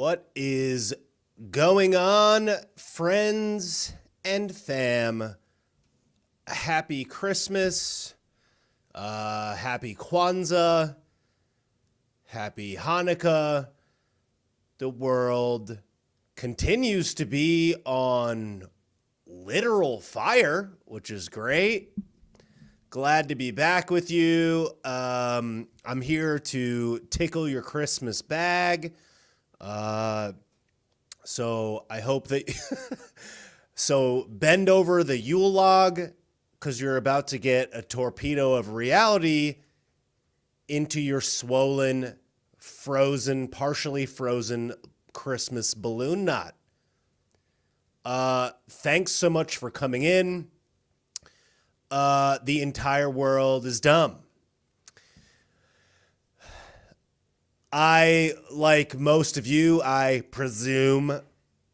What is going on, friends and fam? Happy Christmas, happy Kwanzaa, happy Hanukkah. The world continues to be on literal fire, which is great. Glad to be back with you. I'm here to tickle your Christmas bag. So I hope that so bend over the Yule log because you're about to get a torpedo of reality into your swollen, frozen, partially frozen Christmas balloon knot. Thanks so much for coming in. The entire world is dumb. I, like most of you, I presume,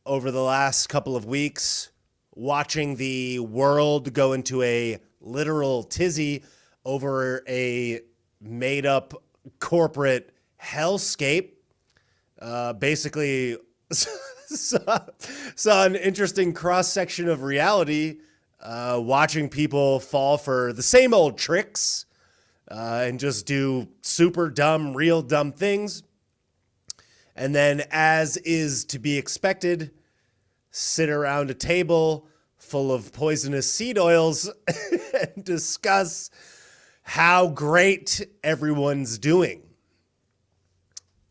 over the last couple of weeks, watching the world go into a literal tizzy over a made-up corporate hellscape. Basically, saw an interesting cross-section of reality, watching people fall for the same old tricks, and just do super dumb, real dumb things. And then, as is to be expected, sit around a table full of poisonous seed oils and discuss how great everyone's doing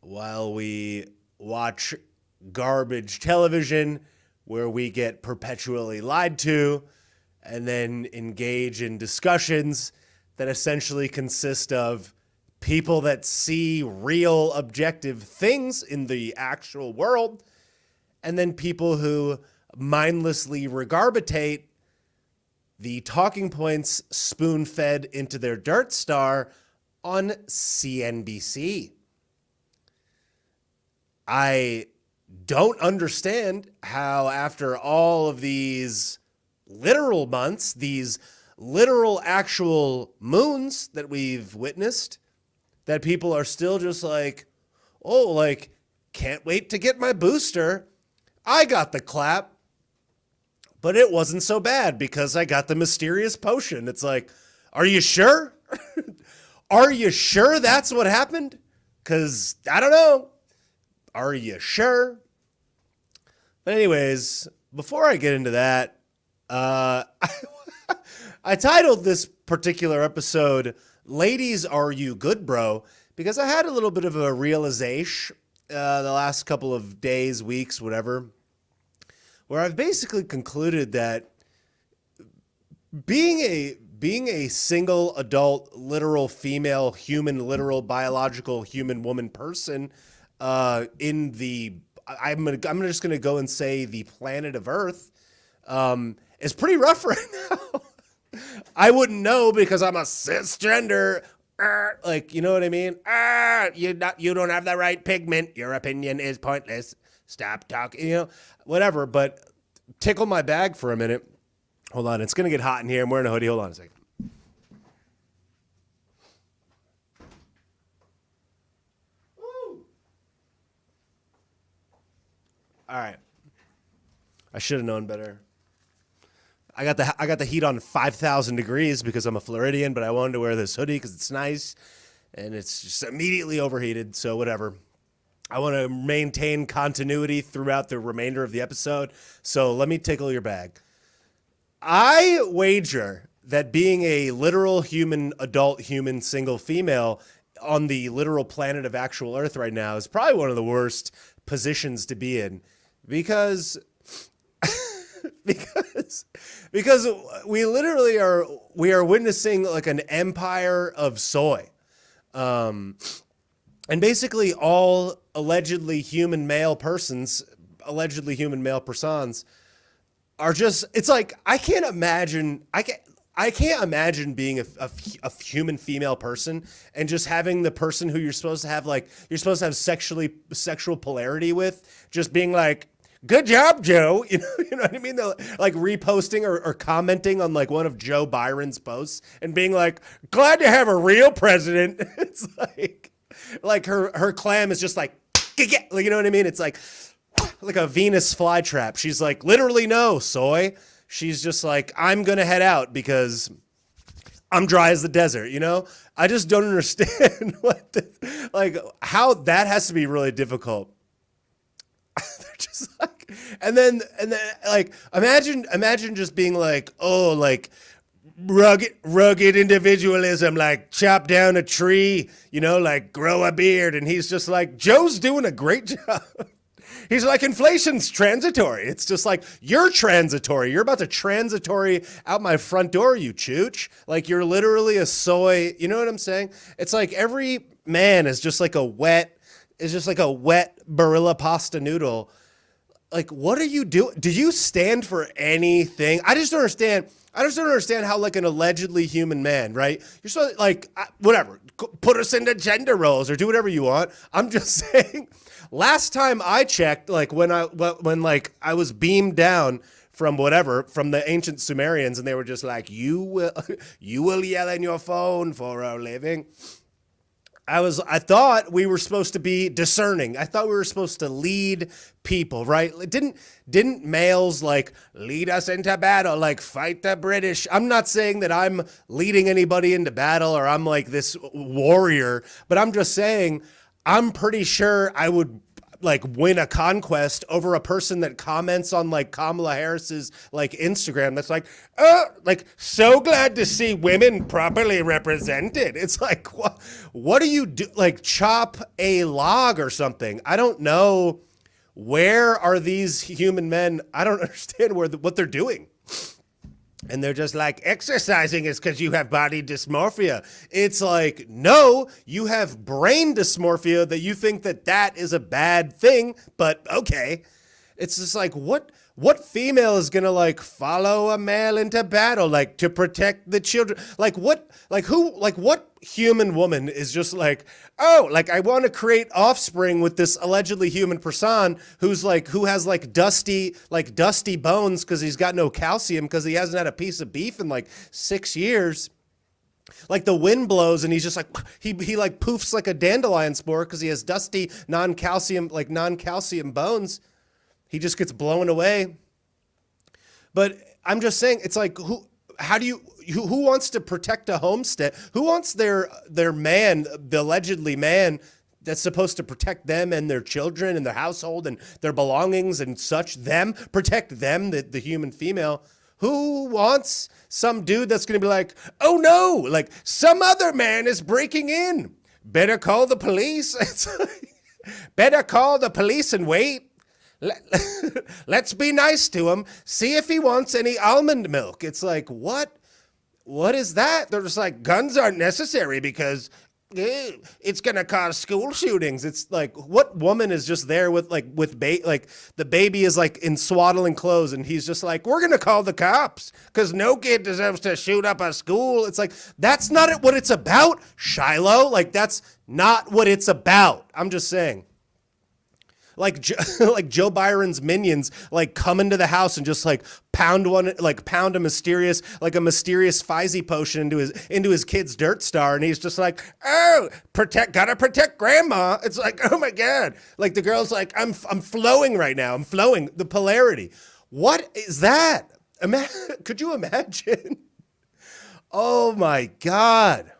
while we watch garbage television where we get perpetually lied to and then engage in discussions that essentially consist of people that see real objective things in the actual world, and then people who mindlessly regurgitate the talking points spoon-fed into their Dirt Star on CNBC. I don't understand how, after all of these literal months, these literal actual moons that we've witnessed, that people are still just like, oh, like, can't wait to get my booster. I got the clap, but it wasn't so bad because I got the mysterious potion. It's like, are you sure? Are you sure that's what happened? Because I don't know. Are you sure? But anyways, before I get into that, I titled this particular episode, Ladies, Are You Good, Bro? Because I had a little bit of a realization the last couple of days, weeks, whatever, where I've basically concluded that being a single adult, literal female, human, literal, biological, human woman person in the, I'm just going to go and say the planet of Earth, is pretty rough right now. I wouldn't know because I'm a cisgender. Like, you know what I mean? You don't have the right pigment. Your opinion is pointless. Stop talking, whatever. But tickle my bag for a minute. Hold on. It's going to get hot in here. I'm wearing a hoodie. Hold on a second. Woo. All right. I should have known better. I got the heat on 5,000 degrees because I'm a Floridian, but I wanted to wear this hoodie because it's nice, and it's just immediately overheated, so whatever. I want to maintain continuity throughout the remainder of the episode, so let me tickle your bag. I wager that being a literal human, adult human, single female on the literal planet of actual Earth right now is probably one of the worst positions to be in because... because we literally are witnessing like an empire of soy, and basically all allegedly human male persons are just, it's like I can't imagine being a human female person and just having the person who you're supposed to have sexual polarity with just being like, good job, Joe. You know what I mean? They're like reposting or commenting on like one of Joe Byron's posts and being like, glad to have a real president. It's like her clam is just like, like, you know what I mean? It's like a Venus flytrap. She's like, literally, no, soy. She's just like, I'm going to head out because I'm dry as the desert, you know? I just don't understand how that has to be really difficult. They're just like, and then like, imagine just being like, oh, like rugged individualism, like chop down a tree, you know, like grow a beard. And he's just like, Joe's doing a great job. He's like, inflation's transitory. It's just like, you're transitory. You're about to transitory out my front door, you chooch. Like, you're literally a soy. You know what I'm saying? It's like every man is just like a wet Barilla pasta noodle. Like, what are you doing? Do you stand for anything? I just don't understand how, like, an allegedly human man, right? You're so like, whatever, put us into gender roles or do whatever you want. I'm just saying, last time I checked, like when I was beamed down from the ancient Sumerians, and they were just like, you will yell in your phone for a living. I thought we were supposed to be discerning. I thought we were supposed to lead people, right? Didn't males like lead us into battle, like fight the British? I'm not saying that I'm leading anybody into battle or I'm like this warrior, but I'm just saying I'm pretty sure I would like win a conquest over a person that comments on like Kamala Harris's like Instagram that's like, oh, like so glad to see women properly represented. It's like, what do you do? Like chop a log or something? I don't know. Where are these human men? I don't understand what they're doing. And they're just like, exercising is because you have body dysmorphia. It's like, no, you have brain dysmorphia that you think that is a bad thing, but okay. It's just like, what female is going to like follow a male into battle, like to protect the children? Like what human woman is just like, oh, like I want to create offspring with this allegedly human person who has like dusty bones because he's got no calcium because he hasn't had a piece of beef in like 6 years. Like the wind blows and he's just like, he like poofs like a dandelion spore because he has dusty non-calcium bones. He just gets blown away. But I'm just saying, it's like, who wants to protect a homestead? Who wants their man, the allegedly man that's supposed to protect them and their children and their household and their belongings and such, protect them, the human female? Who wants some dude that's going to be like, oh no, like some other man is breaking in. Better call the police. It's like, better call the police and wait. Let's be nice to him. See if he wants any almond milk. It's like, what is that? They're just like, guns aren't necessary because it's going to cause school shootings. It's like, what woman is just there with like the baby is like in swaddling clothes and he's just like, we're going to call the cops because no kid deserves to shoot up a school. It's like, that's not what it's about, Shiloh. Like, that's not what it's about. I'm just saying. Like Joe Byron's minions, like come into the house and just like pound a mysterious Pfizer potion into his kid's dirt star, and he's just like, oh, gotta protect grandma. It's like, oh my god, like the girl's like, I'm flowing right now. I'm flowing. The polarity. What is that? Could you imagine? Oh my god.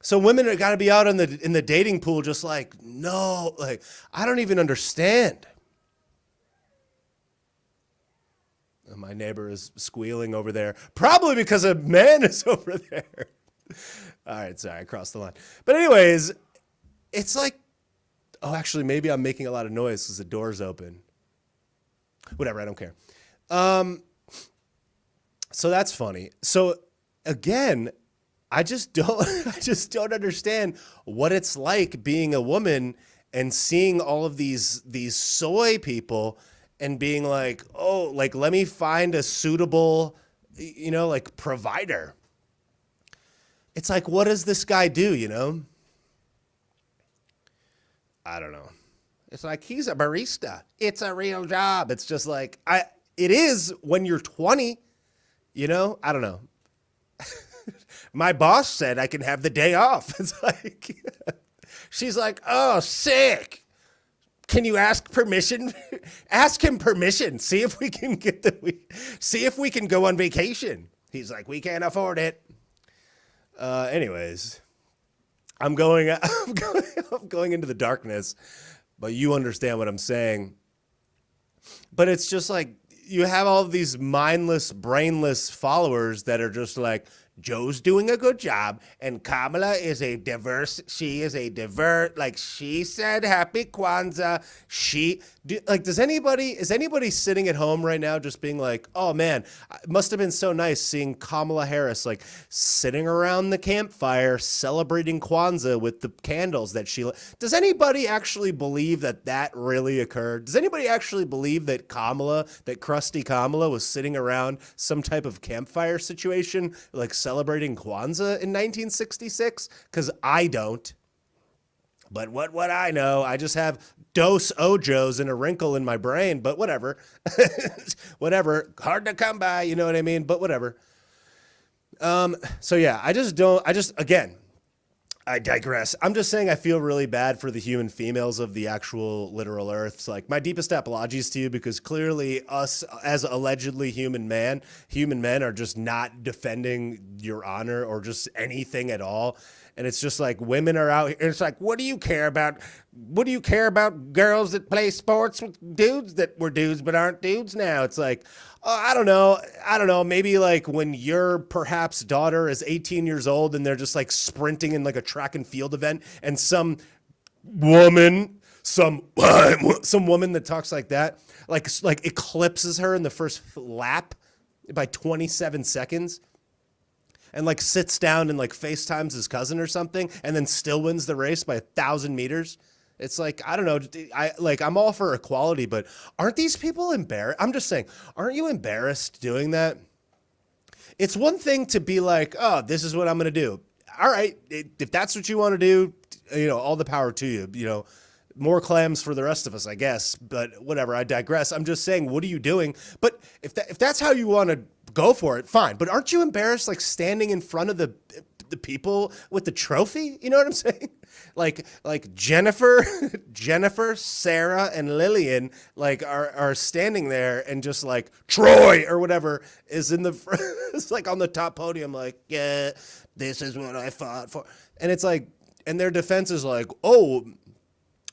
So women have got to be out in the dating pool just like, no, like, I don't even understand. And my neighbor is squealing over there, probably because a man is over there. All right, sorry, I crossed the line. But anyways, it's like, oh, actually, maybe I'm making a lot of noise because the door's open. Whatever, I don't care. So that's funny. So again, I just don't understand what it's like being a woman and seeing all of these soy people and being like, oh, like, let me find a suitable, you know, like provider. It's like, what does this guy do, you know? I don't know. It's like, he's a barista. It's a real job. It's just like, it is when you're 20, you know? I don't know. My boss said I can have the day off. It's like, She's like, oh, sick. Can you ask permission? Ask him permission. See if we can see if we can go on vacation. He's like, we can't afford it. Anyways, I'm going into the darkness, but you understand what I'm saying. But it's just like you have all these mindless, brainless followers that are just like, Joe's doing a good job, and Kamala is a diverse. She is a divert. Like she said, Happy Kwanzaa. Is anybody sitting at home right now just being like, oh man, it must have been so nice seeing Kamala Harris like sitting around the campfire celebrating Kwanzaa with the candles that she. Does anybody actually believe that really occurred? Does anybody actually believe that Krusty Kamala was sitting around some type of campfire situation, like celebrating Kwanzaa in 1966? Because I don't. But what would I know? I just have Dos Ojos and a wrinkle in my brain, but whatever. Whatever. Hard to come by, you know what I mean? But whatever. So yeah, again, I digress. I'm just saying I feel really bad for the human females of the actual literal earths. Like, my deepest apologies to you, because clearly us as allegedly human men are just not defending your honor or just anything at all. And it's just like women are out here. It's like, what do you care about? What do you care about girls that play sports with dudes that were dudes but aren't dudes now? It's like, I don't know. Maybe like when your perhaps daughter is 18 years old and they're just like sprinting in like a track and field event, and some woman that talks like that, like eclipses her in the first lap by 27 seconds. And like sits down and like FaceTimes his cousin or something, and then still wins the race by 1,000 meters. It's like, I don't know. I'm all for equality, but aren't these people embarrassed? I'm just saying, aren't you embarrassed doing that? It's one thing to be like, oh, this is what I'm going to do. All right. If that's what you want to do, all the power to you, more clams for the rest of us, I guess, but whatever. I digress. I'm just saying, what are you doing? But if that's how you want to go for it, fine. But aren't you embarrassed, like standing in front of the people with the trophy? You know what I'm saying? Like Jennifer, Sarah, and Lillian are standing there, and just like Troy or whatever is in the it's like on the top podium, like, yeah, this is what I fought for, and it's like, and their defense is like, oh,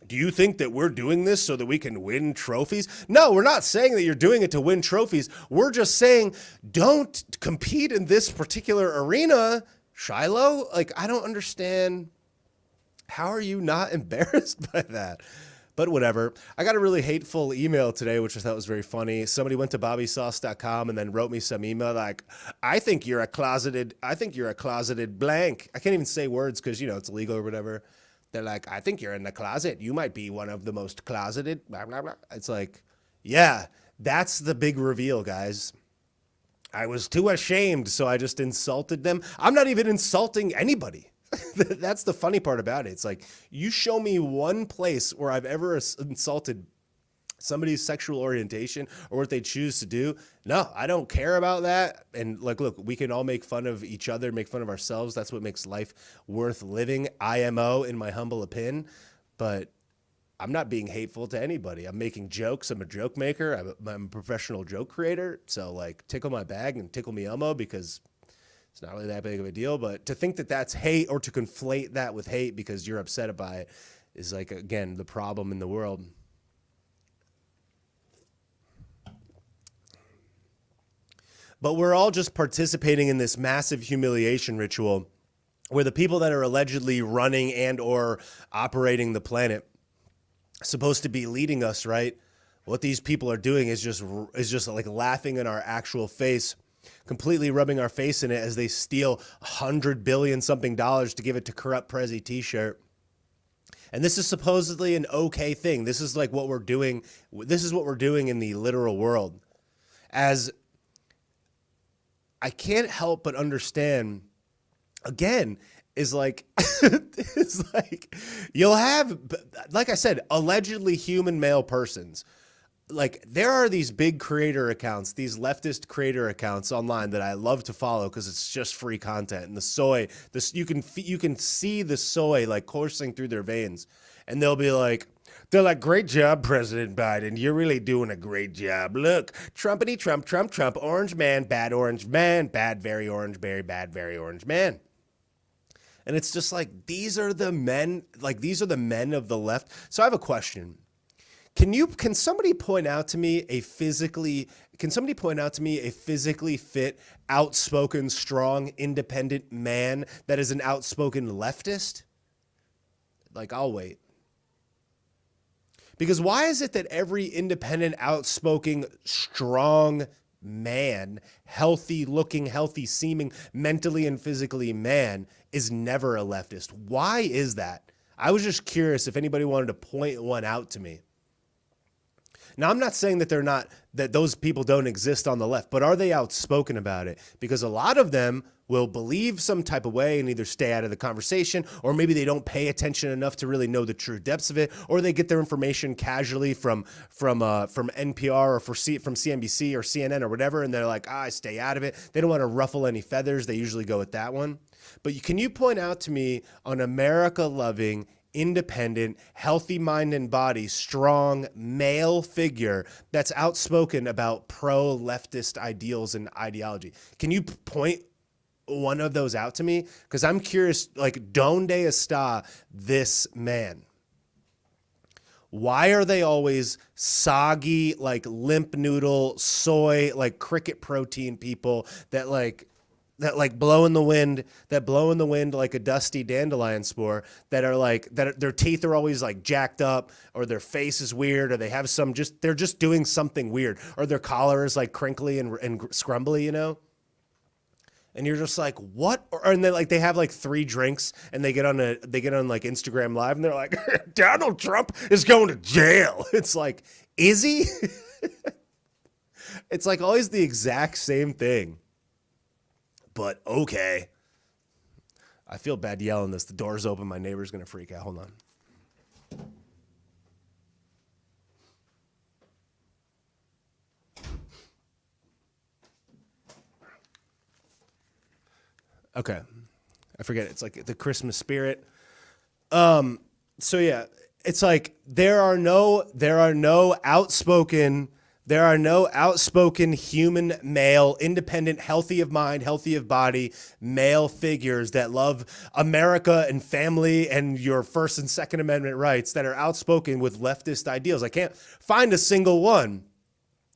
do you think that we're doing this so that we can win trophies? No, we're not saying that you're doing it to win trophies. We're just saying, don't compete in this particular arena, Shiloh. Like, I don't understand. How are you not embarrassed by that? But whatever. I got a really hateful email today, which I thought was very funny. Somebody went to bobbysauce.com and then wrote me some email like, I think you're a closeted blank. I can't even say words because, it's illegal or whatever. They're like, I think you're in the closet. You might be one of the most closeted, blah, blah, blah. It's like, yeah, that's the big reveal, guys. I was too ashamed, so I just insulted them. I'm not even insulting anybody. That's the funny part about it. It's like, you show me one place where I've ever insulted somebody's sexual orientation or what they choose to do. No, I don't care about that. And like, look, we can all make fun of each other, make fun of ourselves. That's what makes life worth living. IMO, in my humble opinion. But I'm not being hateful to anybody. I'm making jokes. I'm a joke maker. I'm a professional joke creator. So like, tickle my bag and tickle me Elmo, because it's not really that big of a deal. But to think that that's hate, or to conflate that with hate because you're upset by it, is like, again, the problem in the world. But we're all just participating in this massive humiliation ritual where the people that are allegedly running and or operating the planet, supposed to be leading us, right? What these people are doing is just like laughing in our actual face, completely rubbing our face in it as they steal $100 billion something to give it to corrupt Prezi t-shirt. And this is supposedly an okay thing. This is like what we're doing. This is what we're doing in the literal world. As I can't help but understand, again, is like, it's like, you'll have, like I said, allegedly human male persons like there are these big creator accounts, these leftist creator accounts online that I love to follow because it's just free content. And the soy, this you can see the soy like coursing through their veins, and they're like, great job, President Biden. You're really doing a great job. Look, Trumpity Trump, Trump, Trump, orange man, bad, very orange, very bad, very orange man. And it's just like, these are the men of the left. So I have a question. Can somebody point out to me a physically fit, outspoken, strong, independent man that is an outspoken leftist? Like, I'll wait. Because why is it that every independent, outspoken, strong man, healthy looking, healthy seeming, mentally and physically man is never a leftist? Why is that? I was just curious if anybody wanted to point one out to me. Now, I'm not saying that those people don't exist on the left, but are they outspoken about it? Because a lot of them will believe some type of way and either stay out of the conversation, or maybe they don't pay attention enough to really know the true depths of it, or they get their information casually from NPR or from CNBC or CNN or whatever, and they're like, I stay out of it. They don't want to ruffle any feathers. They usually go with that one. But can you point out to me an America-loving, independent, healthy mind and body, strong male figure that's outspoken about pro-leftist ideals and ideology? Can you point one of those out to me? Because I'm curious, like, donde está this man? Why are they always soggy, like limp noodle, soy, like cricket protein people that blow in the wind like a dusty dandelion spore, that their teeth are always like jacked up, or their face is weird, or they have they're just doing something weird, or their collar is like crinkly and scrumbly, you know? And you're just like, what? And they have like 3 drinks, and they get on like Instagram Live, and they're like, Donald Trump is going to jail. It's like, is he? It's like always the exact same thing. But okay. I feel bad yelling this. The door's open. My neighbor's going to freak out. Hold on. Okay. I forget. It's like the Christmas spirit. So yeah, it's like there are no outspoken human male, independent, healthy of mind, healthy of body, male figures that love America and family and your First and Second Amendment rights that are outspoken with leftist ideals. I can't find a single one.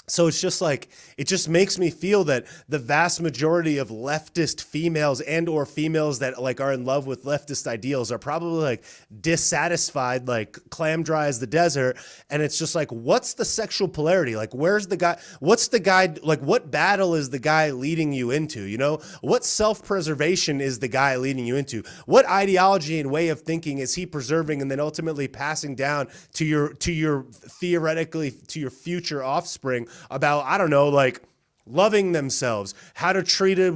So it's just like, it just makes me feel that the vast majority of leftist females and or females that like are in love with leftist ideals are probably like dissatisfied, like clam dry as the desert. And it's just like, what's the sexual polarity? Like, where's the guy? What's the guy? Like, what battle is the guy leading you into? You know, what self-preservation is the guy leading you into? What ideology and way of thinking is he preserving and then ultimately passing down to your theoretically to your future offspring about, I don't know, like loving themselves, how to treat a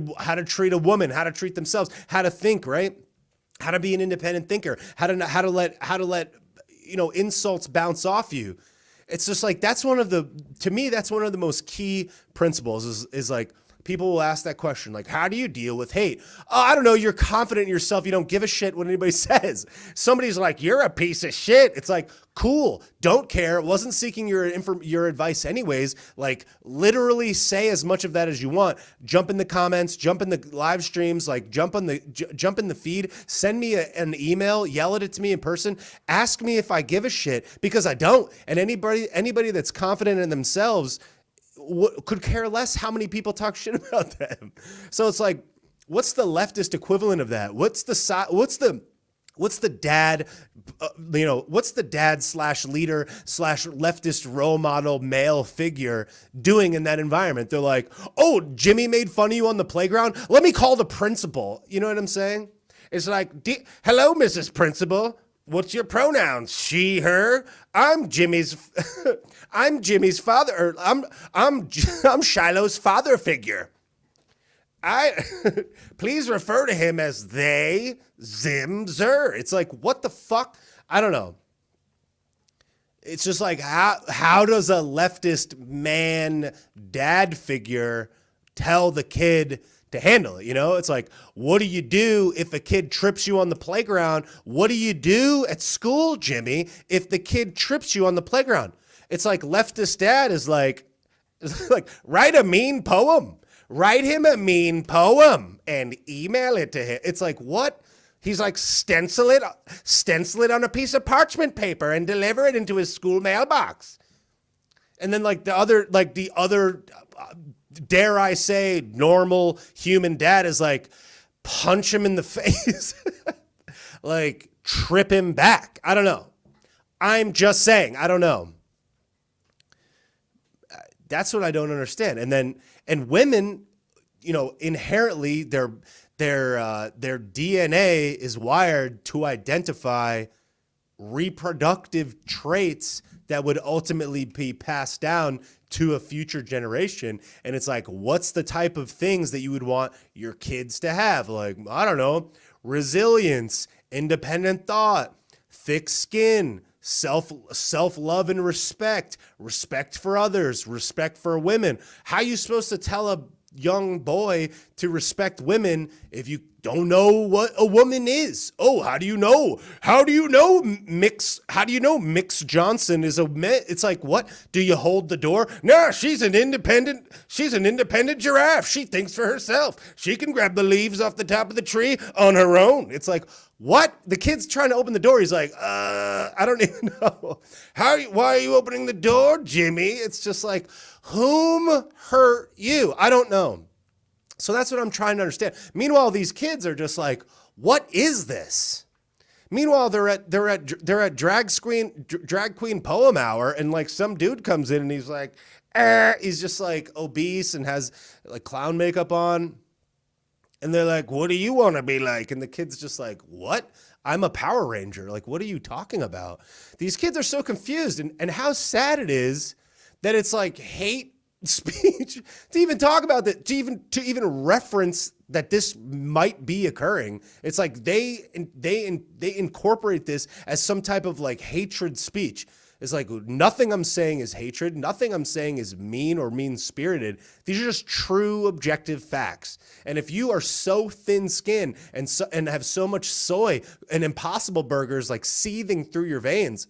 woman, how to treat themselves, how to think, right? How to be an independent thinker, how to let insults bounce off you. It's just like, to me, that's one of the most key principles is like, people will ask that question, like, how do you deal with hate? Oh, I don't know. You're confident in yourself. You don't give a shit what anybody says. Somebody's like, you're a piece of shit. It's like, cool. Don't care. Wasn't seeking your advice anyways. Like, literally say as much of that as you want. Jump in the comments, jump in the live streams, like jump in the feed, send me an email, yell at it to me in person, ask me if I give a shit, because I don't. And anybody that's confident in themselves could care less how many people talk shit about them. So it's like, what's the leftist equivalent of that? What's the dad, what's the dad / leader / leftist role model male figure doing in that environment? They're like, oh, Jimmy made fun of you on the playground. Let me call the principal. You know what I'm saying? It's like, hello, Mrs. Principal. What's your pronouns? She, her. I'm Jimmy's father. Or I'm Shiloh's father figure. Please refer to him as they, zim, zer. It's like, what the fuck? I don't know. It's just like, how does a leftist man dad figure tell the kid to handle it? You know, it's like, what do you do if a kid trips you on the playground? What do you do at school, Jimmy, if the kid trips you on the playground? It's like leftist dad is like write a mean poem. Write him a mean poem and email it to him. It's like, what? He's like, stencil it on a piece of parchment paper and deliver it into his school mailbox. And then the other, dare I say, normal human dad is like, punch him in the face, like trip him back. I don't know. I'm just saying, I don't know. That's what I don't understand. And women, you know, inherently their DNA is wired to identify reproductive traits that would ultimately be passed down to a future generation. And it's like, what's the type of things that you would want your kids to have? Like, I don't know, resilience, independent thought, thick skin, self-love and respect for others, respect for women. How are you supposed to tell a young boy to respect women if you don't know what a woman is? Oh, how do you know Mix Johnson is a man? It's like, what? Do you hold the door? No, she's an independent giraffe. She thinks for herself. She can grab the leaves off the top of the tree on her own. It's like, what? The kid's trying to open the door. He's like, I don't even know. Why are you opening the door, Jimmy? It's just like, whom hurt you? I don't know. So that's what I'm trying to understand. Meanwhile, these kids are just like, what is this? Meanwhile, they're at drag queen poem hour, and like some dude comes in and he's like, he's just like obese and has like clown makeup on. And they're like, what do you want to be like? And the kid's just like, what? I'm a Power Ranger. Like, what are you talking about? These kids are so confused. And how sad it is that it's like hate speech to even talk about that, to even reference that this might be occurring. It's like they incorporate this as some type of like hatred speech. It's like, nothing I'm saying is hatred. Nothing I'm saying is mean or mean-spirited. These are just true objective facts. And if you are so thin-skinned and have so much soy and Impossible Burgers like seething through your veins,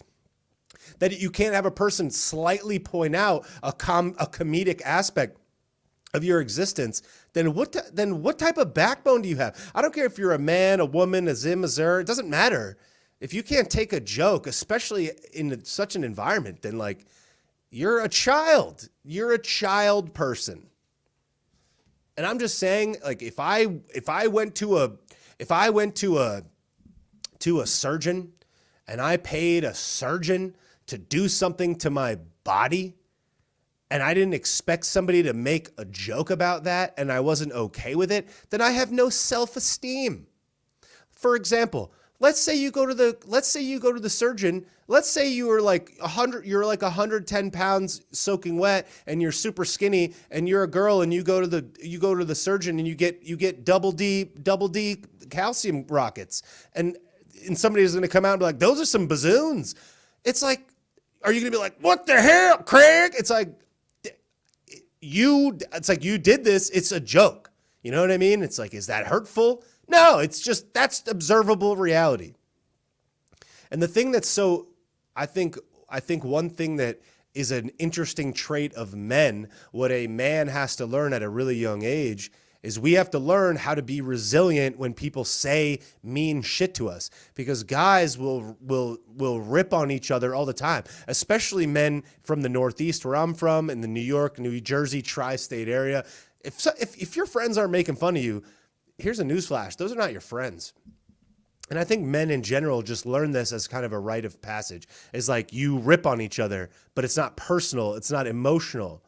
that you can't have a person slightly point out a comedic aspect of your existence, then what type of backbone do you have? I don't care if you're a man, a woman, a zim, a zer, it doesn't matter. If you can't take a joke, especially in such an environment, then like you're a child. You're a child person. And I'm just saying, like, if I went to a surgeon and I paid a surgeon to do something to my body, and I didn't expect somebody to make a joke about that, and I wasn't okay with it, then I have no self-esteem. For example, let's say you go to the surgeon. Let's say you were like 110 pounds soaking wet, and you're super skinny, and you're a girl, and you go to the surgeon, and you get double D calcium rockets, and somebody's going to come out and be like, those are some bazzoons. It's like, are you going to be like, what the hell, Craig? It's like you did this. It's a joke. You know what I mean? It's like, is that hurtful? No, it's just, that's observable reality. And the thing that's so, I think one thing that is an interesting trait of men, what a man has to learn at a really young age, is we have to learn how to be resilient when people say mean shit to us, because guys will rip on each other all the time, especially men from the Northeast where I'm from, in the New York, New Jersey, tri-state area. If your friends aren't making fun of you, here's a newsflash, those are not your friends. And I think men in general just learn this as kind of a rite of passage. It's like you rip on each other, but it's not personal, it's not emotional.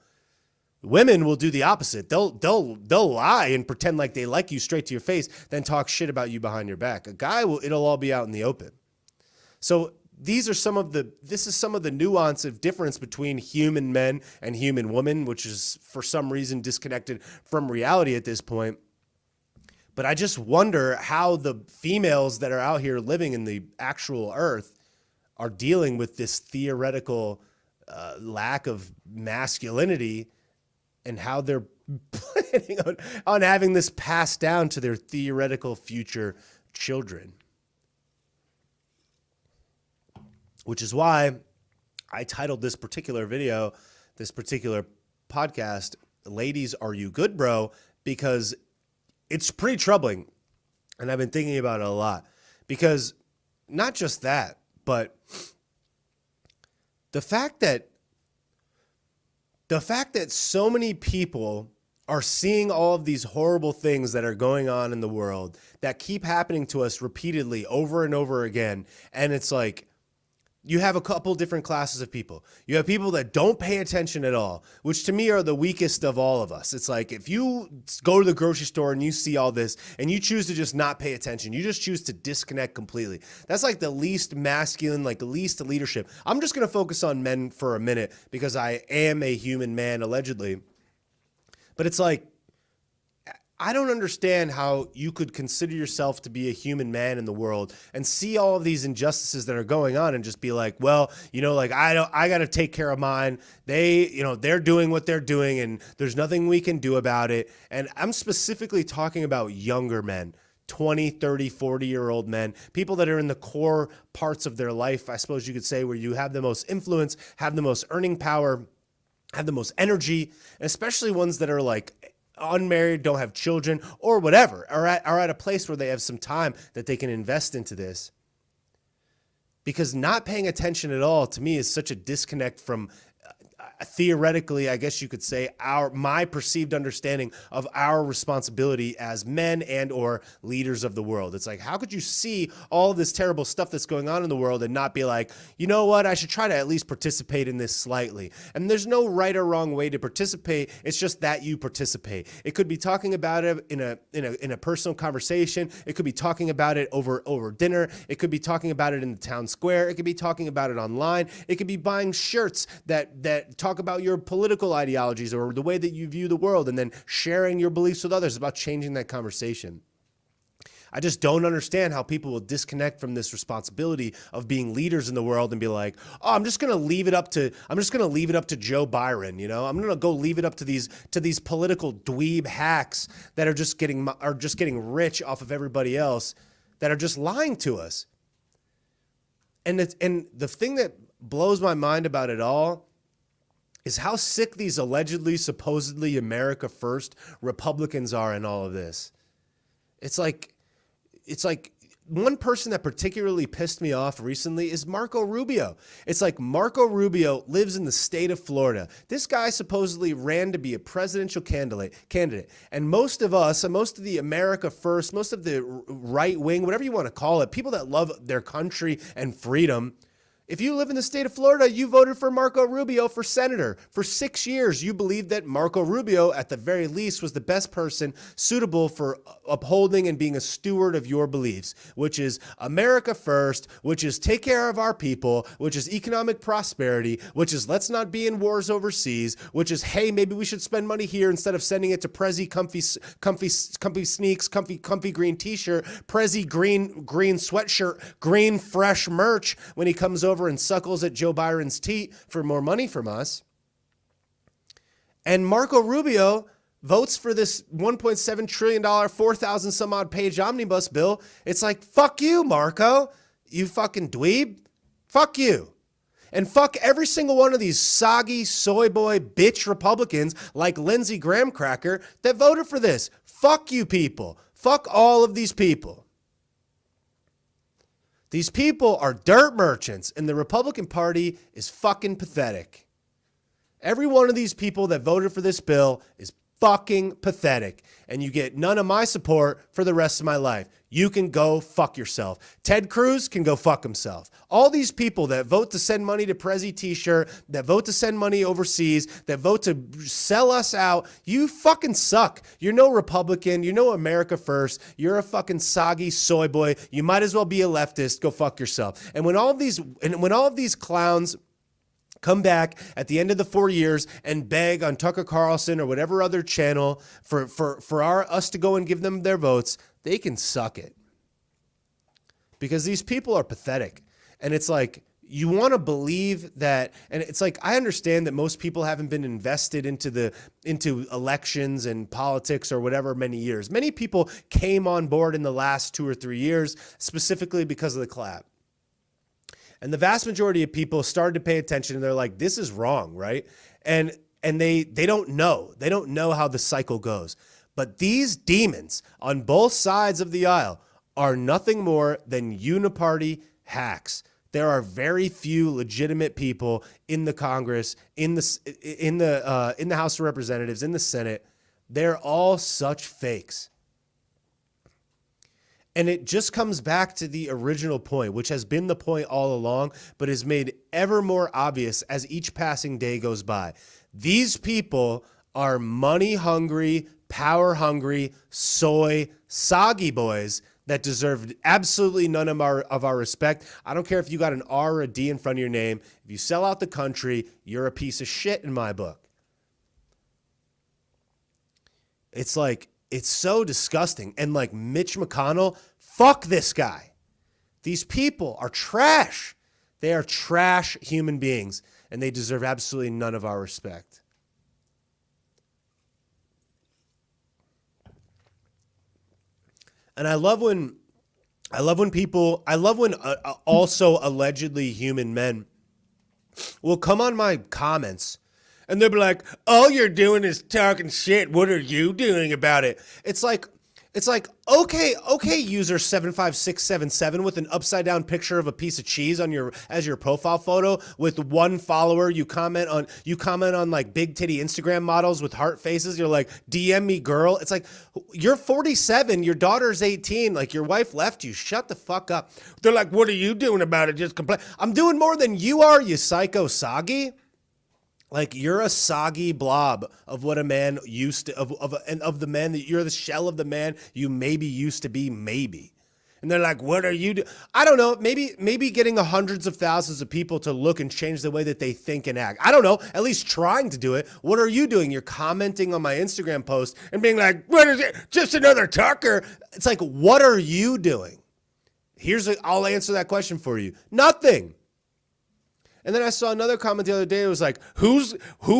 Women will do the opposite. They'll lie and pretend like they like you straight to your face, then talk shit about you behind your back. A guy it'll all be out in the open. So this is some of the nuance of difference between human men and human women, which is for some reason disconnected from reality at this point. But I just wonder how the females that are out here living in the actual earth are dealing with this theoretical lack of masculinity and how they're planning on having this passed down to their theoretical future children. Which is why I titled this particular video, this particular podcast, Ladies, Are You Good, Bro? Because it's pretty troubling. And I've been thinking about it a lot. Because not just that, but the fact that so many people are seeing all of these horrible things that are going on in the world that keep happening to us repeatedly over and over again. And it's like, you have a couple different classes of people. You have people that don't pay attention at all, which to me are the weakest of all of us. It's like if you go to the grocery store and you see all this and you choose to just not pay attention, you just choose to disconnect completely. That's like the least masculine, like the least leadership. I'm just going to focus on men for a minute because I am a human man, allegedly. But it's like, I don't understand how you could consider yourself to be a human man in the world and see all of these injustices that are going on and just be like, well, like I got to take care of mine. They're doing what they're doing and there's nothing we can do about it. And I'm specifically talking about younger men, 20, 30, 40-year-old men, people that are in the core parts of their life, I suppose you could say, where you have the most influence, have the most earning power, have the most energy, and especially ones that are like unmarried, don't have children, or whatever, are at a place where they have some time that they can invest into this. Because not paying attention at all, to me, is such a disconnect from theoretically, I guess you could say, my perceived understanding of our responsibility as men and or leaders of the world. It's like, how could you see all this terrible stuff that's going on in the world and not be like, you know what, I should try to at least participate in this slightly. And there's no right or wrong way to participate. It's just that you participate. It could be talking about it in a personal conversation. It could be talking about it over dinner. It could be talking about it in the town square. It could be talking about it online. It could be buying shirts that talk about your political ideologies or the way that you view the world and then sharing your beliefs with others about changing that conversation. I just don't understand how people will disconnect from this responsibility of being leaders in the world and be like, oh, I'm just going to leave it up to Joe Byron. I'm going to go leave it up to these political dweeb hacks that are just getting rich off of everybody else, that are just lying to us. And the thing that blows my mind about it all is how sick these allegedly, supposedly America First Republicans are in all of this. It's like one person that particularly pissed me off recently is Marco Rubio. It's like Marco Rubio lives in the state of Florida. This guy supposedly ran to be a presidential candidate. And most of us, most of the America First, most of the right wing, whatever you want to call it, people that love their country and freedom, if you live in the state of Florida, you voted for Marco Rubio for senator. For 6 years, you believed that Marco Rubio, at the very least, was the best person suitable for upholding and being a steward of your beliefs, which is America first, which is take care of our people, which is economic prosperity, which is let's not be in wars overseas, which is, hey, maybe we should spend money here instead of sending it to Prezi comfy sneaks, comfy green t-shirt, Prezi green sweatshirt, green fresh merch when he comes over and suckles at Joe Byron's teat for more money from us. And Marco Rubio votes for this $1.7 trillion, 4,000 some odd page omnibus bill. It's like, fuck you, Marco, you fucking dweeb. Fuck you. And fuck every single one of these soggy, soy boy, bitch Republicans like Lindsey Graham Cracker that voted for this. Fuck you people. Fuck all of these people. These people are dirt merchants, and the Republican Party is fucking pathetic. Every one of these people that voted for this bill is fucking pathetic, and you get none of my support for the rest of my life. You can go fuck yourself. Ted Cruz can go fuck himself. All these people that vote to send money to Prezi t-shirt, that vote to send money overseas, that vote to sell us out, you fucking suck. You're no Republican. You're no America First. You're a fucking soggy soy boy. You might as well be a leftist. Go fuck yourself. And when all of these clowns come back at the end of the 4 years and beg on Tucker Carlson or whatever other channel for us to go and give them their votes, they can suck it. Because these people are pathetic. And it's like, you want to believe that, and it's like, I understand that most people haven't been invested into elections and politics or whatever many years. Many people came on board in the last 2 or 3 years, specifically because of the clap. And the vast majority of people started to pay attention, and they're like, this is wrong, right? And they don't know. They don't know how the cycle goes. But these demons on both sides of the aisle are nothing more than uniparty hacks. There are very few legitimate people in the Congress, in the House of Representatives, in the Senate. They're all such fakes. And it just comes back to the original point, which has been the point all along, but is made ever more obvious as each passing day goes by. These people are money-hungry, power-hungry, soggy boys that deserve absolutely none of our respect. I don't care if you got an R or a D in front of your name. If you sell out the country, you're a piece of shit in my book. It's like, it's so disgusting. And like Mitch McConnell, fuck this guy. These people are trash. They are trash human beings, and they deserve absolutely none of our respect. And I love when also allegedly human men will come on my comments and they'll be like, all you're doing is talking shit. What are you doing about it? It's like, okay, user 75677 with an upside down picture of a piece of cheese as your profile photo with one follower. You comment on like big titty Instagram models with heart faces. You're like, DM me, girl. It's like, you're 47, your daughter's 18, like your wife left you. Shut the fuck up. They're like, what are you doing about it? Just complain. I'm doing more than you are, you psycho soggy. Like, you're a soggy blob of what a man used to, of the man that you're the shell of the man you maybe used to be, maybe. And they're like, what are you doing? I don't know. Maybe getting hundreds of thousands of people to look and change the way that they think and act. I don't know. At least trying to do it. What are you doing? You're commenting on my Instagram post and being like, what is it? Just another Tucker. It's like, what are you doing? I'll answer that question for you. Nothing. And then I saw another comment the other day. It was like, who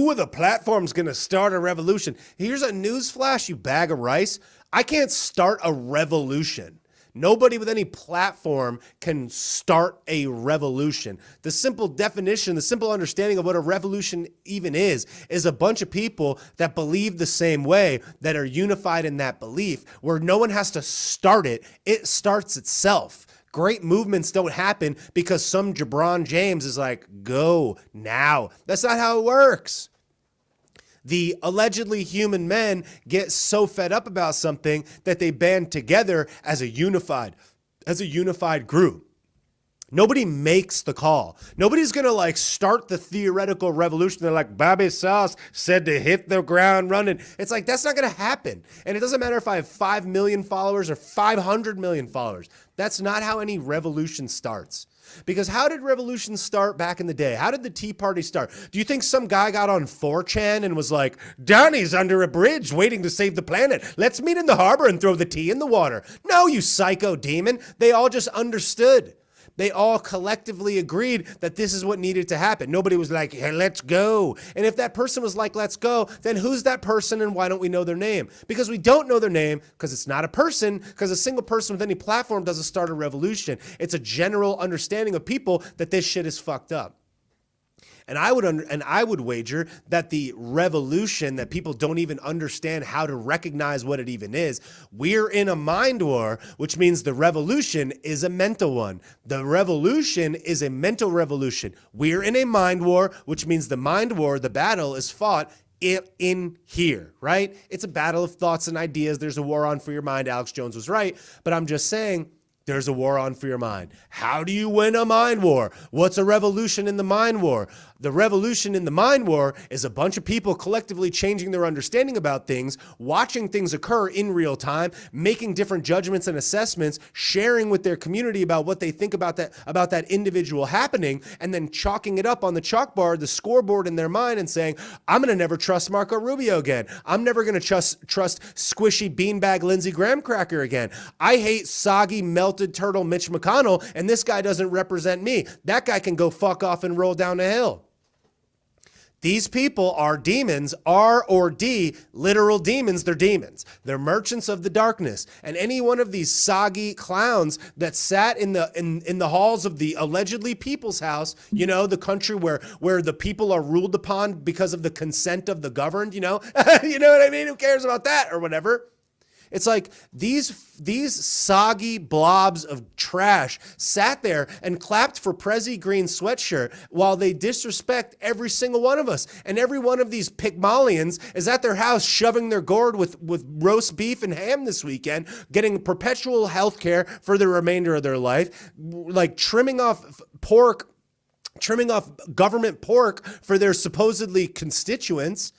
with a platform's going to start a revolution? Here's a news flash, you bag of rice. I can't start a revolution. Nobody with any platform can start a revolution. The simple definition, the simple understanding of what a revolution even is a bunch of people that believe the same way, that are unified in that belief, where no one has to start it. It starts itself. Great movements don't happen because some Jabron James is like, go now. That's not how it works. The allegedly human men get so fed up about something that they band together as a unified group. Nobody makes the call. Nobody's going to like start the theoretical revolution. They're like, Bobby Sauce said to hit the ground running. It's like, that's not going to happen. And it doesn't matter if I have 5 million followers or 500 million followers. That's not how any revolution starts. Because how did revolutions start back in the day? How did the Tea Party start? Do you think some guy got on 4chan and was like, Donnie's under a bridge waiting to save the planet. Let's meet in the harbor and throw the tea in the water. No, you psycho demon. They all just understood. They all collectively agreed that this is what needed to happen. Nobody was like, hey, let's go. And if that person was like, let's go, then who's that person and why don't we know their name? Because we don't know their name because it's not a person, because a single person with any platform doesn't start a revolution. It's a general understanding of people that this shit is fucked up. And I would wager that the revolution, that people don't even understand how to recognize what it even is. We're in a mind war, which means the revolution is a mental one. The revolution is a mental revolution. We're in a mind war, which means the mind war, the battle, is fought in here, right? It's a battle of thoughts and ideas. There's a war on for your mind. Alex Jones was right. But I'm just saying, there's a war on for your mind. How do you win a mind war? What's a revolution in the mind war? The revolution in the mind war is a bunch of people collectively changing their understanding about things, watching things occur in real time, making different judgments and assessments, sharing with their community about what they think about that individual happening, and then chalking it up on the chalkboard, the scoreboard in their mind, and saying, I'm going to never trust Marco Rubio again. I'm never going to trust squishy beanbag Lindsey Graham cracker again. I hate soggy melted turtle Mitch McConnell, and this guy doesn't represent me. That guy can go fuck off and roll down a hill. These people are demons, R or D, literal demons. They're demons. They're merchants of the darkness. And any one of these soggy clowns that sat in the halls of the allegedly people's house, you know, the country where the people are ruled upon because of the consent of the governed, you know, you know what I mean? Who cares about that or whatever? It's like these soggy blobs of trash sat there and clapped for Prezi Green sweatshirt while they disrespect every single one of us. And every one of these Pygmalions is at their house shoving their gourd with roast beef and ham this weekend, getting perpetual health care for the remainder of their life, like trimming off government pork for their supposedly constituents,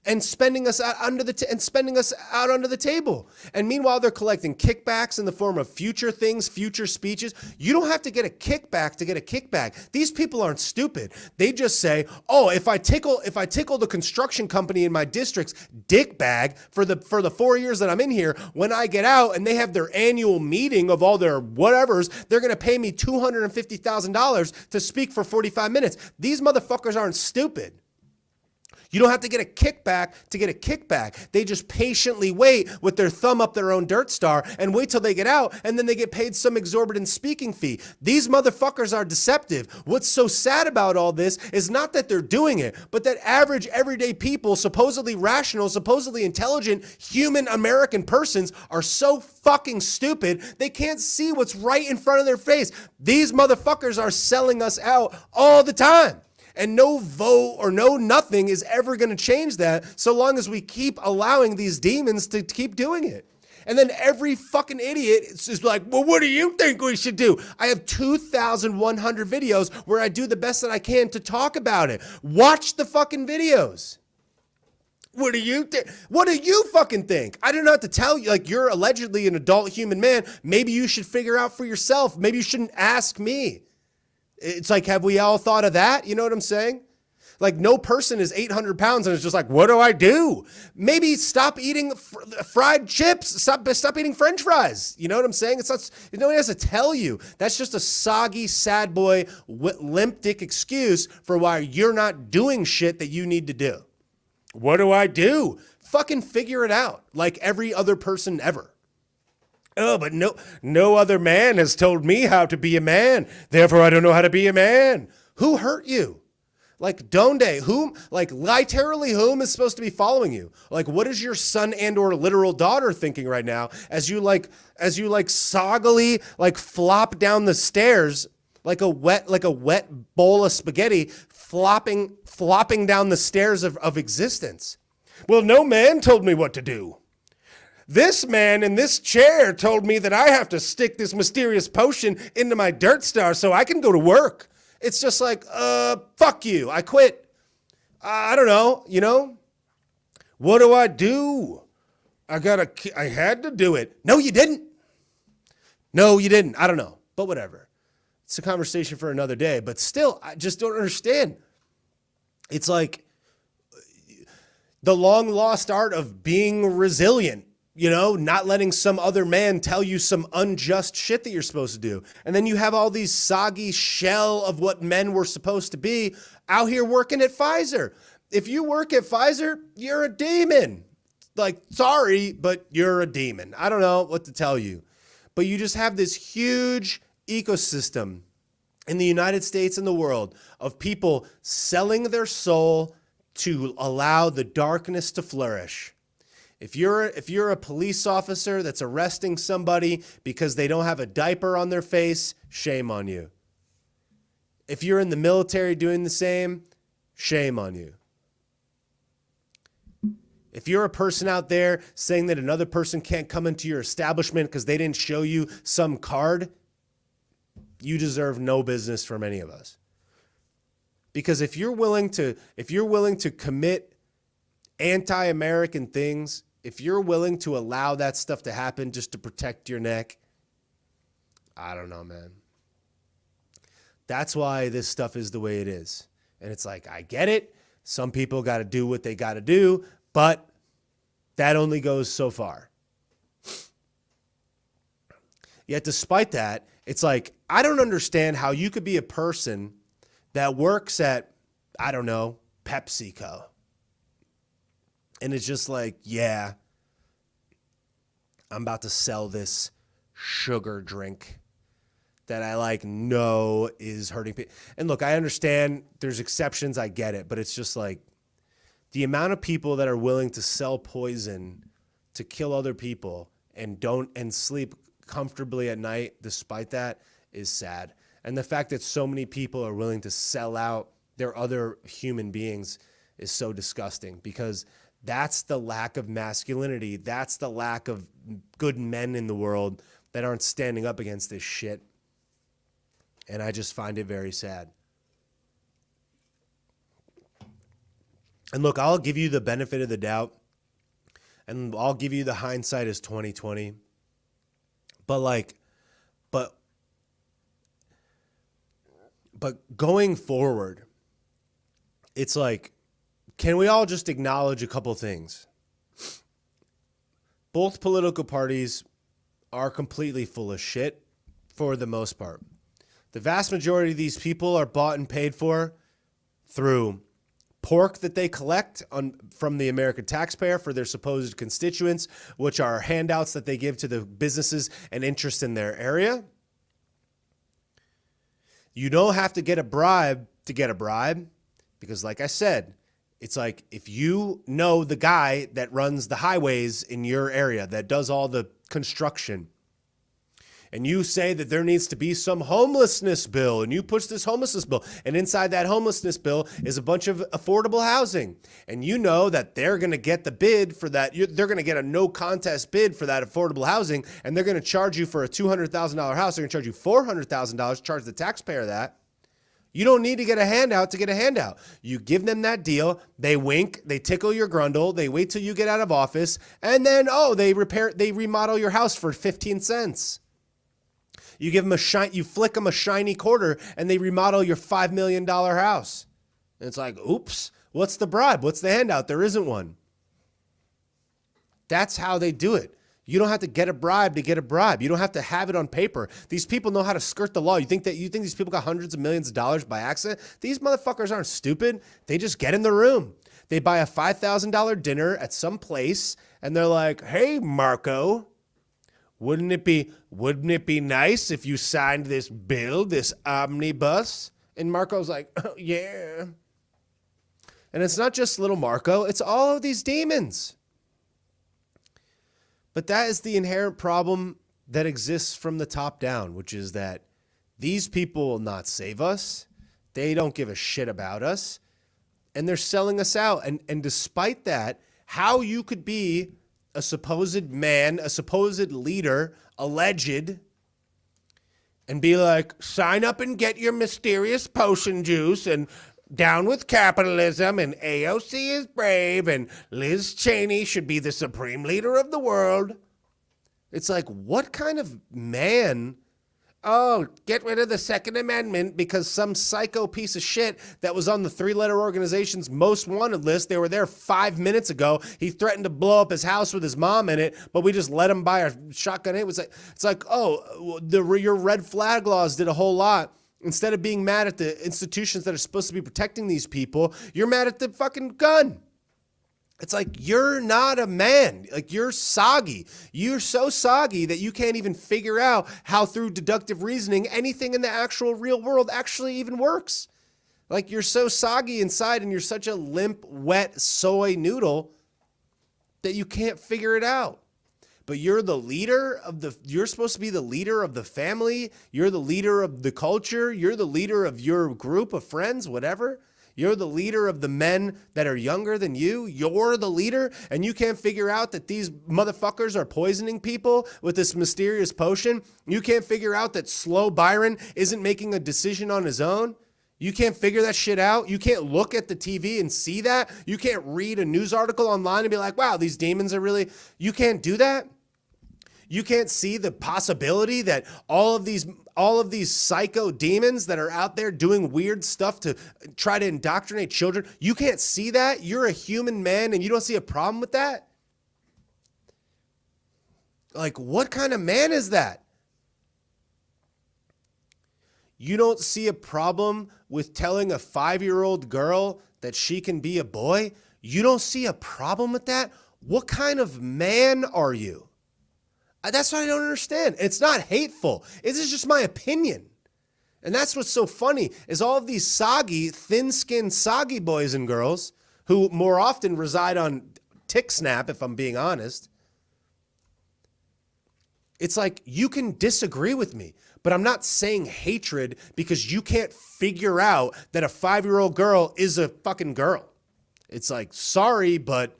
and spending us out under the table. And meanwhile, they're collecting kickbacks in the form of future things, future speeches. You don't have to get a kickback to get a kickback. These people aren't stupid. They just say, oh, if I tickle the construction company in my district's dick bag for the 4 years that I'm in here, when I get out and they have their annual meeting of all their whatevers, they're going to pay me $250,000 to speak for 45 minutes. These motherfuckers aren't stupid. You don't have to get a kickback to get a kickback. They just patiently wait with their thumb up their own dirt star and wait till they get out, and then they get paid some exorbitant speaking fee. These motherfuckers are deceptive. What's so sad about all this is not that they're doing it, but that average, everyday people, supposedly rational, supposedly intelligent, human American persons are so fucking stupid, they can't see what's right in front of their face. These motherfuckers are selling us out all the time. And no vote or no nothing is ever going to change that so long as we keep allowing these demons to keep doing it. And then every fucking idiot is just like, well, what do you think we should do? I have 2,100 videos where I do the best that I can to talk about it. Watch the fucking videos. What do you think? What do you fucking think? I don't know what to tell you. Like, you're allegedly an adult human man. Maybe you should figure out for yourself. Maybe you shouldn't ask me. It's like, have we all thought of that? You know what I'm saying? Like, no person is 800 pounds and it's just like, what do I do? Maybe stop eating fried chips. Stop eating French fries. You know what I'm saying? It's not, nobody has to tell you. That's just a soggy, sad boy, limp dick excuse for why you're not doing shit that you need to do. What do I do? Fucking figure it out like every other person ever. Oh, but no other man has told me how to be a man. Therefore, I don't know how to be a man. Who hurt you? Like, donde? Whom? Like, literally, whom is supposed to be following you? Like, what is your son and or literal daughter thinking right now as you soggily like flop down the stairs like a wet bowl of spaghetti flopping down the stairs of existence? Well, no man told me what to do. This man in this chair told me that I have to stick this mysterious potion into my dirt star so I can go to work. It's just like, fuck you. I quit. I don't know, you know? What do I do? I had to do it. No, you didn't. No, you didn't. I don't know, but whatever. It's a conversation for another day, but still, I just don't understand. It's like the long lost art of being resilient. You know, not letting some other man tell you some unjust shit that you're supposed to do. And then you have all these soggy shell of what men were supposed to be out here working at Pfizer. If you work at Pfizer, you're a demon. Like, sorry, but you're a demon. I don't know what to tell you. But you just have this huge ecosystem in the United States and the world of people selling their soul to allow the darkness to flourish. If you're a police officer that's arresting somebody because they don't have a diaper on their face, shame on you. If you're in the military doing the same, shame on you. If you're a person out there saying that another person can't come into your establishment because they didn't show you some card, you deserve no business from any of us. Because if you're willing to commit anti-American things, if you're willing to allow that stuff to happen just to protect your neck, I don't know, man. That's why this stuff is the way it is. And it's like, I get it. Some people got to do what they got to do, but that only goes so far. Yet despite that, it's like, I don't understand how you could be a person that works at, I don't know, PepsiCo. And it's just like, yeah, I'm about to sell this sugar drink that I like know is hurting people. And look, I understand there's exceptions. I get it. But it's just like the amount of people that are willing to sell poison to kill other people and sleep comfortably at night despite that is sad. And the fact that so many people are willing to sell out their other human beings is so disgusting, because that's the lack of masculinity. That's the lack of good men in the world that aren't standing up against this shit. And I just find it very sad. And look, I'll give you the benefit of the doubt, and I'll give you the hindsight is 2020. But going forward, it's like, can we all just acknowledge a couple things? Both political parties are completely full of shit for the most part. The vast majority of these people are bought and paid for through pork that they collect from the American taxpayer for their supposed constituents, which are handouts that they give to the businesses and interest in their area. You don't have to get a bribe to get a bribe, because like I said, it's like if you know the guy that runs the highways in your area, that does all the construction, and you say that there needs to be some homelessness bill, and you push this homelessness bill, and inside that homelessness bill is a bunch of affordable housing, and you know that they're going to get the bid for that. They're going to get a no contest bid for that affordable housing, and they're going to charge you for a $200,000 house. They're going to charge you $400,000, charge the taxpayer that. You don't need to get a handout to get a handout. You give them that deal, they wink, they tickle your grundle, they wait till you get out of office, and then, they remodel your house for 15 cents. You give them you flick them a shiny quarter, and they remodel your $5 million house. And it's like, oops, what's the bribe? What's the handout? There isn't one. That's how they do it. You don't have to get a bribe to get a bribe. You don't have to have it on paper. These people know how to skirt the law. You think these people got hundreds of millions of dollars by accident? These motherfuckers aren't stupid. They just get in the room. They buy a $5,000 dinner at some place, and they're like, "Hey, Marco, wouldn't it be nice if you signed this bill, this omnibus?" And Marco's like, "Oh, yeah." And it's not just little Marco. It's all of these demons. But that is the inherent problem that exists from the top down, which is that these people will not save us. They don't give a shit about us. And they're selling us out. And despite that, how you could be a supposed man, a supposed leader, alleged, and be like, sign up and get your mysterious potion juice, and down with capitalism, and AOC is brave, and Liz Cheney should be the supreme leader of the world. It's like, what kind of man? Oh, get rid of the Second Amendment because some psycho piece of shit that was on the three-letter organization's most wanted list. They were there 5 minutes ago. He threatened to blow up his house with his mom in it, but we just let him buy a shotgun. It's like, your red flag laws did a whole lot. Instead of being mad at the institutions that are supposed to be protecting these people, you're mad at the fucking gun. It's like, you're not a man. Like, you're soggy. You're so soggy that you can't even figure out how through deductive reasoning anything in the actual real world actually even works. Like, you're so soggy inside, and you're such a limp, wet soy noodle that you can't figure it out. But you're supposed to be the leader of the family. You're the leader of the culture. You're the leader of your group of friends, whatever. You're the leader of the men that are younger than you. You're the leader, and you can't figure out that these motherfuckers are poisoning people with this mysterious potion. You can't figure out that Slow Byron isn't making a decision on his own. You can't figure that shit out. You can't look at the TV and see that. You can't read a news article online and be like, wow, these demons are really, you can't do that. You can't see the possibility that all of these psycho demons that are out there doing weird stuff to try to indoctrinate children. You can't see that. You're a human man and you don't see a problem with that. Like, what kind of man is that? You don't see a problem with telling a 5-year-old girl that she can be a boy? You don't see a problem with that? What kind of man are you? That's what I don't understand. It's not hateful. It's just my opinion. And that's what's so funny is all of these soggy, thin-skinned soggy boys and girls who more often reside on Tick Snap, if I'm being honest. It's like, you can disagree with me, but I'm not saying hatred because you can't figure out that a 5-year-old girl is a fucking girl. It's like, sorry, but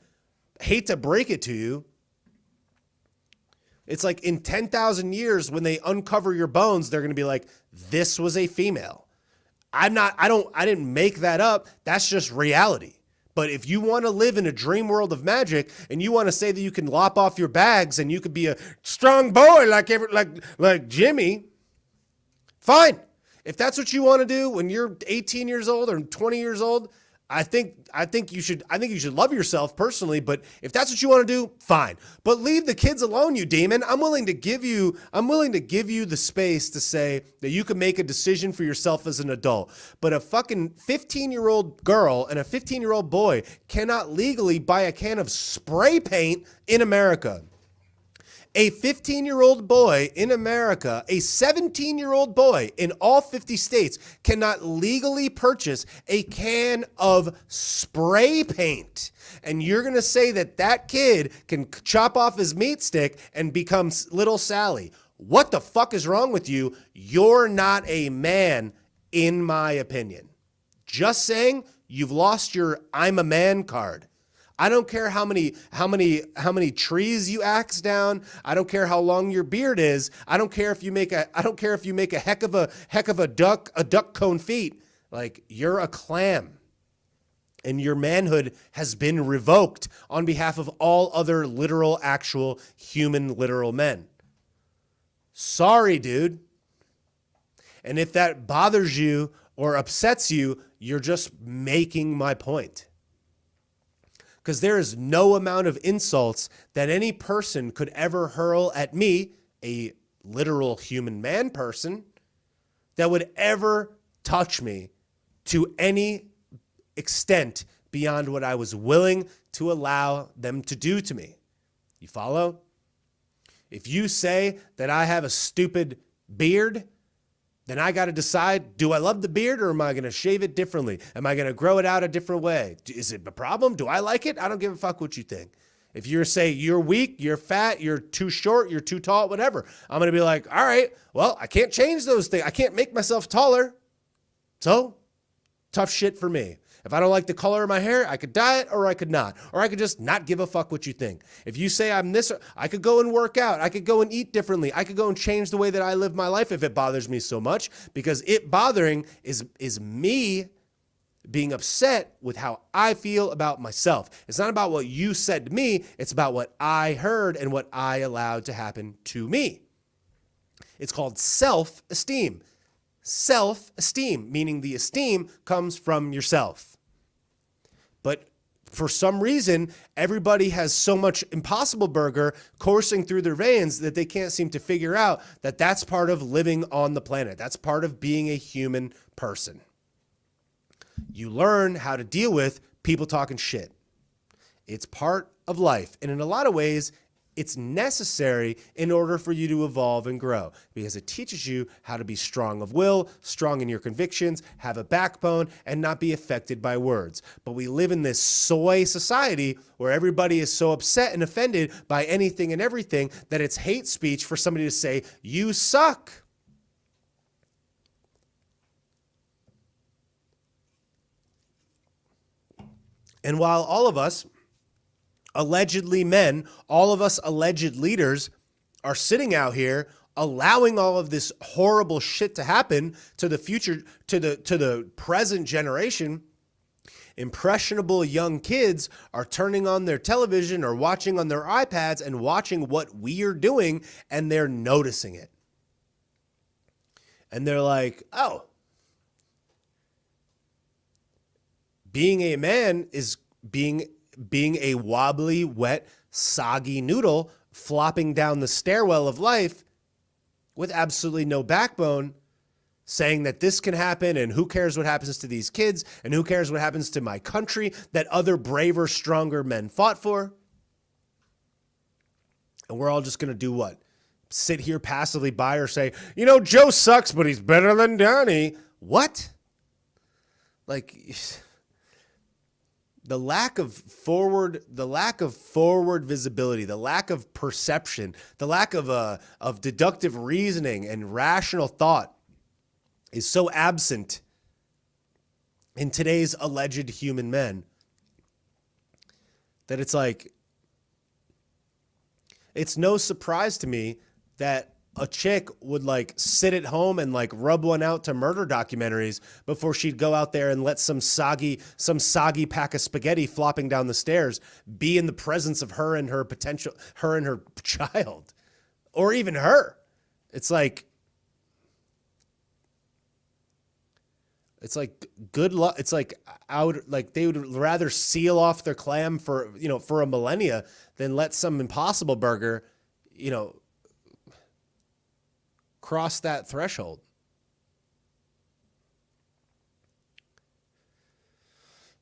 hate to break it to you. It's like in 10,000 years, when they uncover your bones, they're going to be like, this was a female. I didn't make that up. That's just reality. But if you want to live in a dream world of magic and you want to say that you can lop off your bags and you could be a strong boy like Jimmy, fine. If that's what you want to do when you're 18 years old or 20 years old, I think you should love yourself personally, but if that's what you want to do, fine. But leave the kids alone, you demon. I'm willing to give you the space to say that you can make a decision for yourself as an adult. But a fucking 15-year-old girl and a 15-year-old boy cannot legally buy a can of spray paint in America. A 15-year-old boy in America, a 17-year-old boy in all 50 states cannot legally purchase a can of spray paint. And you're going to say that that kid can chop off his meat stick and become little Sally. What the fuck is wrong with you? You're not a man, in my opinion. Just saying, you've lost your I'm a man card. I don't care how many trees you axe down. I don't care how long your beard is. I don't care if you make a heck of a duck cone feet. Like, you're a clam. And your manhood has been revoked on behalf of all other literal, actual, human, literal men. Sorry, dude. And if that bothers you or upsets you, you're just making my point. Because there is no amount of insults that any person could ever hurl at me, a literal human man person, that would ever touch me to any extent beyond what I was willing to allow them to do to me. You follow? If you say that I have a stupid beard, then I got to decide, do I love the beard or am I going to shave it differently? Am I going to grow it out a different way? Is it a problem? Do I like it? I don't give a fuck what you think. If you're you're weak, you're fat, you're too short, you're too tall, whatever, I'm going to be like, all right, well, I can't change those things. I can't make myself taller. So tough shit for me. If I don't like the color of my hair, I could dye it or I could not. Or I could just not give a fuck what you think. If you say I'm this, I could go and work out. I could go and eat differently. I could go and change the way that I live my life if it bothers me so much. Because it bothering is me being upset with how I feel about myself. It's not about what you said to me. It's about what I heard and what I allowed to happen to me. It's called self-esteem. Self-esteem, meaning the esteem comes from yourself. But for some reason, everybody has so much Impossible Burger coursing through their veins that they can't seem to figure out that that's part of living on the planet. That's part of being a human person. You learn how to deal with people talking shit. It's part of life. And in a lot of ways, it's necessary in order for you to evolve and grow because it teaches you how to be strong of will, strong in your convictions, have a backbone, and not be affected by words. But we live in this soy society where everybody is so upset and offended by anything and everything that it's hate speech for somebody to say, you suck. And while all of us allegedly men, all of us alleged leaders are sitting out here allowing all of this horrible shit to happen to the future, to the present generation, impressionable young kids are turning on their television or watching on their iPads and watching what we are doing, and they're noticing it. And they're like, oh, being a man is being a wobbly, wet, soggy noodle flopping down the stairwell of life with absolutely no backbone, saying that this can happen and who cares what happens to these kids and who cares what happens to my country that other braver, stronger men fought for. And we're all just going to do what? Sit here passively by or say, you know, Joe sucks, but he's better than Donnie. What? Like, the lack of forward visibility, the lack of perception, the lack of deductive reasoning and rational thought is so absent in today's alleged human men that it's like, it's no surprise to me that a chick would like sit at home and like rub one out to murder documentaries before she'd go out there and let some soggy pack of spaghetti flopping down the stairs be in the presence of her and her child, or even her. It's like good luck. It's like they would rather seal off their clam for a millennia than let some Impossible Burger, cross that threshold.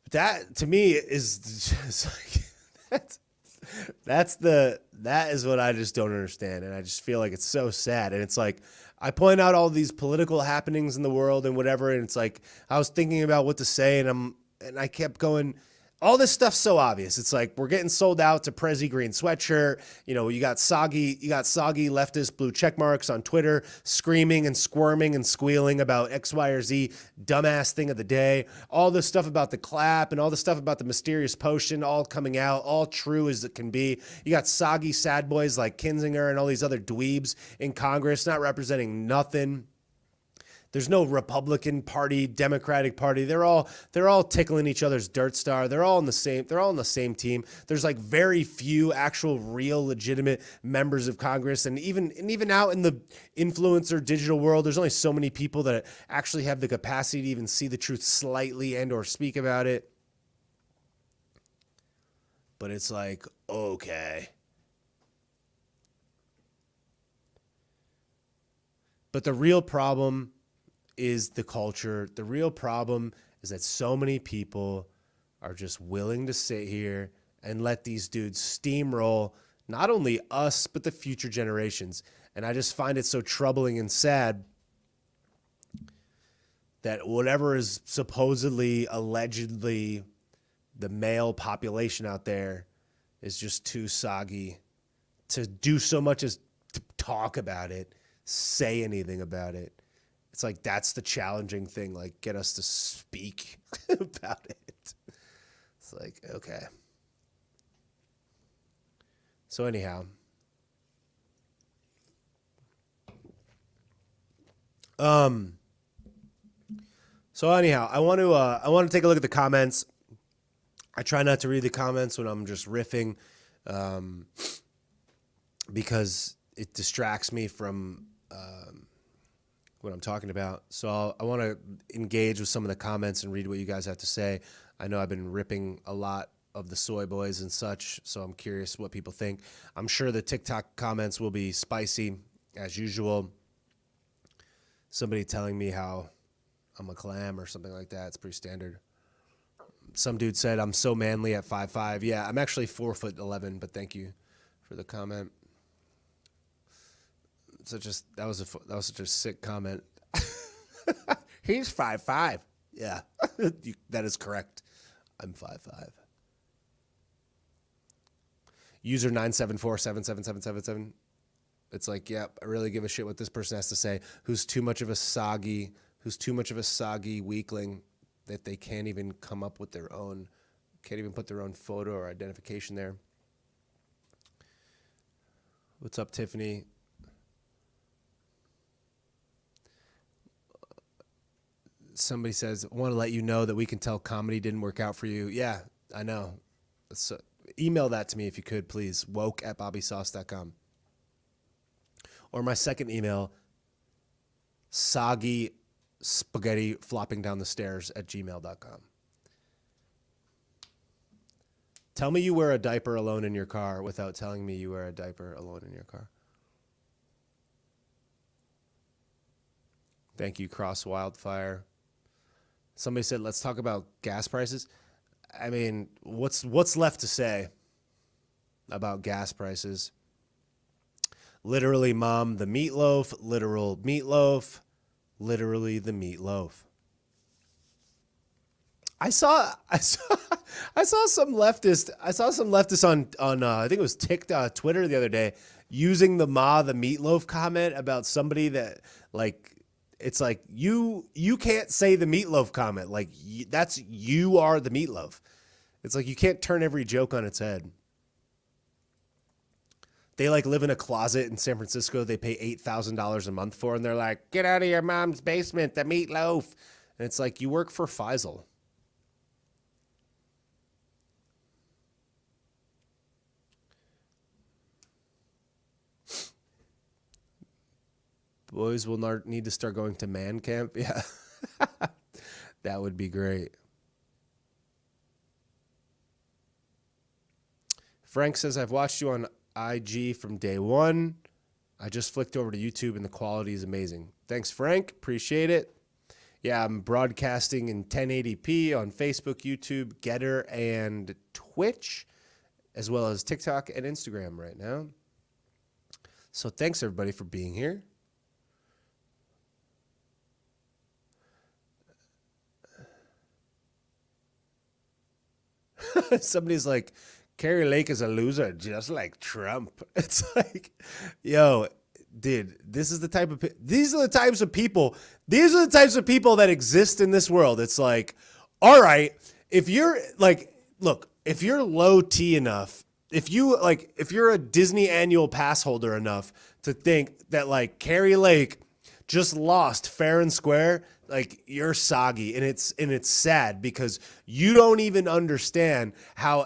That to me is just like that is what I just don't understand, and I just feel like it's so sad. And it's like I point out all these political happenings in the world and whatever, and it's like I was thinking about what to say, and I kept going. All this stuff's so obvious. It's like we're getting sold out to Prezi green sweatshirt. You got soggy leftist blue check marks on Twitter screaming and squirming and squealing about X, Y, or Z dumbass thing of the day. All this stuff about the clap and all the stuff about the mysterious potion all coming out, all true as it can be. You got soggy sad boys like Kinzinger and all these other dweebs in Congress not representing nothing. There's no Republican Party, Democratic Party. They're all tickling each other's dirt star. They're all on the same team. There's like very few actual real legitimate members of Congress. And even out in the influencer digital world, there's only so many people that actually have the capacity to even see the truth slightly and or speak about it. But it's like, okay. But the real problem is the culture. The real problem is that so many people are just willing to sit here and let these dudes steamroll not only us, but the future generations. And I just find it so troubling and sad that whatever is supposedly, allegedly the male population out there is just too soggy to do so much as to talk about it, say anything about it. It's like that's the challenging thing, like get us to speak about it. It's like, okay. So anyhow. I want to take a look at the comments. I try not to read the comments when I'm just riffing, because it distracts me from what I'm talking about. So I want to engage with some of the comments and read what you guys have to say. I know I've been ripping a lot of the soy boys and such, so I'm curious what people think. I'm sure the TikTok comments will be spicy as usual. Somebody telling me how I'm a clam or something like that. It's pretty standard. Some dude said I'm so manly at 5'5". Yeah, I'm actually 4'11", but thank you for the comment. That was such a sick comment. He's 5'5". Yeah, that is correct. I'm 5'5". User 974777777. It's like, yeah, I really give a shit what this person has to say. Who's too much of a soggy weakling that they can't even come up with can't even put their own photo or identification there. What's up, Tiffany? Somebody says, I want to let you know that we can tell comedy didn't work out for you. Yeah, I know. So email that to me if you could, please. woke@bobbysauce.com. Or my second email, soggy spaghetti flopping down the stairs @gmail.com. Tell me you wear a diaper alone in your car without telling me you wear a diaper alone in your car. Thank you, Cross Wildfire. Somebody said, let's talk about gas prices. I mean, what's left to say about gas prices? Literally, Mom, the meatloaf, literal meatloaf, literally the meatloaf. I saw some leftists on I think it was TikTok, Twitter the other day using the meatloaf comment about somebody that like it's like you can't say the meatloaf comment, like that's you are the meatloaf. It's like you can't turn every joke on its head. They like live in a closet in San Francisco they pay $8,000 a month for, and they're like, get out of your mom's basement, the meatloaf. And it's like, you work for Faisal. Boys will not need to start going to man camp. Yeah, that would be great. Frank says, I've watched you on IG from day one. I just flicked over to YouTube and the quality is amazing. Thanks, Frank. Appreciate it. Yeah, I'm broadcasting in 1080p on Facebook, YouTube, Getter, and Twitch, as well as TikTok and Instagram right now. So thanks, everybody, for being here. Somebody's like, Carrie Lake is a loser, just like Trump. It's like, yo, dude, these are the types of people that exist in this world. It's like, all right, if you're like, look, if you're low T enough, if you're a Disney annual pass holder enough to think that like Carrie Lake just lost fair and square, like you're soggy, and it's sad because you don't even understand how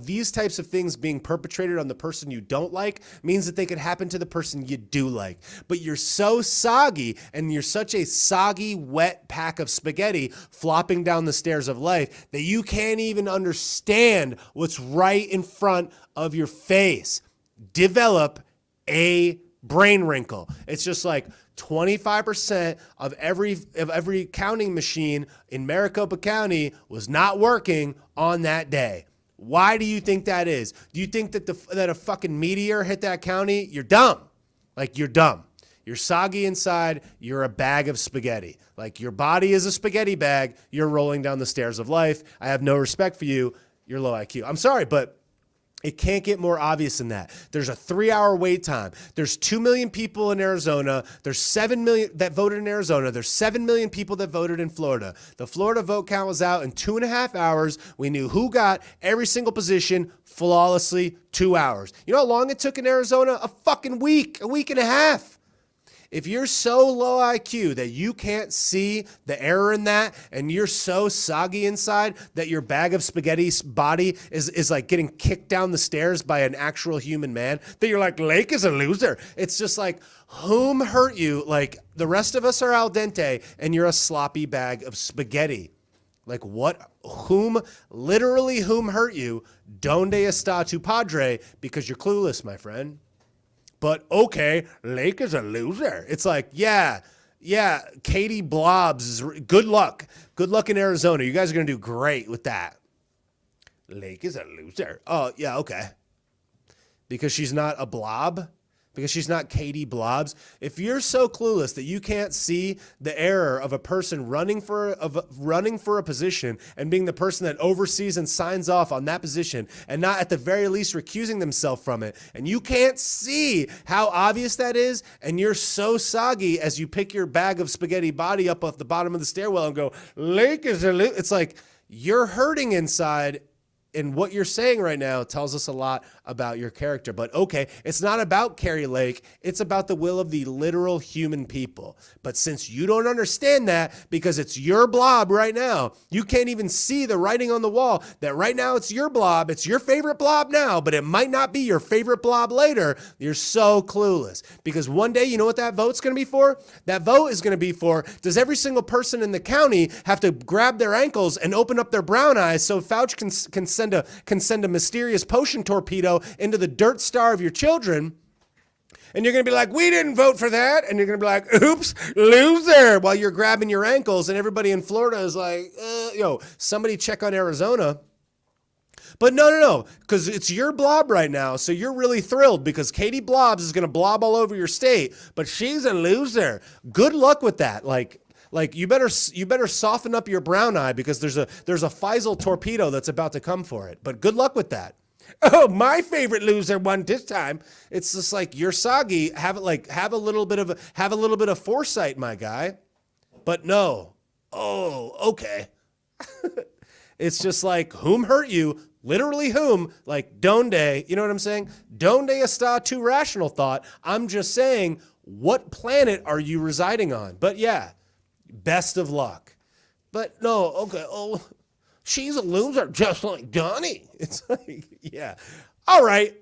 these types of things being perpetrated on the person you don't like means that they could happen to the person you do like. But you're so soggy, and you're such a soggy, wet pack of spaghetti flopping down the stairs of life that you can't even understand what's right in front of your face. Develop a brain wrinkle. It's just like 25% of every counting machine in Maricopa County was not working on that day. Why do you think that is? Do you think that that a fucking meteor hit that county? You're dumb. Like, you're dumb. You're soggy inside. You're a bag of spaghetti. Like, your body is a spaghetti bag. You're rolling down the stairs of life. I have no respect for you. You're low IQ. I'm sorry, but it can't get more obvious than that. There's a 3-hour wait time. There's 2 million people in Arizona. There's 7 million that voted in Arizona. There's 7 million people that voted in Florida. The Florida vote count was out in 2.5 hours. We knew who got every single position flawlessly, 2 hours. You know how long it took in Arizona? A fucking week, a week and a half. If you're so low IQ that you can't see the error in that, and you're so soggy inside that your bag of spaghetti body is like getting kicked down the stairs by an actual human man, that you're like, Lake is a loser. It's just like, whom hurt you? Like, the rest of us are al dente and you're a sloppy bag of spaghetti. Like, what? Whom hurt you? Donde está tu padre? Because you're clueless, my friend. But okay, Lake is a loser. It's like, yeah, Katie Blobs is good luck. Good luck in Arizona. You guys are going to do great with that. Lake is a loser. Oh, yeah, okay. Because she's not a blob? Because she's not Katie Blobs? If you're so clueless that you can't see the error of a person running for a position and being the person that oversees and signs off on that position and not at the very least recusing themselves from it, and you can't see how obvious that is, and you're so soggy as you pick your bag of spaghetti body up off the bottom of the stairwell and go, Lake is it's like, you're hurting inside. And what you're saying right now tells us a lot about your character. But okay, it's not about Carrie Lake. It's about the will of the literal human people. But since you don't understand that because it's your blob right now, you can't even see the writing on the wall that right now it's your blob. It's your favorite blob now, but it might not be your favorite blob later. You're so clueless because one day, you know what that vote's going to be for? That vote is going to be for, does every single person in the county have to grab their ankles and open up their brown eyes so Fauci can send a mysterious potion torpedo into the dirt star of your children? And you're going to be like, we didn't vote for that. And you're going to be like, oops, loser, while you're grabbing your ankles. And everybody in Florida is like, somebody check on Arizona. But no, because it's your blob right now. So you're really thrilled because Katie Blobs is going to blob all over your state, but she's a loser. Good luck with that. Like you better soften up your brown eye because there's a Faisal torpedo that's about to come for it. But good luck with that. Oh, my favorite loser won this time. It's just like you're soggy. Have a little bit of foresight, my guy. But no. Oh, okay. It's just like whom hurt you? Literally whom? Like donde. You know what I'm saying? Donde está tu rational thought? I'm just saying, what planet are you residing on? But yeah, best of luck. But no, okay. Oh, she's a loser just like Donnie. It's like, yeah. All right.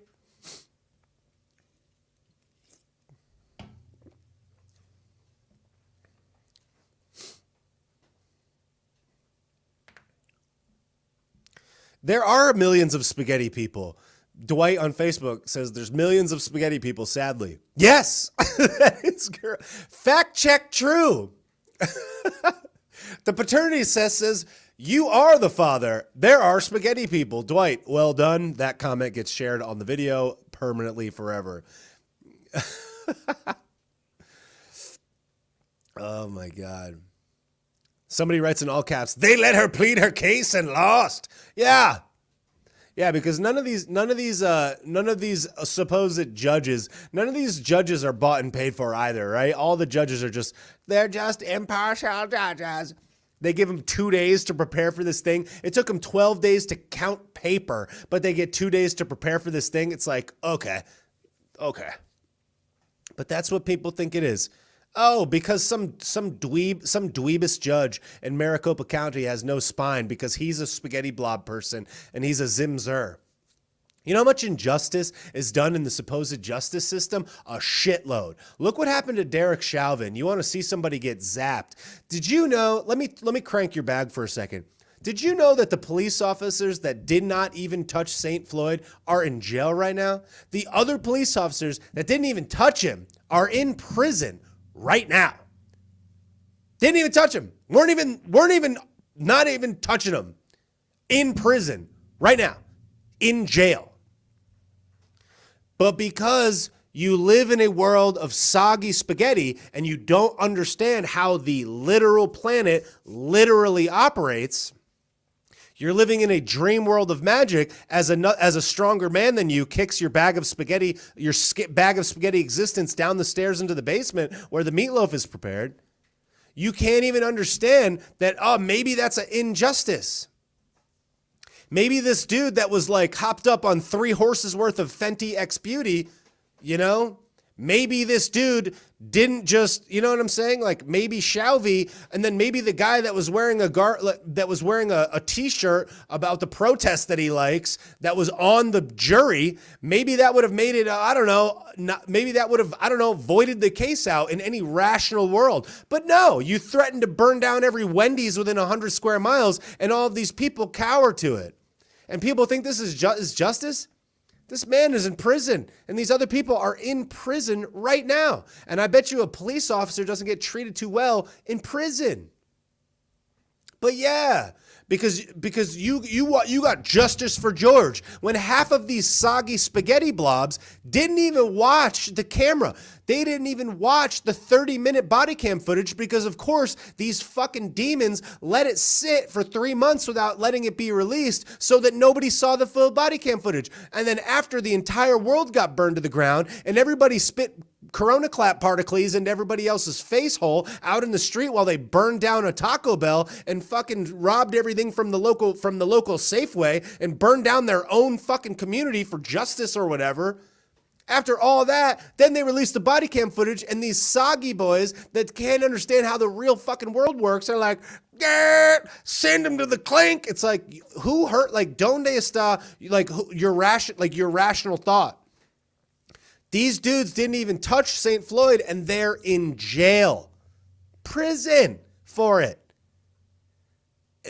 There are millions of spaghetti people. Dwight on Facebook says there's millions of spaghetti people, sadly. Yes, that is correct. Fact check true. The paternity test says you are the father. There are spaghetti people. Dwight, well done. That comment gets shared on the video permanently forever. Oh my God. Somebody writes in all caps, they let her plead her case and lost. Yeah. Yeah, because none of these supposed judges, none of these judges are bought and paid for either, right? All the judges are they're just impartial judges. They give them 2 days to prepare for this thing. It took them 12 days to count paper, but they get 2 days to prepare for this thing. It's like, okay. But that's what people think it is. Oh, because some dweebus judge in Maricopa County has no spine because he's a spaghetti blob person and he's a zimzer. You know how much injustice is done in the supposed justice system? A shitload. Look what happened to Derek Chauvin. You want to see somebody get zapped. Did you know, let me crank your bag for a second. Did you know that the police officers that did not even touch St. Floyd are in jail right now? The other police officers that didn't even touch him are in prison right now. Didn't even touch him. Weren't even not even touching him. In prison right now. In jail. But because you live in a world of soggy spaghetti and you don't understand how the literal planet literally operates, you're living in a dream world of magic as a stronger man than you kicks your bag of spaghetti existence down the stairs into the basement where the meatloaf is prepared. You can't even understand that, maybe that's an injustice. Maybe this dude that was like hopped up on 3 horses worth of Fenty X Beauty, maybe this dude didn't just, you know what I'm saying? Like maybe Chauvin, and then maybe the guy that was wearing a t-shirt about the protest that he likes, that was on the jury, maybe that would have made it, voided the case out in any rational world. But no, you threatened to burn down every Wendy's within 100 square miles, and all of these people cower to it. And people think this is justice? This man is in prison, and these other people are in prison right now. And I bet you a police officer doesn't get treated too well in prison. But yeah, because you got justice for George when half of these soggy spaghetti blobs didn't even watch the camera. They didn't even watch the 30-minute body cam footage because, of course, these fucking demons let it sit for 3 months without letting it be released so that nobody saw the full body cam footage. And then after the entire world got burned to the ground and everybody spit Corona clap particles into everybody else's face hole out in the street while they burned down a Taco Bell and fucking robbed everything from the local Safeway and burned down their own fucking community for justice or whatever. After all that, then they released the body cam footage, and these soggy boys that can't understand how the real fucking world works are like, send them to the clink. It's like, who hurt? Like, donde está? Like, your rational thought. These dudes didn't even touch St. Floyd, and they're in jail, prison for it.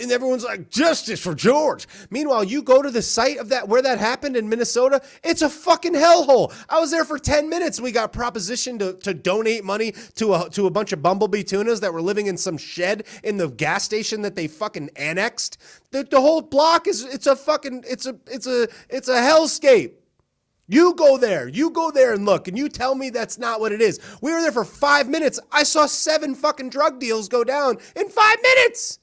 And everyone's like, justice for George. Meanwhile, you go to the site of that where that happened in Minnesota, it's a fucking hellhole. I was there for 10 minutes. We got propositioned to donate money to a bunch of bumblebee tunas that were living in some shed in the gas station that they fucking annexed. The whole block it's a hellscape. You go there and look, and you tell me that's not what it is. We were there for 5 minutes. I saw 7 fucking drug deals go down in 5 minutes.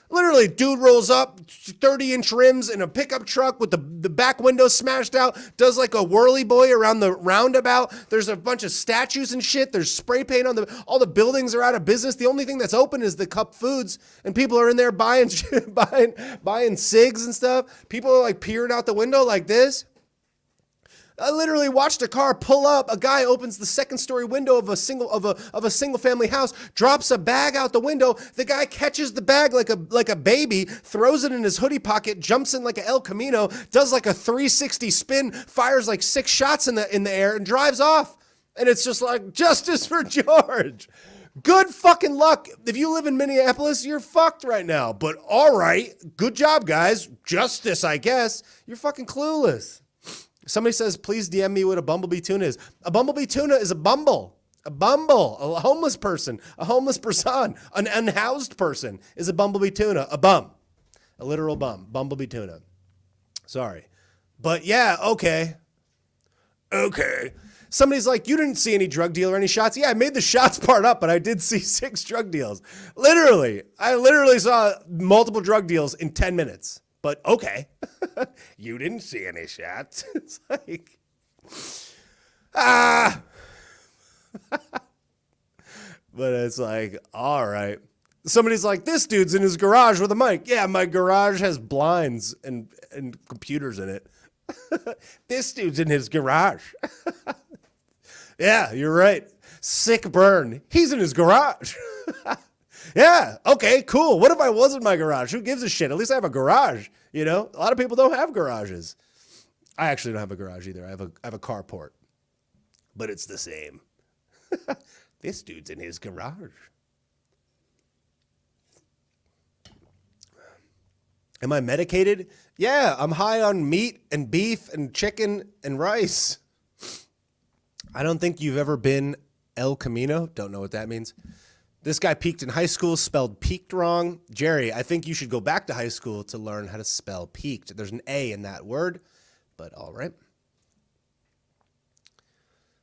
Literally, dude rolls up, 30-inch rims in a pickup truck with the back window smashed out, does like a whirly boy around the roundabout. There's a bunch of statues and shit. There's spray paint on all the buildings are out of business. The only thing that's open is the Cup Foods, and people are in there buying cigs and stuff. People are like peering out the window like this. I literally watched a car pull up. A guy opens the second story window of a single family house, drops a bag out the window. The guy catches the bag like a baby, throws it in his hoodie pocket, jumps in like a El Camino, does like a 360 spin, fires like 6 shots in the air, and drives off. And it's just like, justice for George. Good fucking luck. If you live in Minneapolis, you're fucked right now. But all right, good job, guys. Justice, I guess. You're fucking clueless. Somebody says, please DM me what a bumblebee tuna is. A bumblebee tuna is a bumble, a homeless person, a homeless person, an unhoused person is a bumblebee tuna, a bum, a literal bum, bumblebee tuna. Sorry. But yeah, okay. Somebody's like, you didn't see any drug deal or any shots. Yeah, I made the shots part up, but I did see 6 drug deals. I literally saw multiple drug deals in 10 minutes. But okay, you didn't see any shots. It's like, but it's like, all right. Somebody's like, this dude's in his garage with a mic. Yeah, my garage has blinds and computers in it. This dude's in his garage. Yeah, you're right. Sick burn. He's in his garage. Yeah, okay, cool. What if I was in my garage? Who gives a shit? At least I have a garage, you know? A lot of people don't have garages. I actually don't have a garage either. I have a carport. But it's the same. This dude's in his garage. Am I medicated? Yeah, I'm high on meat and beef and chicken and rice. I don't think you've ever been El Camino. Don't know what that means. This guy peaked in high school, spelled peaked wrong. Jerry, I think you should go back to high school to learn how to spell peaked. There's an A in that word, but all right.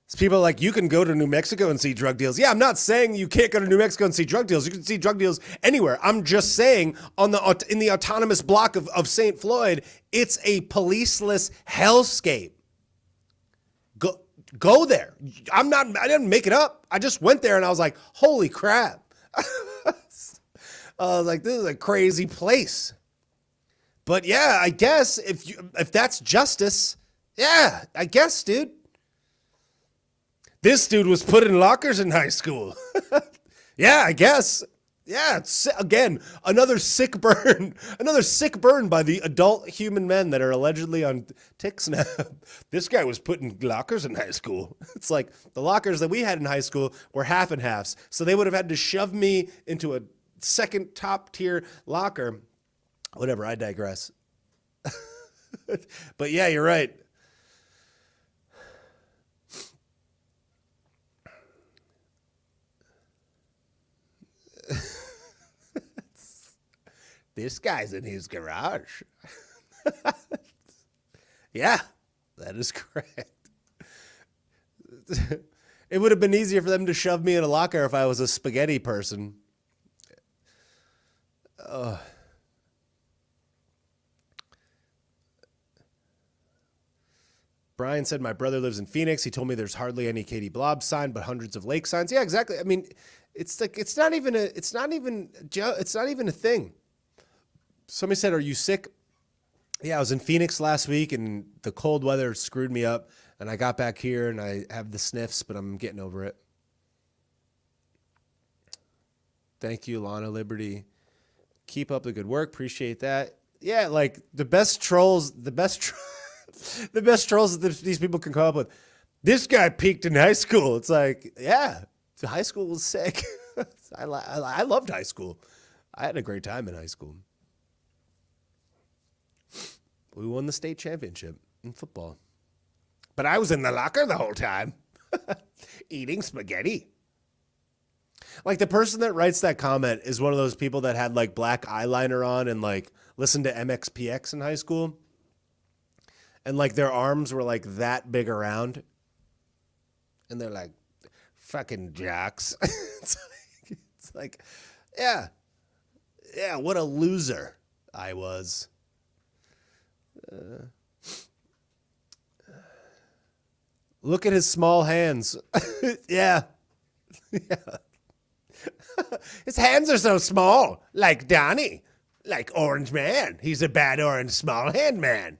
So people are like, you can go to New Mexico and see drug deals. Yeah, I'm not saying you can't go to New Mexico and see drug deals. You can see drug deals anywhere. I'm just saying in the autonomous block of St. Floyd, it's a policeless hellscape. Go there. I didn't make it up. I just went there and I was like, holy crap. I was like, this is a crazy place. But yeah, I guess if that's justice, yeah, I guess, dude. This dude was put in lockers in high school. Yeah, I guess. Yeah, again, another sick burn by the adult human men that are allegedly on TikSnap. This guy was put in lockers in high school. It's like the lockers that we had in high school were half and halves. So they would have had to shove me into a second top tier locker. Whatever, I digress. But yeah, you're right. This guy's in his garage. Yeah, that is correct. It would have been easier for them to shove me in a locker if I was a spaghetti person. Brian said, my brother lives in Phoenix. He told me there's hardly any Katie Blob sign, but hundreds of lake signs. Yeah, exactly. I mean, it's like, it's not even a thing. Somebody said, are you sick? Yeah, I was in Phoenix last week and the cold weather screwed me up. And I got back here and I have the sniffs, but I'm getting over it. Thank you, Lana Liberty. Keep up the good work. Appreciate that. Yeah, like the best trolls that these people can come up with. This guy peaked in high school. It's like, yeah, high school was sick. I loved high school. I had a great time in high school. We won the state championship in football. But I was in the locker the whole time eating spaghetti. Like the person that writes that comment is one of those people that had like black eyeliner on and like listened to MXPX in high school. And like their arms were like that big around. And they're like, fucking jocks. It's like, yeah, what a loser I was. Look at his small hands. Yeah. His hands are so small, like Donnie, like Orange Man. He's a bad orange small hand man.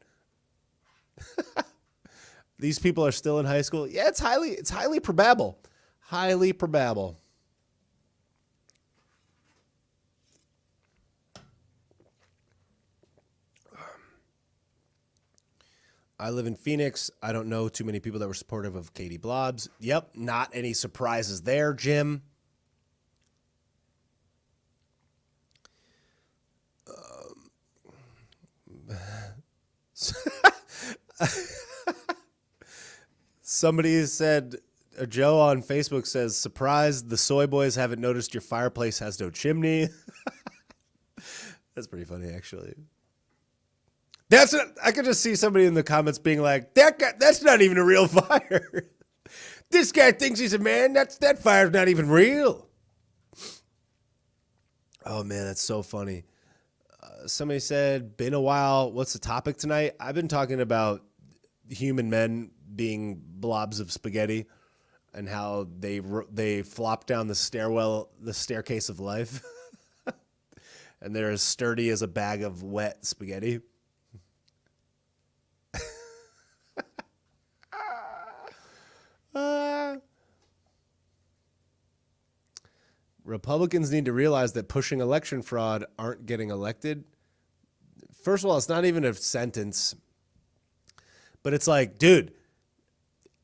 These people are still in high school. Yeah, it's highly probable. Highly probable. I live in Phoenix. I don't know too many people that were supportive of Katie Blobs. Yep, not any surprises there, Jim. Somebody said, Joe on Facebook says, surprised the soy boys haven't noticed your fireplace has no chimney. That's pretty funny, actually. I could just see somebody in the comments being like, that guy, that's not even a real fire. This guy thinks he's a man. That fire's not even real. Oh, man, that's so funny. Somebody said, been a while. What's the topic tonight? I've been talking about human men being blobs of spaghetti and how they flop down the staircase of life. And they're as sturdy as a bag of wet spaghetti. Republicans need to realize that pushing election fraud aren't getting elected. First of all, it's not even a sentence, but it's like, dude,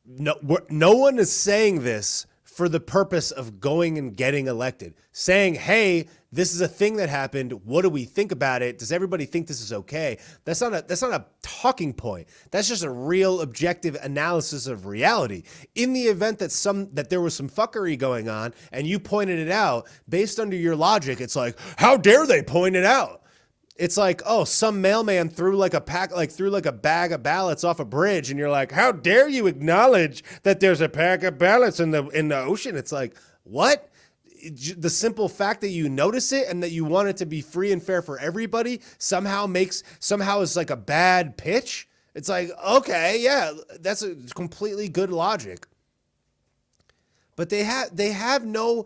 no one is saying this for the purpose of going and getting elected. Saying, hey, this is a thing that happened. What do we think about it? Does everybody think this is okay? That's not a talking point. That's just a real objective analysis of reality. In the event that there was some fuckery going on and you pointed it out, based under your logic, it's like, how dare they point it out? It's like, oh, some mailman threw like a bag of ballots off a bridge, and you're like, how dare you acknowledge that there's a bag of ballots in the ocean? It's like, what? The simple fact that you notice it and that you want it to be free and fair for everybody somehow is like a bad pitch. It's like, okay, yeah, that's a completely good logic. But they have no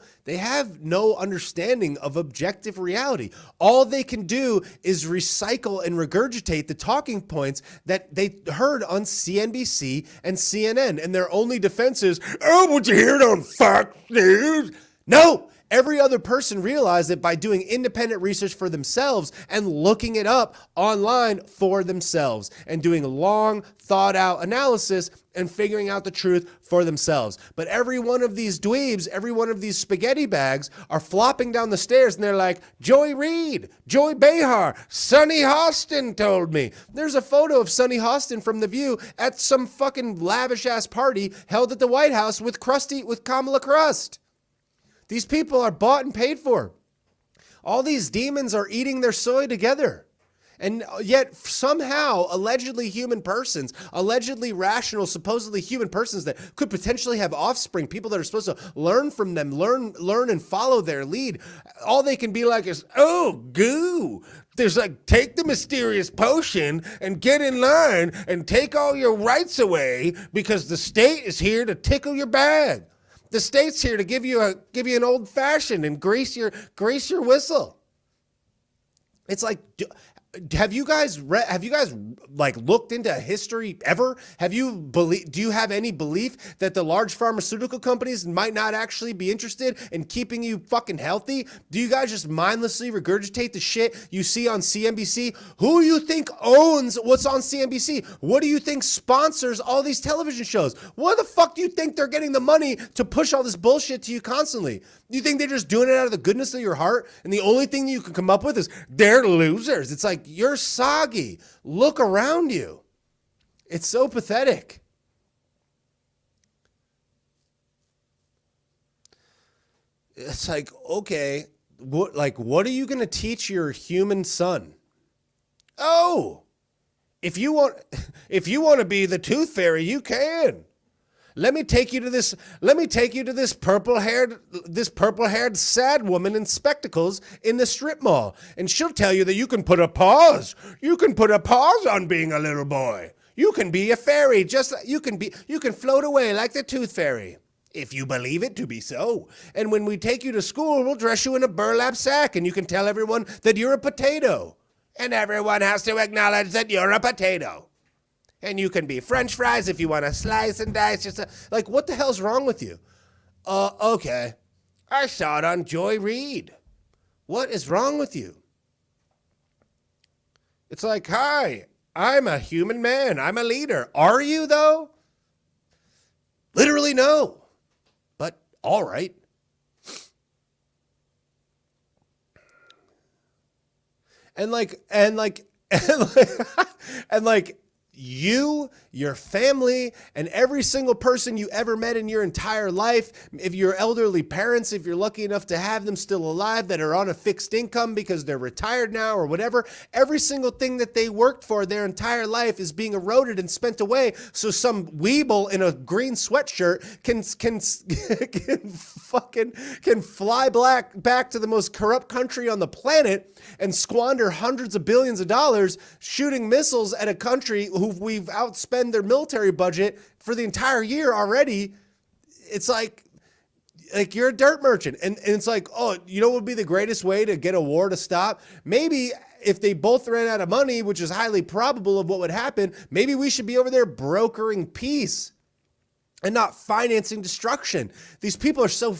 understanding of objective reality. All they can do is recycle and regurgitate the talking points that they heard on CNBC and CNN, and their only defense is, oh, would you hear it on Fox News? No. Every other person realized that by doing independent research for themselves and looking it up online for themselves and doing long, thought-out analysis and figuring out the truth for themselves. But every one of these dweebs, every one of these spaghetti bags are flopping down the stairs and they're like, Joy Reid, Joy Behar, Sonny Hostin told me. There's a photo of Sonny Hostin from The View at some fucking lavish-ass party held at the White House with Kamala Crust. These people are bought and paid for. All these demons are eating their soy together. And yet somehow allegedly human persons, allegedly rational, supposedly human persons that could potentially have offspring, people that are supposed to learn from them, learn and follow their lead, all they can be like is, oh, goo. There's like, take the mysterious potion and get in line and take all your rights away because the state is here to tickle your bag. The state's here to give you an old fashioned and grease your whistle. It's like, have you guys like looked into history ever? Do you have any belief that the large pharmaceutical companies might not actually be interested in keeping you fucking healthy? Do you guys just mindlessly regurgitate the shit you see on CNBC? Who do you think owns what's on CNBC? What do you think sponsors all these television shows? Where the fuck do you think they're getting the money to push all this bullshit to you constantly? Do you think they're just doing it out of the goodness of your heart? And the only thing you can come up with is they're losers. It's like, you're soggy. Look around you. It's so pathetic. It's like, okay, what are you going to teach your human son? Oh, if you want to be the tooth fairy, you can. Let me take you to this purple-haired sad woman in spectacles in the strip mall, and she'll tell you that you can put a pause. You can put a pause on being a little boy. You can be a fairy, you can float away like the tooth fairy, if you believe it to be so. And when we take you to school, we'll dress you in a burlap sack, and you can tell everyone that you're a potato, and everyone has to acknowledge that you're a potato. And you can be French fries if you want to slice and dice. Like, what the hell's wrong with you? Okay. I saw it on Joy Reid. What is wrong with you? It's like, hi, I'm a human man. I'm a leader. Are you, though? Literally, no. But all right. And you, your family, and every single person you ever met in your entire life, if you're elderly parents, if you're lucky enough to have them still alive that are on a fixed income because they're retired now or whatever, every single thing that they worked for their entire life is being eroded and spent away so some weeble in a green sweatshirt can fly back to the most corrupt country on the planet and squander hundreds of billions of dollars shooting missiles at a country who we've outspent their military budget for the entire year already. It's like you're a dirt merchant. And it's like, oh, you know what would be the greatest way to get a war to stop? Maybe if they both ran out of money, which is highly probable of what would happen, maybe we should be over there brokering peace and not financing destruction. These people are so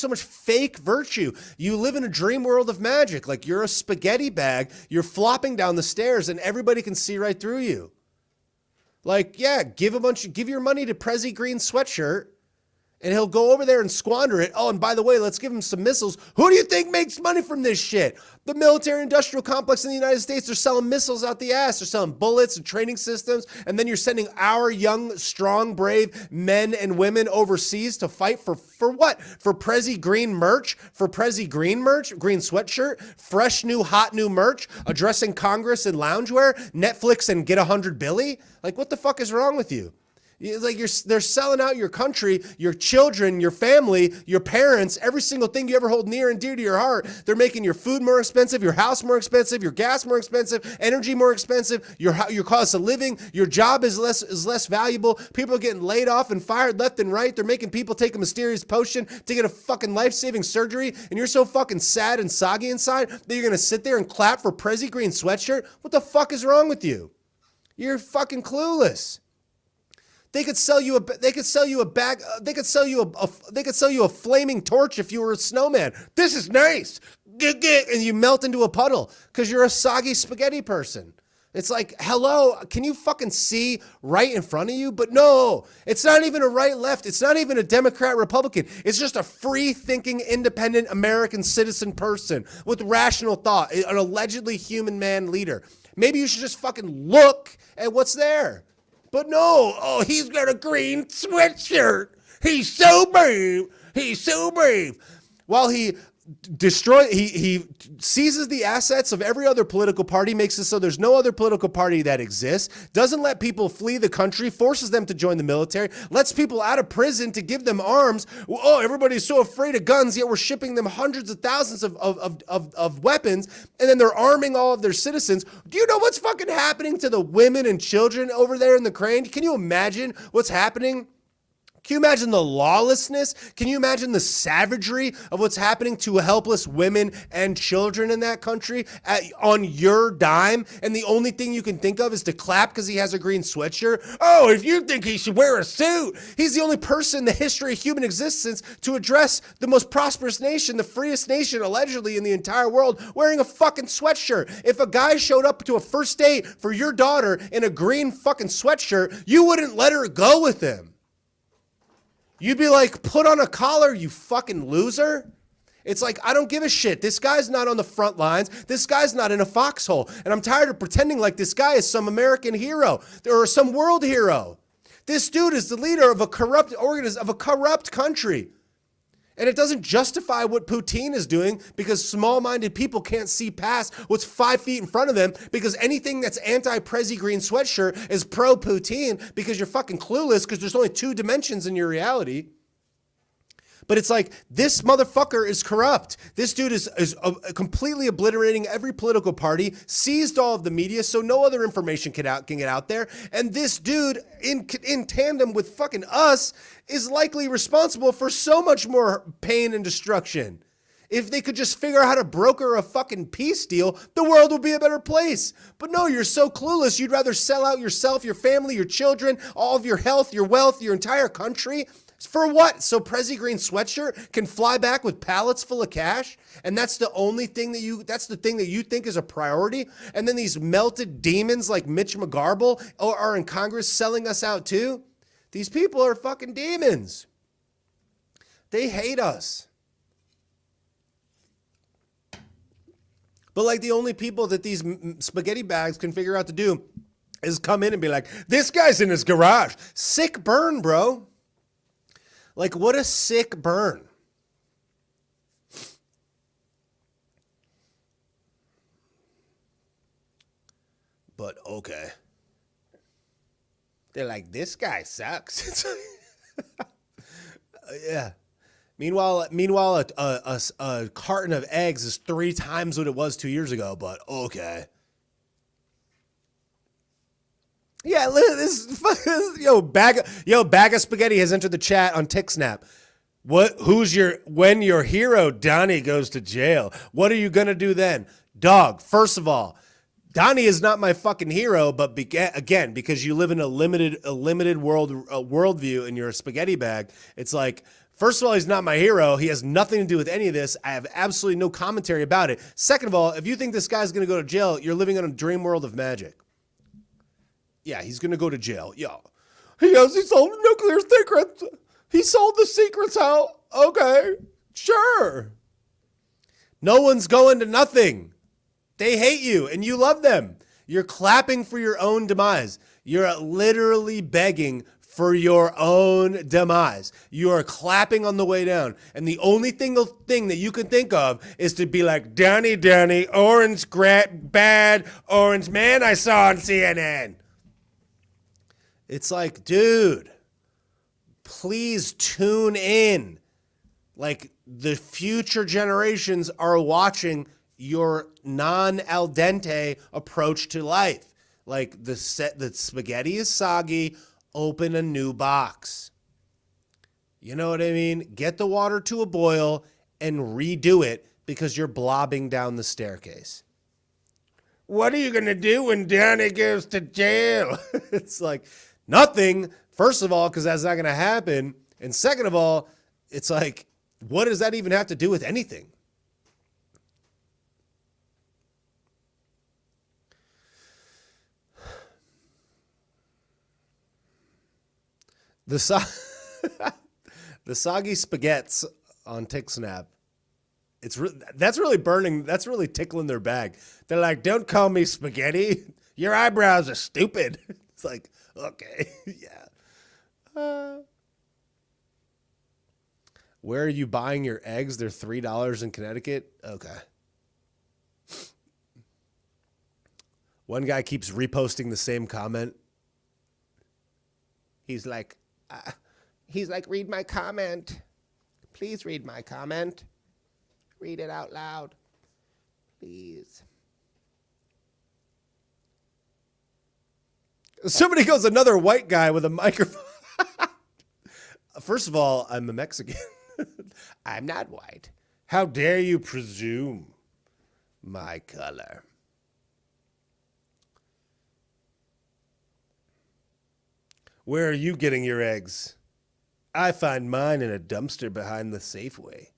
much fake virtue. You live in a dream world of magic. Like, you're a spaghetti bag. You're flopping down the stairs and everybody can see right through you. Like, yeah, give your money to Prezi Green Sweatshirt and he'll go over there and squander it. Oh, and by the way, let's give him some missiles. Who do you think makes money from this shit? The military industrial complex in the United States. They're selling missiles out the ass. They're selling bullets and training systems. And then you're sending our young, strong, brave men and women overseas to fight for what? For Prezi Green merch? For Prezi Green merch? Green sweatshirt? Fresh, new, hot, new merch? Addressing Congress in loungewear? Netflix and get 100 Billy? Like, what the fuck is wrong with you? They're selling out your country, your children, your family, your parents, every single thing you ever hold near and dear to your heart. They're making your food more expensive, your house more expensive, your gas more expensive, energy more expensive, your cost of living, your job is less valuable. People are getting laid off and fired left and right. They're making people take a mysterious potion to get a fucking life-saving surgery, and you're so fucking sad and soggy inside that you're gonna sit there and clap for Prezi Green sweatshirt? What the fuck is wrong with you? You're fucking clueless. They could sell you a flaming torch if you were a snowman. This is nice. And you melt into a puddle because you're a soggy spaghetti person. It's like, hello, can you fucking see right in front of you? But no, it's not even a right-left. It's not even a Democrat-Republican. It's just a free-thinking, independent American citizen person with rational thought, an allegedly human man leader. Maybe you should just fucking look at what's there. But no, oh, he's got a green sweatshirt. He's so brave. He's so brave. While he he seizes the assets of every other political party, makes it so there's no other political party that exists, doesn't let people flee the country, forces them to join the military, lets people out of prison to give them arms. Oh, everybody's so afraid of guns, yet we're shipping them hundreds of thousands of weapons, and then they're arming all of their citizens. Do you know what's fucking happening to the women and children over there in the Ukraine? Can you imagine what's happening? Can you imagine the lawlessness? Can you imagine the savagery of what's happening to helpless women and children in that country on your dime? And the only thing you can think of is to clap because he has a green sweatshirt. Oh, if you think he should wear a suit. He's the only person in the history of human existence to address the most prosperous nation, the freest nation allegedly in the entire world, wearing a fucking sweatshirt. If a guy showed up to a first date for your daughter in a green fucking sweatshirt, you wouldn't let her go with him. You'd be like, put on a collar, you fucking loser. It's like, I don't give a shit. This guy's not on the front lines. This guy's not in a foxhole. And I'm tired of pretending like this guy is some American hero or some world hero. This dude is the leader of a corrupt organism, of a corrupt country. And it doesn't justify what Putin is doing because small-minded people can't see past what's 5 feet in front of them because anything that's anti-Prezi green sweatshirt is pro-Putin because you're fucking clueless because there's only 2 dimensions in your reality. But it's like, this motherfucker is corrupt. This dude is completely obliterating every political party, seized all of the media so no other information can get out there. And this dude, in tandem with fucking us, is likely responsible for so much more pain and destruction. If they could just figure out how to broker a fucking peace deal, the world would be a better place. But no, you're so clueless. You'd rather sell out yourself, your family, your children, all of your health, your wealth, your entire country. For what? So Prezi Green sweatshirt can fly back with pallets full of cash? And that's the only thing that's the thing that you think is a priority? And then these melted demons like Mitch McGarble are in Congress selling us out too? These people are fucking demons. They hate us. But like the only people that these spaghetti bags can figure out to do is come in and be like, this guy's in his garage. Sick burn, bro. Like, what a sick burn. But okay. They're like, this guy sucks. Yeah. Meanwhile, a carton of eggs is 3 times what it was 2 years ago, but okay. Yeah, this bag of spaghetti has entered the chat on TickSnap. When your hero Donnie goes to jail, what are you gonna do then? Dog, first of all, Donnie is not my fucking hero, but again, because you live in a limited worldview and you're a spaghetti bag, it's like, first of all, he's not my hero. He has nothing to do with any of this. I have absolutely no commentary about it. Second of all, if you think this guy's gonna go to jail, you're living in a dream world of magic. Yeah, he's going to go to jail. Yeah. He sold nuclear secrets. He sold the secrets out. Okay, sure. No one's going to nothing. They hate you and you love them. You're clapping for your own demise. You're literally begging for your own demise. You are clapping on the way down. And the only thing that you can think of is to be like, Donnie, orange bad orange man I saw on CNN. It's like, dude, please tune in. Like, the future generations are watching your non-al dente approach to life. Like, the spaghetti is soggy, open a new box. You know what I mean? Get the water to a boil and redo it because you're blobbing down the staircase. What are you going to do when Donnie goes to jail? It's like, nothing, first of all, because that's not going to happen. And second of all, it's like, what does that even have to do with anything? The soggy spaghettis on TickSnap. That's really burning. That's really tickling their bag. They're like, don't call me spaghetti. Your eyebrows are stupid. It's like, okay, yeah. Where are you buying your eggs? They're $3 in Connecticut. Okay. One guy keeps reposting the same comment. He's like, read my comment. Please read my comment. Read it out loud. Please. Somebody goes, another white guy with a microphone. First of all, I'm a Mexican. I'm not white. How dare you presume my color? Where are you getting your eggs? I find mine in a dumpster behind the Safeway.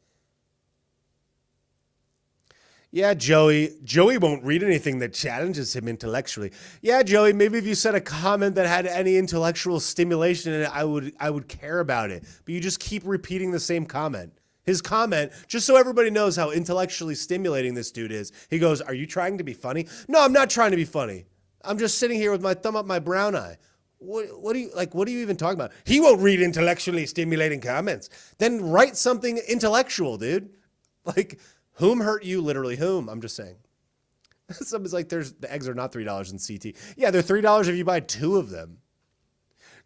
Yeah, Joey. Joey won't read anything that challenges him intellectually. Yeah, Joey, maybe if you said a comment that had any intellectual stimulation in it, I would care about it. But you just keep repeating the same comment. His comment, just so everybody knows how intellectually stimulating this dude is. He goes, "Are you trying to be funny?" No, I'm not trying to be funny. I'm just sitting here with my thumb up my brown eye. What are you even talking about? He won't read intellectually stimulating comments. Then write something intellectual, dude. Like, whom hurt you? Literally whom? I'm just saying. Somebody's like, the eggs are not $3 in CT. Yeah, they're $3 if you buy 2 of them.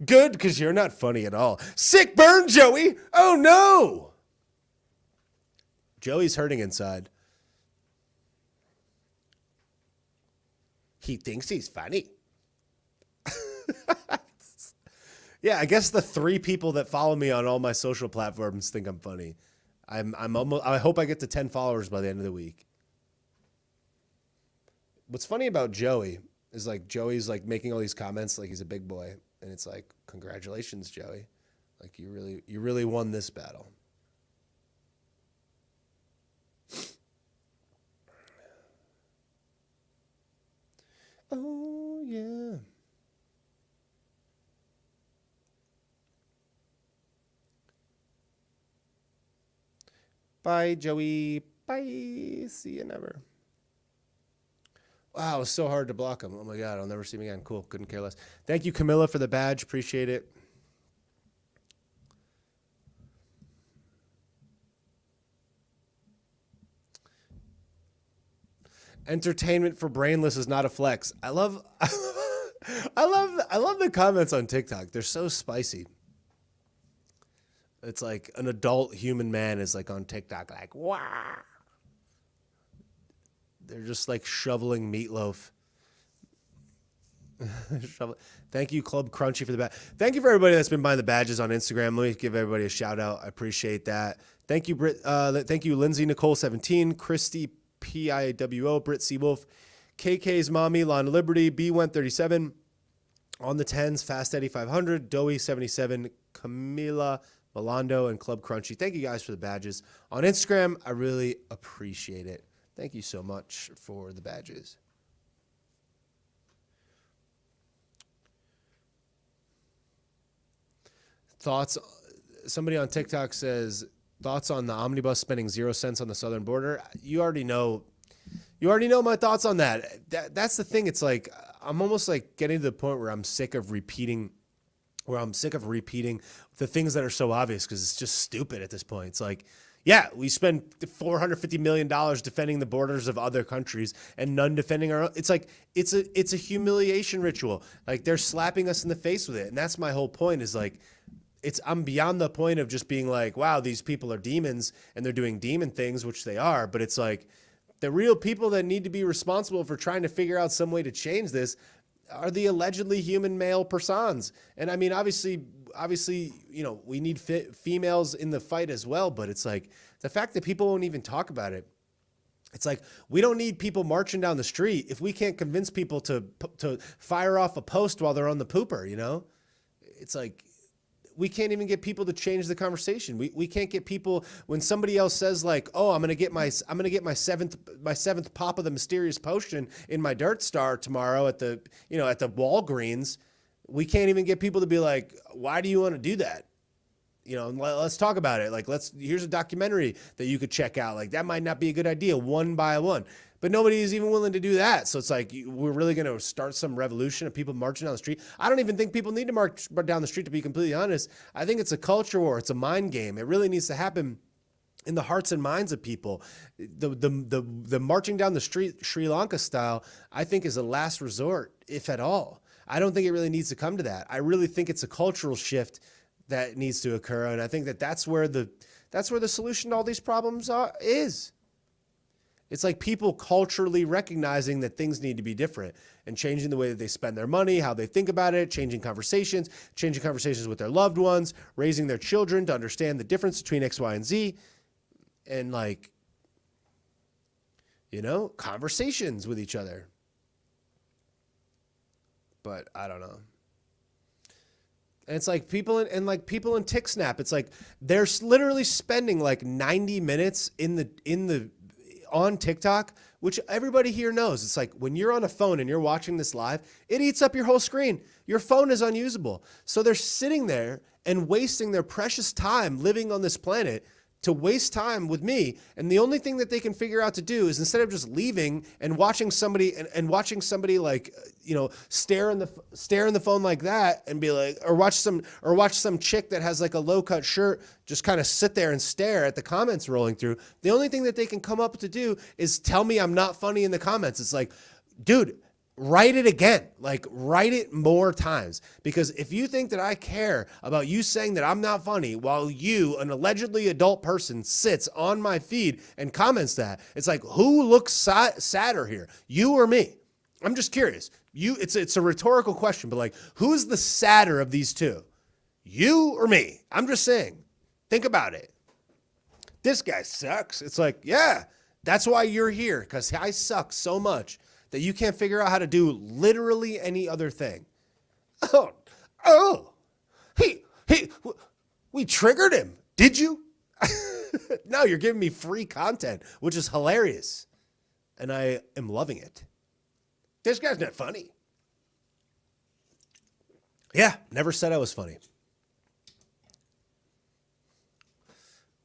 Good, because you're not funny at all. Sick burn, Joey. Oh, no. Joey's hurting inside. He thinks he's funny. Yeah, I guess the 3 people that follow me on all my social platforms think I'm funny. I hope I get to 10 followers by the end of the week. What's funny about Joey is like Joey's like making all these comments like he's a big boy, and it's like, congratulations, Joey. Like you really won this battle. Oh yeah. Bye, Joey. Bye. See you never. Wow, it was so hard to block him. Oh my God, I'll never see him again. Cool, couldn't care less. Thank you, Camilla, for the badge. Appreciate it. Entertainment for brainless is not a flex. I love the comments on TikTok. They're so spicy. It's like an adult human man is like on TikTok, like, wow. They're just like shoveling meatloaf. Thank you, Club Crunchy, for the badge. Thank you for everybody that's been buying the badges on Instagram. Let me give everybody a shout out. I appreciate that. Thank you, Britt. Thank you, Lindsay Nicole 17, Christy PIWO, Britt Seawolf, KK's Mommy, Lon Liberty, B137, on the 10s, Fast Eddie 500, Doey 77, Camila Milando, and Club Crunchy. Thank you guys for the badges on Instagram. I really appreciate it. Thank you so much for the badges. Thoughts? Somebody on TikTok says, thoughts on the omnibus spending 0 cents on the southern border. You already know my thoughts on that. That's the thing. It's like, I'm almost like getting to the point where I'm sick of repeating the things that are so obvious, because it's just stupid at this point. It's like, yeah, we spend $450 million defending the borders of other countries and none defending our own. It's like, it's a humiliation ritual. Like, they're slapping us in the face with it. And that's my whole point, is like, I'm beyond the point of just being like, wow, these people are demons and they're doing demon things, which they are. But it's like, the real people that need to be responsible for trying to figure out some way to change this are the allegedly human male persons. And I mean, obviously, we need females in the fight as well, but it's like the fact that people won't even talk about it. It's like, we don't need people marching down the street if we can't convince people to fire off a post while they're on the pooper, you know? It's like, we can't even get people to change the conversation. We can't get people, when somebody else says like, oh, I'm gonna get my seventh pop of the mysterious potion in my Dirt Star tomorrow at the Walgreens. We can't even get people to be like, why do you want to do that? let's talk about it. Like, here's a documentary that you could check out. Like, that might not be a good idea one by one, but nobody is even willing to do that. So it's like, we're really going to start some revolution of people marching down the street. I don't even think people need to march down the street, to be completely honest. I think it's a culture war. It's a mind game. It really needs to happen in the hearts and minds of people. The marching down the street, Sri Lanka style, I think is a last resort, if at all. I don't think it really needs to come to that. I really think it's a cultural shift that needs to occur, and I think that's where the solution to all these problems is. It's like people culturally recognizing that things need to be different and changing the way that they spend their money, how they think about it, changing conversations with their loved ones, raising their children to understand the difference between X, Y, and Z, and conversations with each other. But I don't know. And it's like people in TikSnap, it's like they're literally spending like 90 minutes on TikTok, which everybody here knows. It's like when you're on a phone and you're watching this live, it eats up your whole screen. Your phone is unusable. So they're sitting there and wasting their precious time living on this planet to waste time with me. And the only thing that they can figure out to do is, instead of just leaving and watching somebody like, stare in the phone like that and be like, or watch some chick that has like a low cut shirt, just kind of sit there and stare at the comments rolling through. The only thing that they can come up to do is tell me I'm not funny in the comments. It's like, dude, write it again. Like, write it more times. Because if you think that I care about you saying that I'm not funny while you, an allegedly adult person, sits on my feed and comments that, it's like, who looks sadder here, you or me? I'm just curious. It's a rhetorical question, but like, who's the sadder of these two? You or me? I'm just saying. Think about it. This guy sucks. It's like, yeah, that's why you're here, because I suck so much that you can't figure out how to do literally any other thing. We triggered him. Did you? No, you're giving me free content, which is hilarious. And I am loving it. This guy's not funny. Yeah, never said I was funny.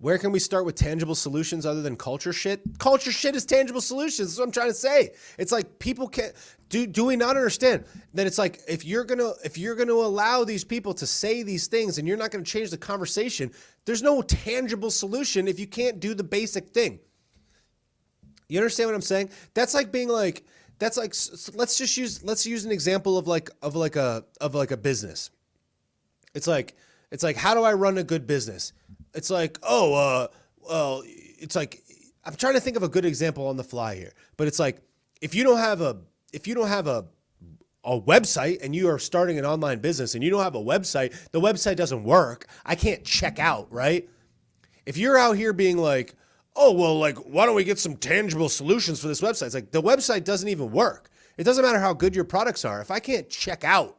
Where can we start with tangible solutions other than culture shit? Culture shit is tangible solutions. That's what I'm trying to say. It's like, people can't do we not understand that it's like, if you're gonna allow these people to say these things and you're not gonna change the conversation, there's no tangible solution if you can't do the basic thing. You understand what I'm saying? That's like being like, let's use an example of a business. It's like, how do I run a good business? It's like, it's like, I'm trying to think of a good example on the fly here, but it's like, if you don't have a website and you are starting an online business and you don't have a website, the website doesn't work. I can't check out, right? If you're out here being like, why don't we get some tangible solutions for this website? It's like, the website doesn't even work. It doesn't matter how good your products are. If I can't check out,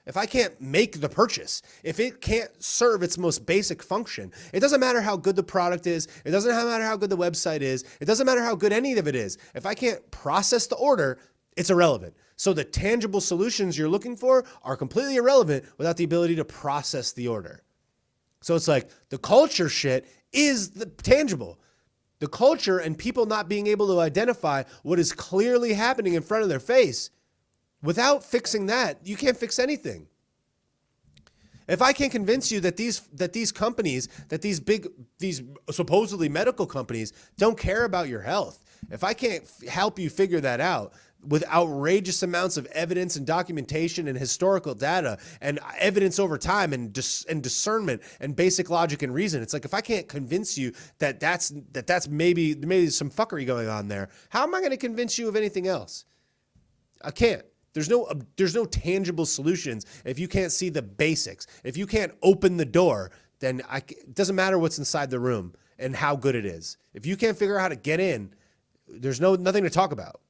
if I can't make the purchase, if it can't serve its most basic function, it doesn't matter how good the product is. It doesn't matter how good the website is. It doesn't matter how good any of it is. If I can't process the order, it's irrelevant. So the tangible solutions you're looking for are completely irrelevant without the ability to process the order. So it's like, the culture shit is the tangible. The culture and people not being able to identify what is clearly happening in front of their face. Without fixing that, you can't fix anything. If I can't convince you that these companies, these supposedly medical companies don't care about your health, if I can't help you figure that out with outrageous amounts of evidence and documentation and historical data and evidence over time and discernment and basic logic and reason, it's like, if I can't convince you that that's maybe some fuckery going on there, how am I going to convince you of anything else? I can't. There's no tangible solutions if you can't see the basics. If you can't open the door, then it doesn't matter what's inside the room and how good it is. If you can't figure out how to get in, there's nothing to talk about.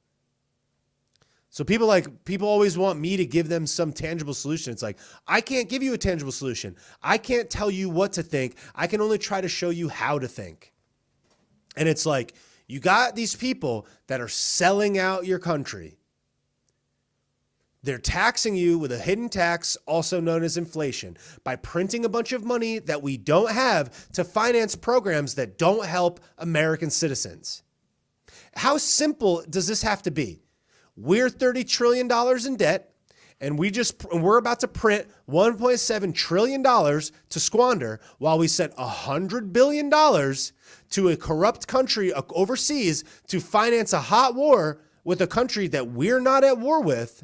So people always want me to give them some tangible solution. It's like, I can't give you a tangible solution. I can't tell you what to think. I can only try to show you how to think. And it's like, you got these people that are selling out your country. They're taxing you with a hidden tax, also known as inflation, by printing a bunch of money that we don't have to finance programs that don't help American citizens. How simple does this have to be? We're $30 trillion in debt, and we're about to print $1.7 trillion to squander while we sent $100 billion to a corrupt country overseas to finance a hot war with a country that we're not at war with,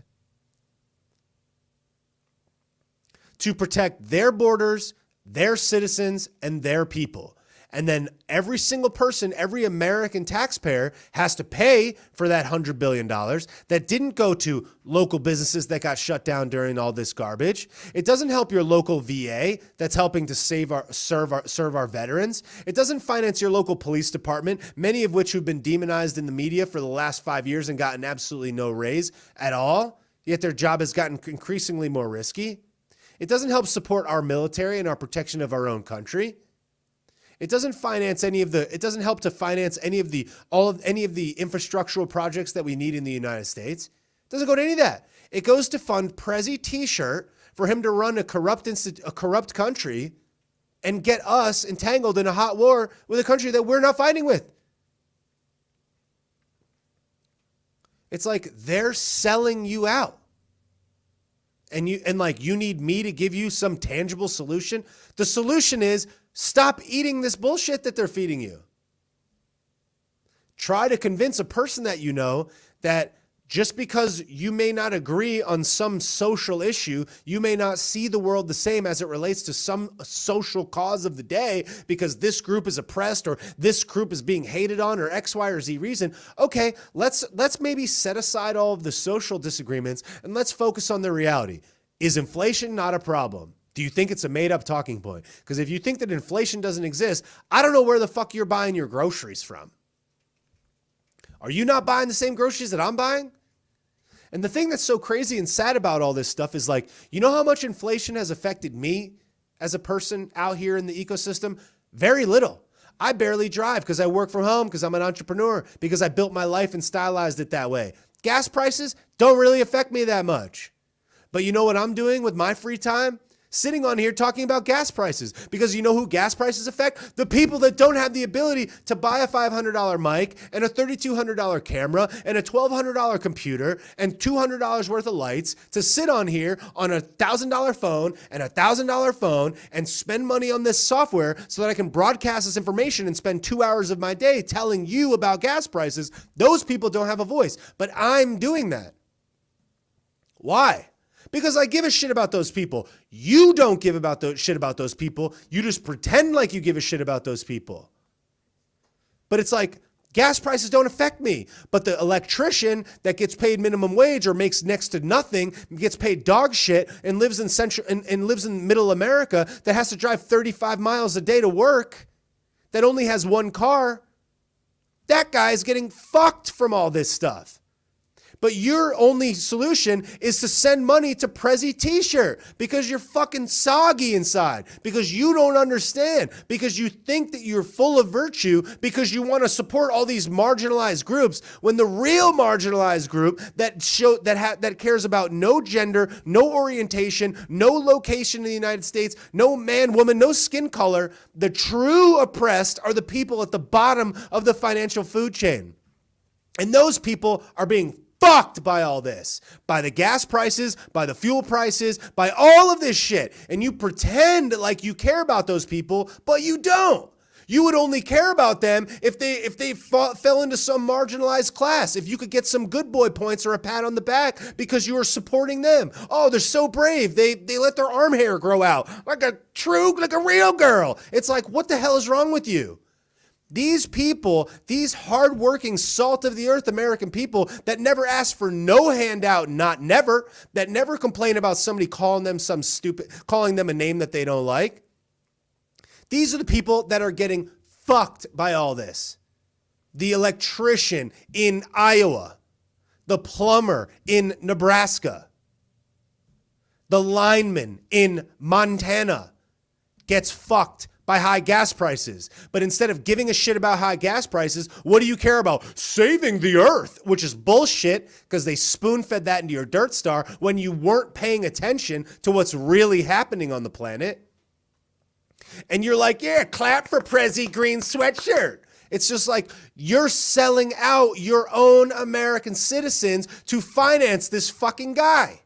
to protect their borders, their citizens, and their people. And then every single person, every American taxpayer has to pay for that $100 billion that didn't go to local businesses that got shut down during all this garbage. It doesn't help your local VA that's helping to serve our veterans. It doesn't finance your local police department, many of which have been demonized in the media for the last 5 years and gotten absolutely no raise at all, yet their job has gotten increasingly more risky. It doesn't help support our military and our protection of our own country. It doesn't help to finance any of the infrastructural projects that we need in the United States. It doesn't go to any of that. It goes to fund Prezi T-shirt for him to run a corrupt country and get us entangled in a hot war with a country that we're not fighting with. It's like they're selling you out. And you need me to give you some tangible solution. The solution is stop eating this bullshit that they're feeding you. Try to convince a person that you know that just because you may not agree on some social issue, you may not see the world the same as it relates to some social cause of the day because this group is oppressed or this group is being hated on or X, Y, or Z reason. Okay, let's maybe set aside all of the social disagreements and let's focus on the reality. Is inflation not a problem? Do you think it's a made-up talking point? Because if you think that inflation doesn't exist, I don't know where the fuck you're buying your groceries from. Are you not buying the same groceries that I'm buying? And the thing that's so crazy and sad about all this stuff is like, you know how much inflation has affected me as a person out here in the ecosystem? Very little. I barely drive because I work from home, because I'm an entrepreneur, because I built my life and stylized it that way. Gas prices don't really affect me that much. But you know what I'm doing with my free time? Sitting on here talking about gas prices, because you know who gas prices affect? The people that don't have the ability to buy a $500 mic and a $3,200 camera and a $1,200 computer and $200 worth of lights to sit on here on a $1,000 phone and a $1,000 phone and spend money on this software so that I can broadcast this information and spend 2 hours of my day telling you about gas prices. Those people don't have a voice, but I'm doing that. Why? Because I give a shit about those people. You don't give shit about those people. You just pretend like you give a shit about those people. But it's like, gas prices don't affect me. But the electrician that gets paid minimum wage or makes next to nothing, gets paid dog shit, and lives in middle America, that has to drive 35 miles a day to work, that only has one car, that guy's getting fucked from all this stuff. But your only solution is to send money to Prezi T-shirt because you're fucking soggy inside, because you don't understand, because you think that you're full of virtue, because you want to support all these marginalized groups, when the real marginalized group that cares about no gender, no orientation, no location in the United States, no man, woman, no skin color, the true oppressed are the people at the bottom of the financial food chain. And those people are being fucked by all this, by the gas prices, by the fuel prices, by all of this shit. And you pretend like you care about those people, but you don't. You would only care about them if they fell into some marginalized class, if you could get some good boy points or a pat on the back because you were supporting them. Oh, they're so brave. They let their arm hair grow out like a real girl. It's like, what the hell is wrong with you? These people, these hardworking, salt of the earth American people that never ask for no handout, that never complain about somebody calling them a name that they don't like. These are the people that are getting fucked by all this. The electrician in Iowa, the plumber in Nebraska, the lineman in Montana gets fucked by high gas prices. But instead of giving a shit about high gas prices, what do you care about? Saving the earth, which is bullshit because they spoon-fed that into your Dirt Star when you weren't paying attention to what's really happening on the planet. And you're like, yeah, clap for Prezi green sweatshirt. It's just like you're selling out your own American citizens to finance this fucking guy.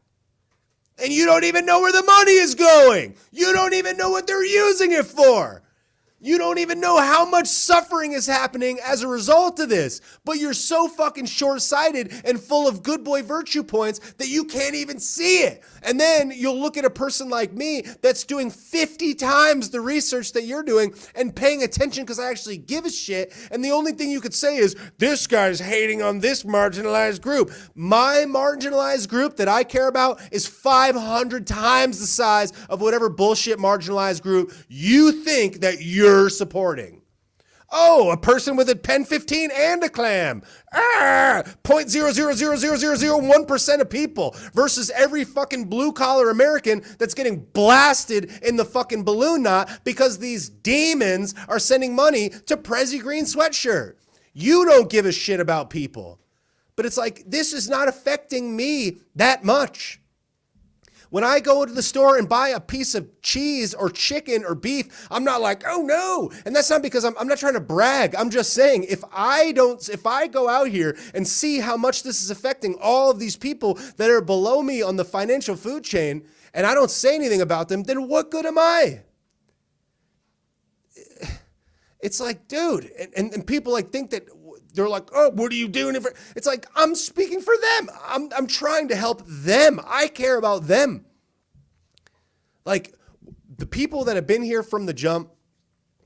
And you don't even know where the money is going. You don't even know what they're using it for. You don't even know how much suffering is happening as a result of this. But you're so fucking short-sighted and full of good boy virtue points that you can't even see it. And then you'll look at a person like me that's doing 50 times the research that you're doing and paying attention because I actually give a shit. And the only thing you could say is, this guy's hating on this marginalized group. My marginalized group that I care about is 500 times the size of whatever bullshit marginalized group you think that you're supporting. Oh, a person with a pen 15 and a clam. 0.0000001% of people versus every fucking blue collar American that's getting blasted in the fucking balloon knot because these demons are sending money to Prezi green sweatshirt. You don't give a shit about people. But it's like, this is not affecting me that much. When I go to the store and buy a piece of cheese or chicken or beef, I'm not like, oh no. And that's not because I'm not trying to brag. I'm just saying, if I go out here and see how much this is affecting all of these people that are below me on the financial food chain, and I don't say anything about them, then what good am I? It's like, dude, and people like think that they're like, oh, what are you doing? It's like, I'm speaking for them. I'm trying to help them. I care about them. Like the people that have been here from the jump,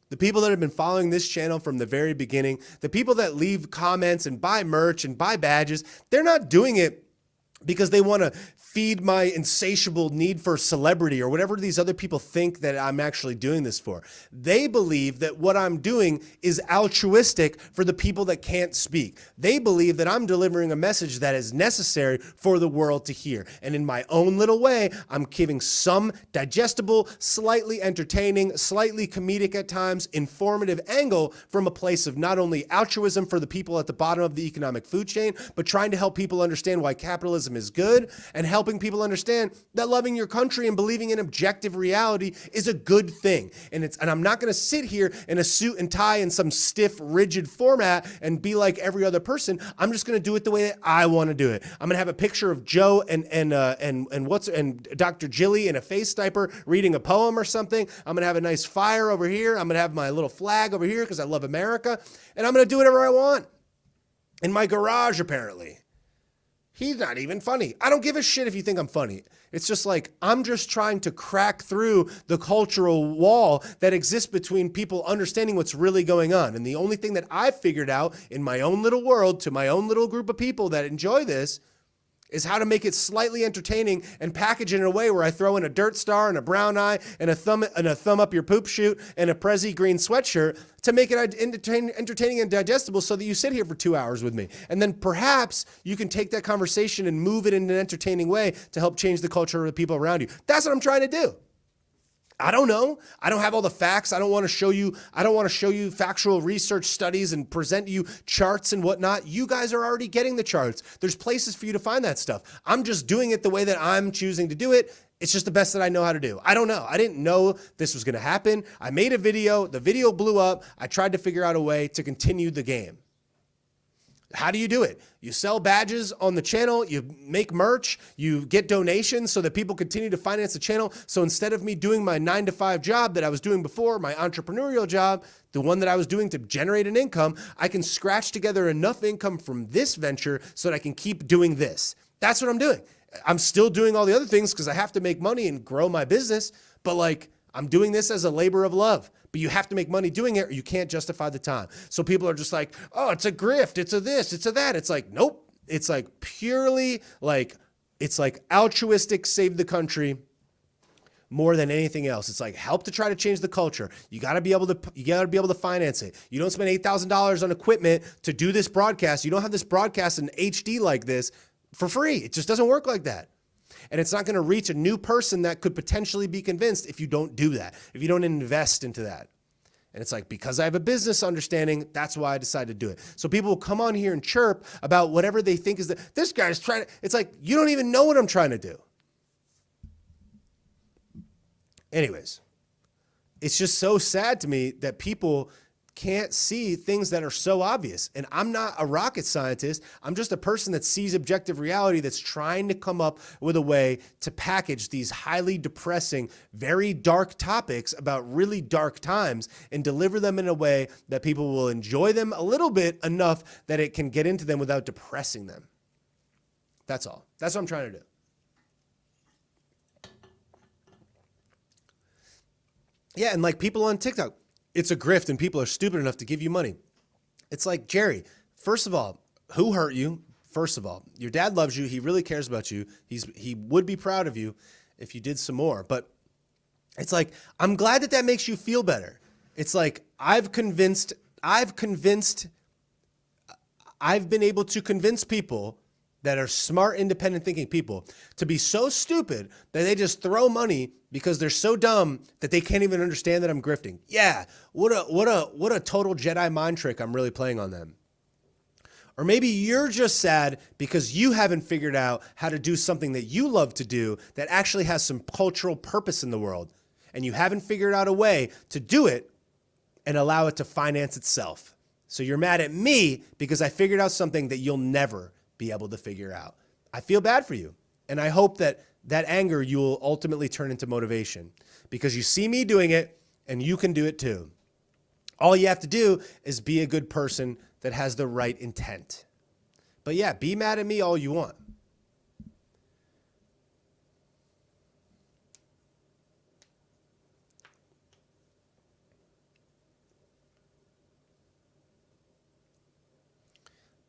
the people that have been following this channel from the very beginning, the people that leave comments and buy merch and buy badges, they're not doing it because they want to feed my insatiable need for celebrity or whatever these other people think that I'm actually doing this for. They believe that what I'm doing is altruistic for the people that can't speak. They believe that I'm delivering a message that is necessary for the world to hear. And in my own little way, I'm giving some digestible, slightly entertaining, slightly comedic at times, informative angle from a place of not only altruism for the people at the bottom of the economic food chain, but trying to help people understand why capitalism is good and helping people understand that loving your country and believing in objective reality is a good thing. And I'm not going to sit here in a suit and tie in some stiff, rigid format and be like every other person. I'm just going to do it the way that I want to do it. I'm going to have a picture of Joe and Dr. Jilly in a face diaper reading a poem or something. I'm going to have a nice fire over here. I'm going to have my little flag over here because I love America. And I'm going to do whatever I want. In my garage, apparently. He's not even funny. I don't give a shit if you think I'm funny. It's just like, I'm just trying to crack through the cultural wall that exists between people understanding what's really going on. And the only thing that I've figured out in my own little world to my own little group of people that enjoy this is how to make it slightly entertaining and package it in a way where I throw in a Dirt Star and a brown eye and a thumb up your poop chute and a Prezi green sweatshirt to make it entertaining and digestible so that you sit here for 2 hours with me. And then perhaps you can take that conversation and move it in an entertaining way to help change the culture of the people around you. That's what I'm trying to do. I don't know. I don't have all the facts. I don't want to show you factual research studies and present you charts and whatnot. You guys are already getting the charts. There's places for you to find that stuff. I'm just doing it the way that I'm choosing to do it. It's just the best that I know how to do. I don't know. I didn't know this was going to happen. I made a video. The video blew up. I tried to figure out a way to continue the game. How do you do it? You sell badges on the channel, you make merch, you get donations so that people continue to finance the channel. So instead of me doing my 9-to-5 job that I was doing before, my entrepreneurial job, the one that I was doing to generate an income, I can scratch together enough income from this venture so that I can keep doing this. That's what I'm doing. I'm still doing all the other things because I have to make money and grow my business, but like I'm doing this as a labor of love. But you have to make money doing it or you can't justify the time. So people are just like, oh, it's a grift, it's a this, it's a that. It's like, nope. It's like purely like, it's like altruistic, save the country more than anything else. It's like help to try to change the culture. You got to be able to finance it. You don't spend $8,000 on equipment to do this broadcast. You don't have this broadcast in HD like this for free. It just doesn't work like that. And it's not going to reach a new person that could potentially be convinced if you don't do that, if you don't invest into that. And it's like, because I have a business understanding, that's why I decided to do it. So people will come on here and chirp about whatever they think is this guy's trying to, it's like, you don't even know what I'm trying to do. Anyways, it's just so sad to me that people can't see things that are so obvious. And I'm not a rocket scientist. I'm just a person that sees objective reality that's trying to come up with a way to package these highly depressing, very dark topics about really dark times and deliver them in a way that people will enjoy them a little bit enough that it can get into them without depressing them. That's all. That's what I'm trying to do. Yeah, and like people on TikTok, it's a grift and people are stupid enough to give you money. It's like, Jerry, first of all, who hurt you? First of all, your dad loves you. He really cares about you. He would be proud of you if you did some more. But it's like, I'm glad that makes you feel better. It's like, I've been able to convince people that are smart, independent thinking people to be so stupid that they just throw money because they're so dumb that they can't even understand that I'm grifting. Yeah, what a total Jedi mind trick I'm really playing on them. Or maybe you're just sad because you haven't figured out how to do something that you love to do that actually has some cultural purpose in the world. And you haven't figured out a way to do it and allow it to finance itself. So you're mad at me because I figured out something that you'll never be able to figure out. I feel bad for you. And I hope that anger you will ultimately turn into motivation because you see me doing it and you can do it too. All you have to do is be a good person that has the right intent. But yeah, be mad at me all you want.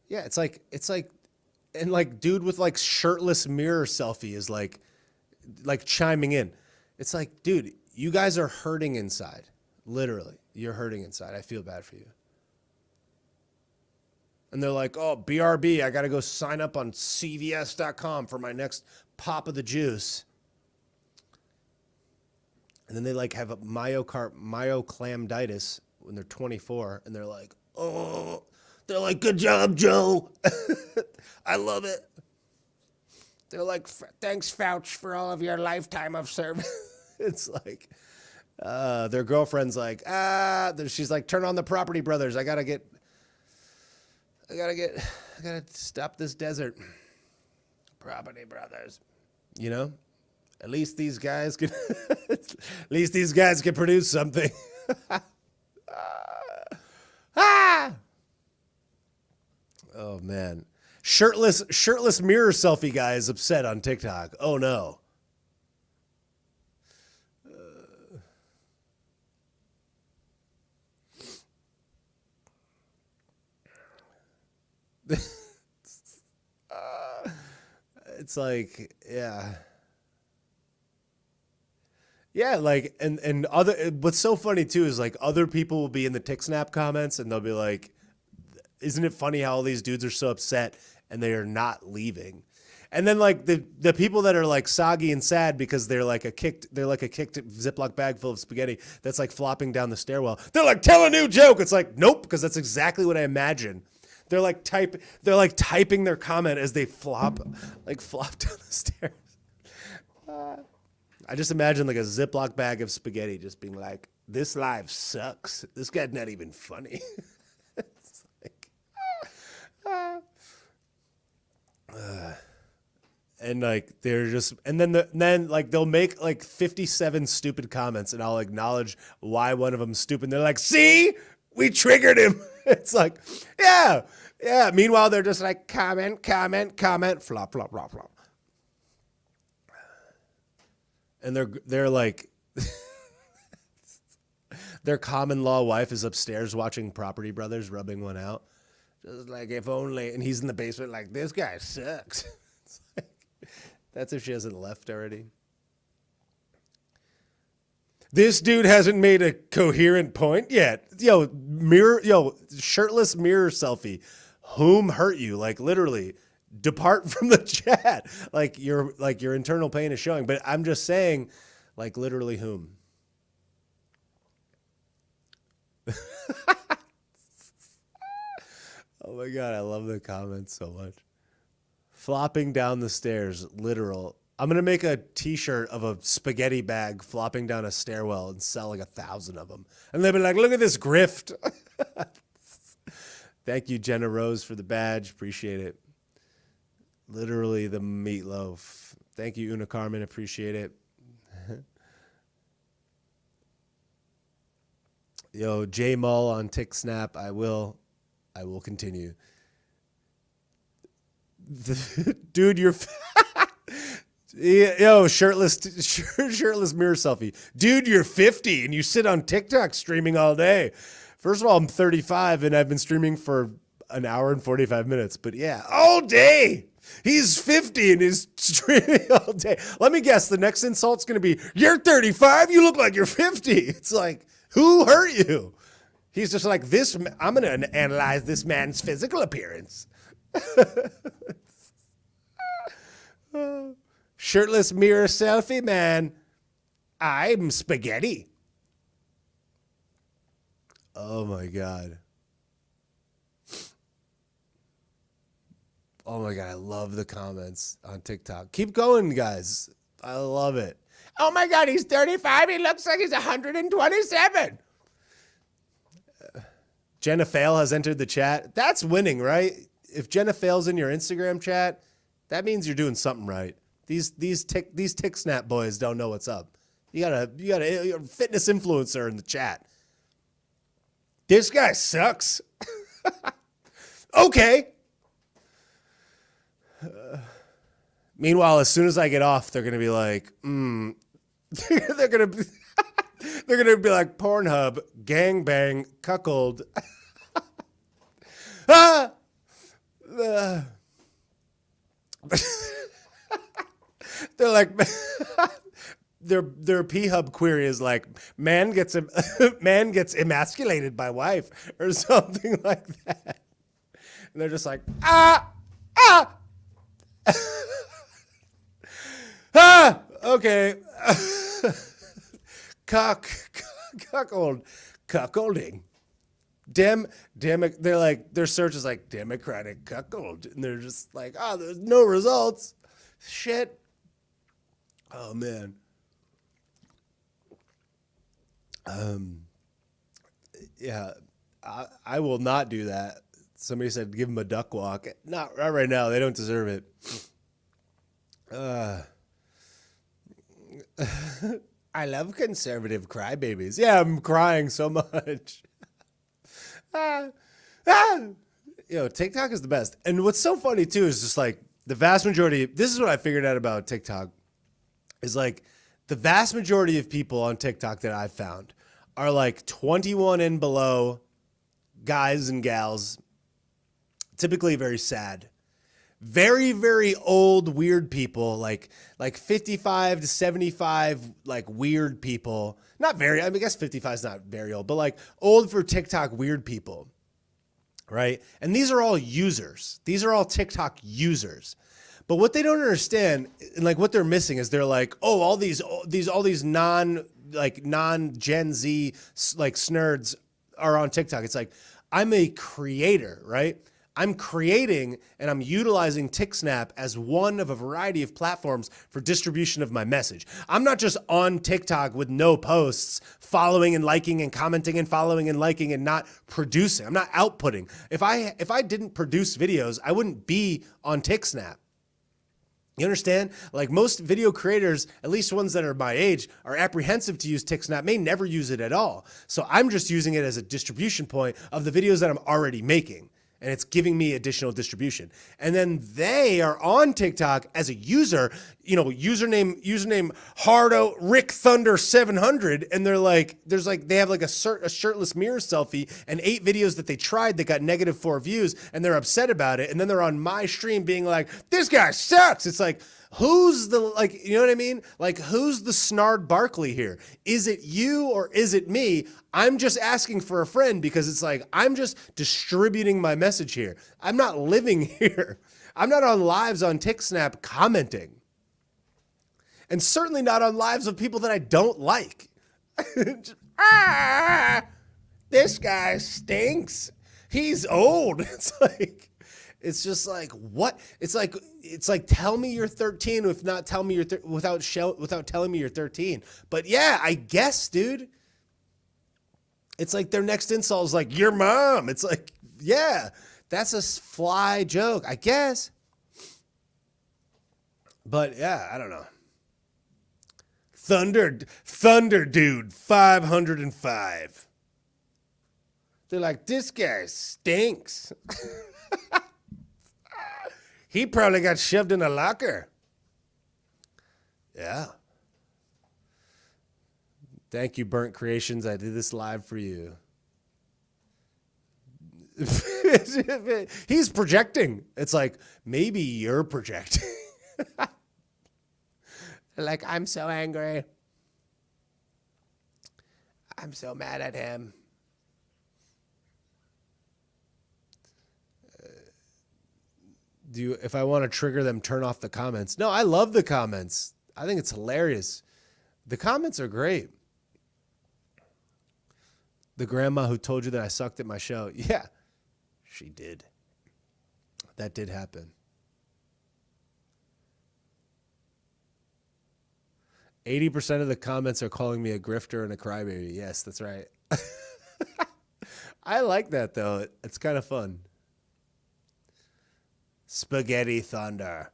Yeah, it's like, and like dude with like shirtless mirror selfie is like chiming in. It's like, dude, you guys are hurting inside. Literally, you're hurting inside. I feel bad for you. And they're like, oh, BRB, I got to go sign up on CVS.com for my next pop of the juice. And then they like have a myoclamditis when they're 24 and they're like, oh, they're like, good job, Joe. I love it. They're like, thanks, Fouch, for all of your lifetime of service. It's like, their girlfriend's like, she's like, turn on the Property Brothers. I gotta stop this desert. Property Brothers. You know? At least these guys can produce something. Oh man. Shirtless mirror selfie guy is upset on TikTok. Oh no. It's like, yeah. Yeah, like, and other, what's so funny too is like other people will be in the TikSnap comments and they'll be like, isn't it funny how all these dudes are so upset and they are not leaving? And then like the people that are like soggy and sad because they're like a kicked Ziploc bag full of spaghetti that's like flopping down the stairwell. They're like, tell a new joke. It's like, nope, because that's exactly what I imagine. They're like typing their comment as they flop down the stairs. I just imagine like a Ziploc bag of spaghetti just being like, this life sucks. This guy's not even funny. It's like, and like they're just, and then like they'll make like 57 stupid comments, and I'll acknowledge why one of them's stupid. And they're like, see, we triggered him. It's like, yeah. Meanwhile, they're just like comment, flop, flop, flop, flop. And they're like, their common law wife is upstairs watching Property Brothers, rubbing one out. Just like, if only, and he's in the basement like, this guy sucks. It's like, that's if she hasn't left already. This dude hasn't made a coherent point yet. Shirtless mirror selfie. Whom hurt you? Like literally, depart from the chat. Like your internal pain is showing. But I'm just saying, like literally whom. Oh my God, I love the comments so much. Flopping down the stairs, literal. I'm going to make a t-shirt of a spaghetti bag flopping down a stairwell and sell like 1,000 of them. And they'll be like, look at this grift. Thank you, Jenna Rose, for the badge. Appreciate it. Literally the meatloaf. Thank you, Una Carmen. Appreciate it. Yo, J Mull on Tick Snap. I will continue. Dude, you're yo, shirtless mirror selfie. Dude, you're 50 and you sit on TikTok streaming all day. First of all, I'm 35 and I've been streaming for an hour and 45 minutes. But yeah, all day. He's 50 and is streaming all day. Let me guess, the next insult's going to be, you're 35, you look like you're 50. It's like, who hurt you? He's just like, this. I'm going to analyze this man's physical appearance. Shirtless mirror selfie, man. I'm spaghetti. Oh my God. Oh my God, I love the comments on TikTok. Keep going, guys. I love it. Oh my God, he's 35. He looks like he's 127. Jenna Fail has entered the chat. That's winning, right? If Jenna Fail's in your Instagram chat, that means you're doing something right. These tick snap boys don't know what's up. You got a fitness influencer in the chat. This guy sucks. Okay. Meanwhile, as soon as I get off, they're gonna be like, they're gonna be like Pornhub, gangbang, cuckold. They're like, their P-Hub query is like, man gets emasculated by wife or something like that. And they're just like, okay. Cuckolding. They're like, their search is like democratic cuckold. And they're just like, there's no results. Shit. Oh man. Yeah, I will not do that. Somebody said give them a duck walk. Not right now. They don't deserve it. I love conservative crybabies. Yeah, I'm crying so much. TikTok is the best. And what's so funny too is just like the vast majority. This is what I figured out about TikTok. Is like the vast majority of people on TikTok that I've found are like 21 and below guys and gals, typically very sad, very, very old, weird people, like 55 to 75, like weird people. Not very, I guess 55 is not very old, but like old for TikTok weird people, right? And these are all users. These are all TikTok users. But what they don't understand, and like what they're missing is they're like, all these non Gen Z like snurds are on TikTok. It's like, I'm a creator, right? I'm creating and I'm utilizing TikSnap as one of a variety of platforms for distribution of my message. I'm not just on TikTok with no posts, following and liking and commenting and following and liking and not producing. I'm not outputting. If I didn't produce videos, I wouldn't be on TikSnap. You understand? Like most video creators, at least ones that are my age, are apprehensive to use TikSnap, may never use it at all. So I'm just using it as a distribution point of the videos that I'm already making. And it's giving me additional distribution. And then they are on TikTok as a user, username Hardo Rick Thunder 700, and they're like, they have like a shirtless mirror selfie and 8 videos that they tried that got -4 views, and they're upset about it. And then they're on my stream being like, this guy sucks. It's like, who's the, like, you know what I mean? Like, who's the Snard Barkley here? Is it you or is it me? I'm just asking for a friend because it's like, I'm just distributing my message here. I'm not living here. I'm not on lives on TikSnap commenting. And certainly not on lives of people that I don't like. This guy stinks. He's old. It's just like, what? It's like tell me you're 13 if not tell me you're without telling me you're 13. But yeah, I guess, dude. It's like their next insult is like, your mom. It's like, yeah, that's a fly joke, I guess. But yeah, I don't know. Thunder dude, 505. They're like, this guy stinks. He probably got shoved in a locker. Yeah. Thank you, Burnt Creations. I did this live for you. He's projecting. It's like, maybe you're projecting. Like, I'm so angry. I'm so mad at him. If I want to trigger them, turn off the comments. No, I love the comments. I think it's hilarious. The comments are great. The grandma who told you that I sucked at my show. Yeah, she did. That did happen. 80% of the comments are calling me a grifter and a crybaby. Yes, that's right. I like that, though. It's kind of fun. Spaghetti Thunder.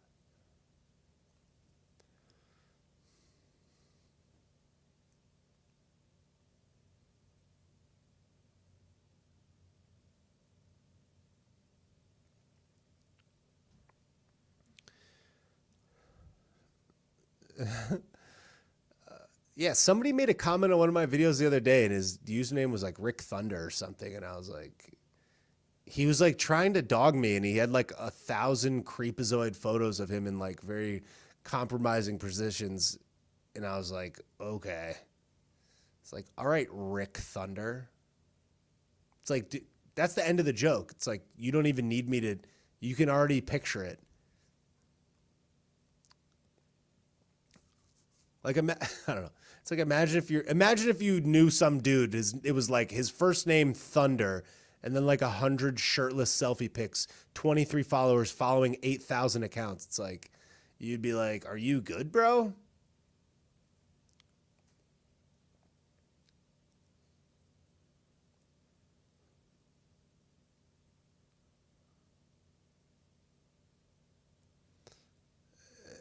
Yeah, somebody made a comment on one of my videos the other day, and his username was like Rick Thunder or something, and I was like, he was like trying to dog me, and he had like 1,000 creepazoid photos of him in like very compromising positions, and I was like, okay. It's like, all right, Rick Thunder. It's like, dude, that's the end of the joke. It's like, you don't even need me to, you can already picture it. Like, I don't know. It's like, imagine if you knew some dude, it was like his first name Thunder, and then like 100 shirtless selfie pics, 23 followers following 8,000 accounts. It's like, you'd be like, are you good, bro?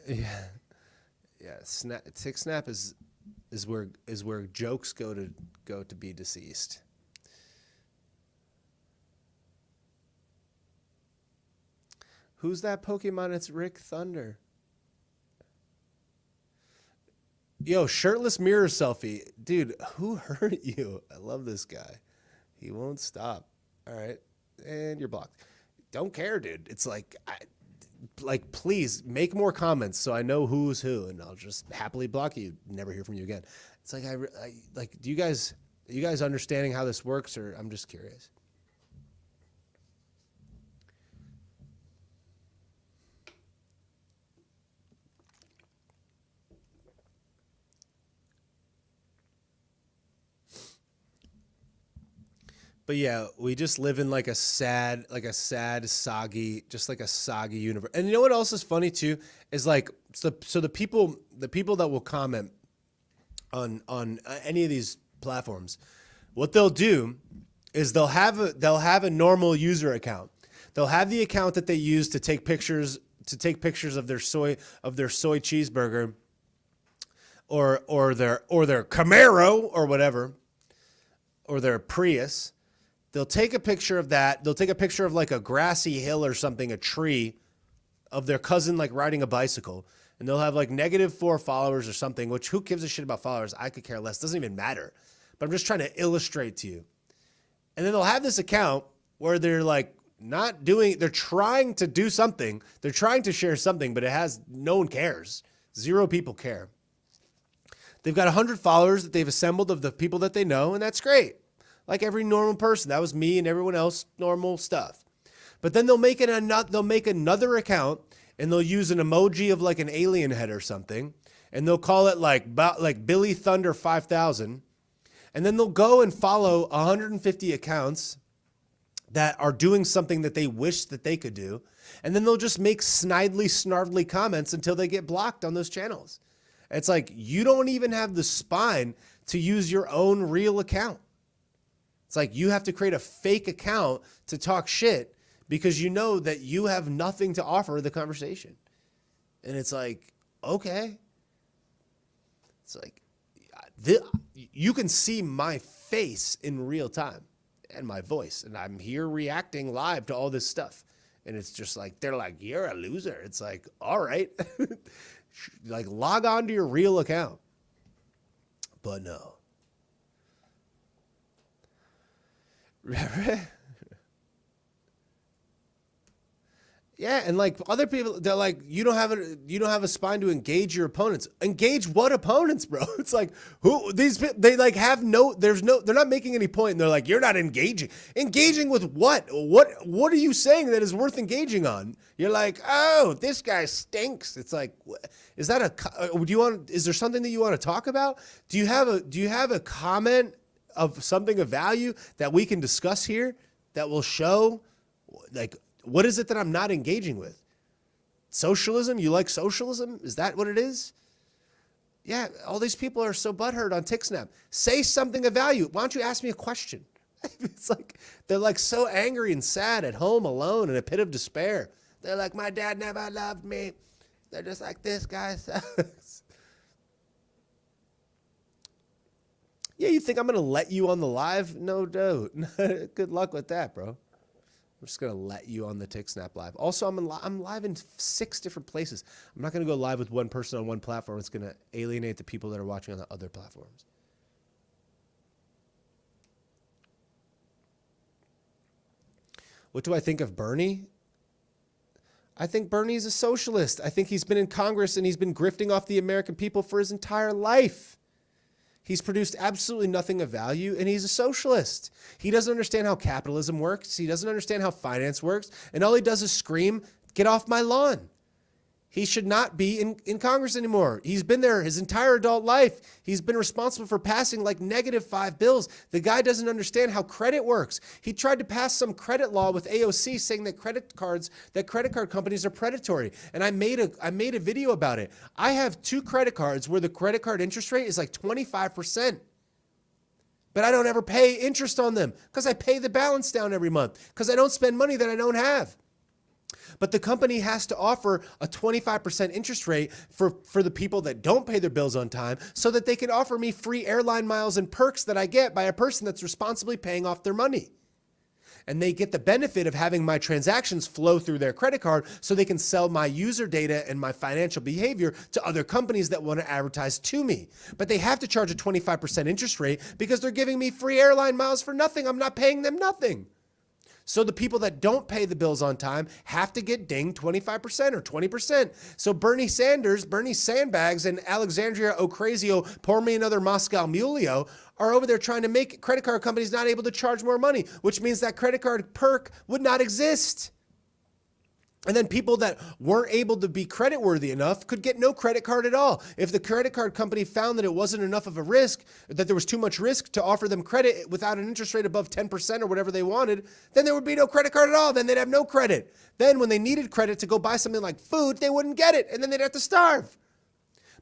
Yeah. Yeah, TikSnap is where jokes go to be deceased. Who's that Pokemon? It's Rick Thunder. Yo, shirtless mirror selfie. Dude, who hurt you? I love this guy. He won't stop. All right. And you're blocked. Don't care, dude. It's like, please make more comments so I know who's who, and I'll just happily block you. Never hear from you again. It's like, I like, are you guys understanding how this works, or I'm just curious? But yeah, we just live in like a sad, soggy, just like a soggy universe. And you know what else is funny too is like, so the people that will comment on any of these platforms, what they'll do is they'll have a normal user account. They'll have the account that they use to take pictures of their soy cheeseburger or their Camaro or whatever, or their Prius. They'll take a picture of that. They'll take a picture of like a grassy hill or something, a tree, of their cousin like riding a bicycle. And they'll have like -4 followers or something, which who gives a shit about followers? I could care less. Doesn't even matter. But I'm just trying to illustrate to you. And then they'll have this account where they're like they're trying to do something. They're trying to share something, but no one cares. 0 people care. They've got 100 followers that they've assembled of the people that they know, and that's great. Like every normal person. That was me and everyone else, normal stuff. But then they'll make another account, and they'll use an emoji of like an alien head or something, and they'll call it like Billy Thunder 5000, And then they'll go and follow 150 accounts that are doing something that they wish that they could do. And then they'll just make snidely, snarvly comments until they get blocked on those channels. It's like, you don't even have the spine to use your own real account. It's like you have to create a fake account to talk shit because you know that you have nothing to offer the conversation. And it's like, okay. It's like, you can see my face in real time and my voice, and I'm here reacting live to all this stuff. And it's just like, they're like, you're a loser. It's like, all right. Like, log on to your real account. But no. Yeah, and like other people, they're like, you don't have a spine to engage your opponents. Engage what opponents, bro? It's like, who these people, they like have no, they're not making any point. And they're like, you're not engaging. Engaging with what? What are you saying that is worth engaging on? You're like, oh, this guy stinks. It's like, is that is there something that you want to talk about? Do you have a comment of something of value that we can discuss here that will show, like, what is it that I'm not engaging with? Socialism? You like socialism? Is that what it is? Yeah, all these people are so butthurt on TikSnap. Say something of value. Why don't you ask me a question? It's like, they're like so angry and sad at home alone in a pit of despair. They're like, my dad never loved me. They're just like, this guy sucks. Yeah, you think I'm going to let you on the live? No doubt. Good luck with that, bro. I'm just going to let you on the TikSnap live. Also, I'm live in 6 different places. I'm not going to go live with one person on one platform. It's going to alienate the people that are watching on the other platforms. What do I think of Bernie? I think Bernie's a socialist. I think he's been in Congress and he's been grifting off the American people for his entire life. He's produced absolutely nothing of value, and he's a socialist. He doesn't understand how capitalism works. He doesn't understand how finance works, and all he does is scream, get off my lawn. He should not be in Congress anymore. He's been there his entire adult life. He's been responsible for passing like -5 bills. The guy doesn't understand how credit works. He tried to pass some credit law with AOC saying that credit card companies are predatory. And I made a video about it. I have 2 credit cards where the credit card interest rate is like 25%. But I don't ever pay interest on them because I pay the balance down every month because I don't spend money that I don't have. But the company has to offer a 25% interest rate for the people that don't pay their bills on time so that they can offer me free airline miles and perks that I get by a person that's responsibly paying off their money. And they get the benefit of having my transactions flow through their credit card so they can sell my user data and my financial behavior to other companies that want to advertise to me. But they have to charge a 25% interest rate because they're giving me free airline miles for nothing. I'm not paying them nothing. So the people that don't pay the bills on time have to get dinged 25% or 20%. So Bernie Sanders, Bernie Sandbags, and Alexandria Ocasio, pour me another Moscow Mulio, are over there trying to make credit card companies not able to charge more money, which means that credit card perk would not exist. And then people that weren't able to be creditworthy enough could get no credit card at all. If the credit card company found that it wasn't enough of a risk, that there was too much risk to offer them credit without an interest rate above 10% or whatever they wanted, then there would be no credit card at all. Then they'd have no credit. Then when they needed credit to go buy something like food, they wouldn't get it. And then they'd have to starve.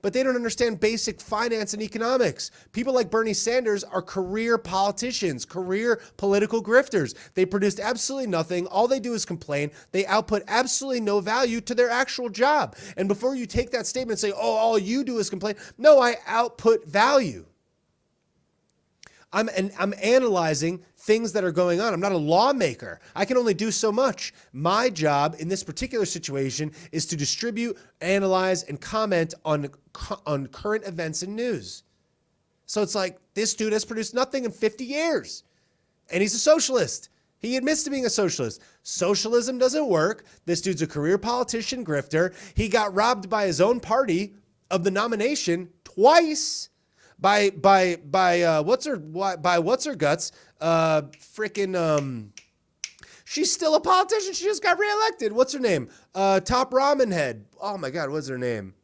But they don't understand basic finance and economics. People like Bernie Sanders are career politicians, career political grifters. They produced absolutely nothing. All they do is complain. They output absolutely no value to their actual job. And before you take that statement and say, oh, all you do is complain. No, I output value. I'm analyzing things that are going on. I'm not a lawmaker. I can only do so much. My job in this particular situation is to distribute, analyze, and comment on current events and news. So it's like, this dude has produced nothing in 50 years. And he's a socialist. He admits to being a socialist. Socialism doesn't work. This dude's a career politician grifter. He got robbed by his own party of the nomination twice. By what's her guts? She's still a politician. She just got reelected. What's her name? Top ramen head. Oh my God, what's her name?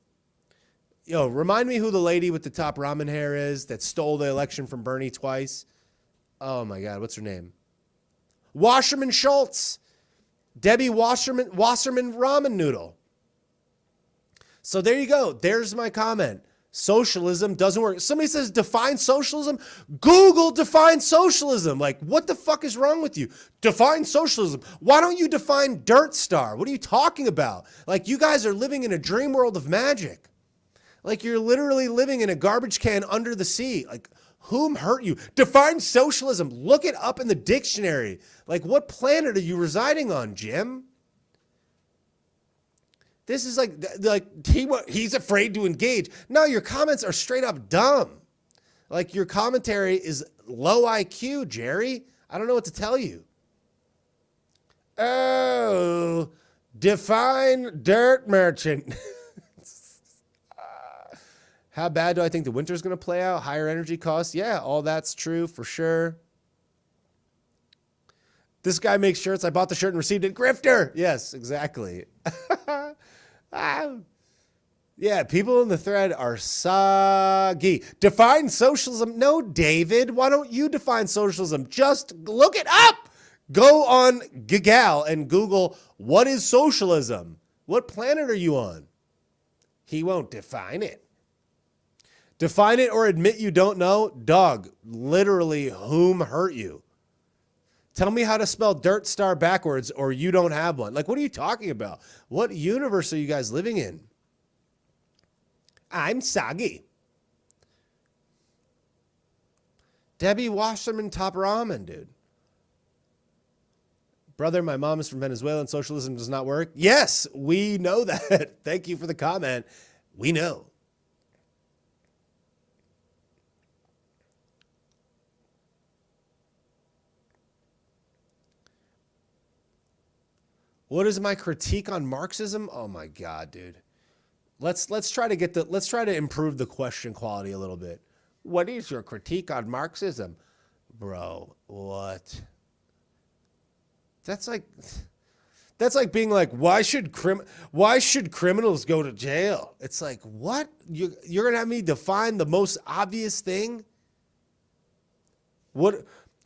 Yo, remind me who the lady with the top ramen hair is that stole the election from Bernie twice. Oh my God, what's her name? Wasserman Schultz. Debbie Wasserman ramen noodle. So there you go. There's my comment. Socialism doesn't work. Somebody says define socialism. Google define socialism. Like, what the fuck is wrong with you? Define socialism. Why don't you define Dirt Star? What are you talking about? Like, you guys are living in a dream world of magic. Like, you're literally living in a garbage can under the sea. Like, whom hurt you? Define socialism. Look it up in the dictionary. Like, what planet are you residing on, Jim? This is like he's afraid to engage. No, your comments are straight up dumb. Like, your commentary is low IQ, Jerry. I don't know what to tell you. Oh, define dirt merchant. How bad do I think the winter is going to play out? Higher energy costs? Yeah, all that's true for sure. This guy makes shirts. I bought the shirt and received it. Grifter. Yes, exactly. Yeah, people in the thread are soggy. Define socialism. No, David, why don't you define socialism? Just look it up. Go on Gigal and Google, what is socialism? What planet are you on? He won't define it. Define it or admit you don't know. Dog, literally, whom hurt you? Tell me how to spell Dirt Star backwards or you don't have one. Like, what are you talking about? What universe are you guys living in? I'm soggy. Debbie Wasserman top ramen, dude. Brother, my mom is from Venezuela and socialism does not work. Yes, we know that. Thank you for the comment. We know. What is my critique on Marxism? Oh my God, dude. Let's try to improve the question quality a little bit. What is your critique on Marxism? Bro, what? That's like being like, why should criminals go to jail? It's like, what? You're going to have me define the most obvious thing? What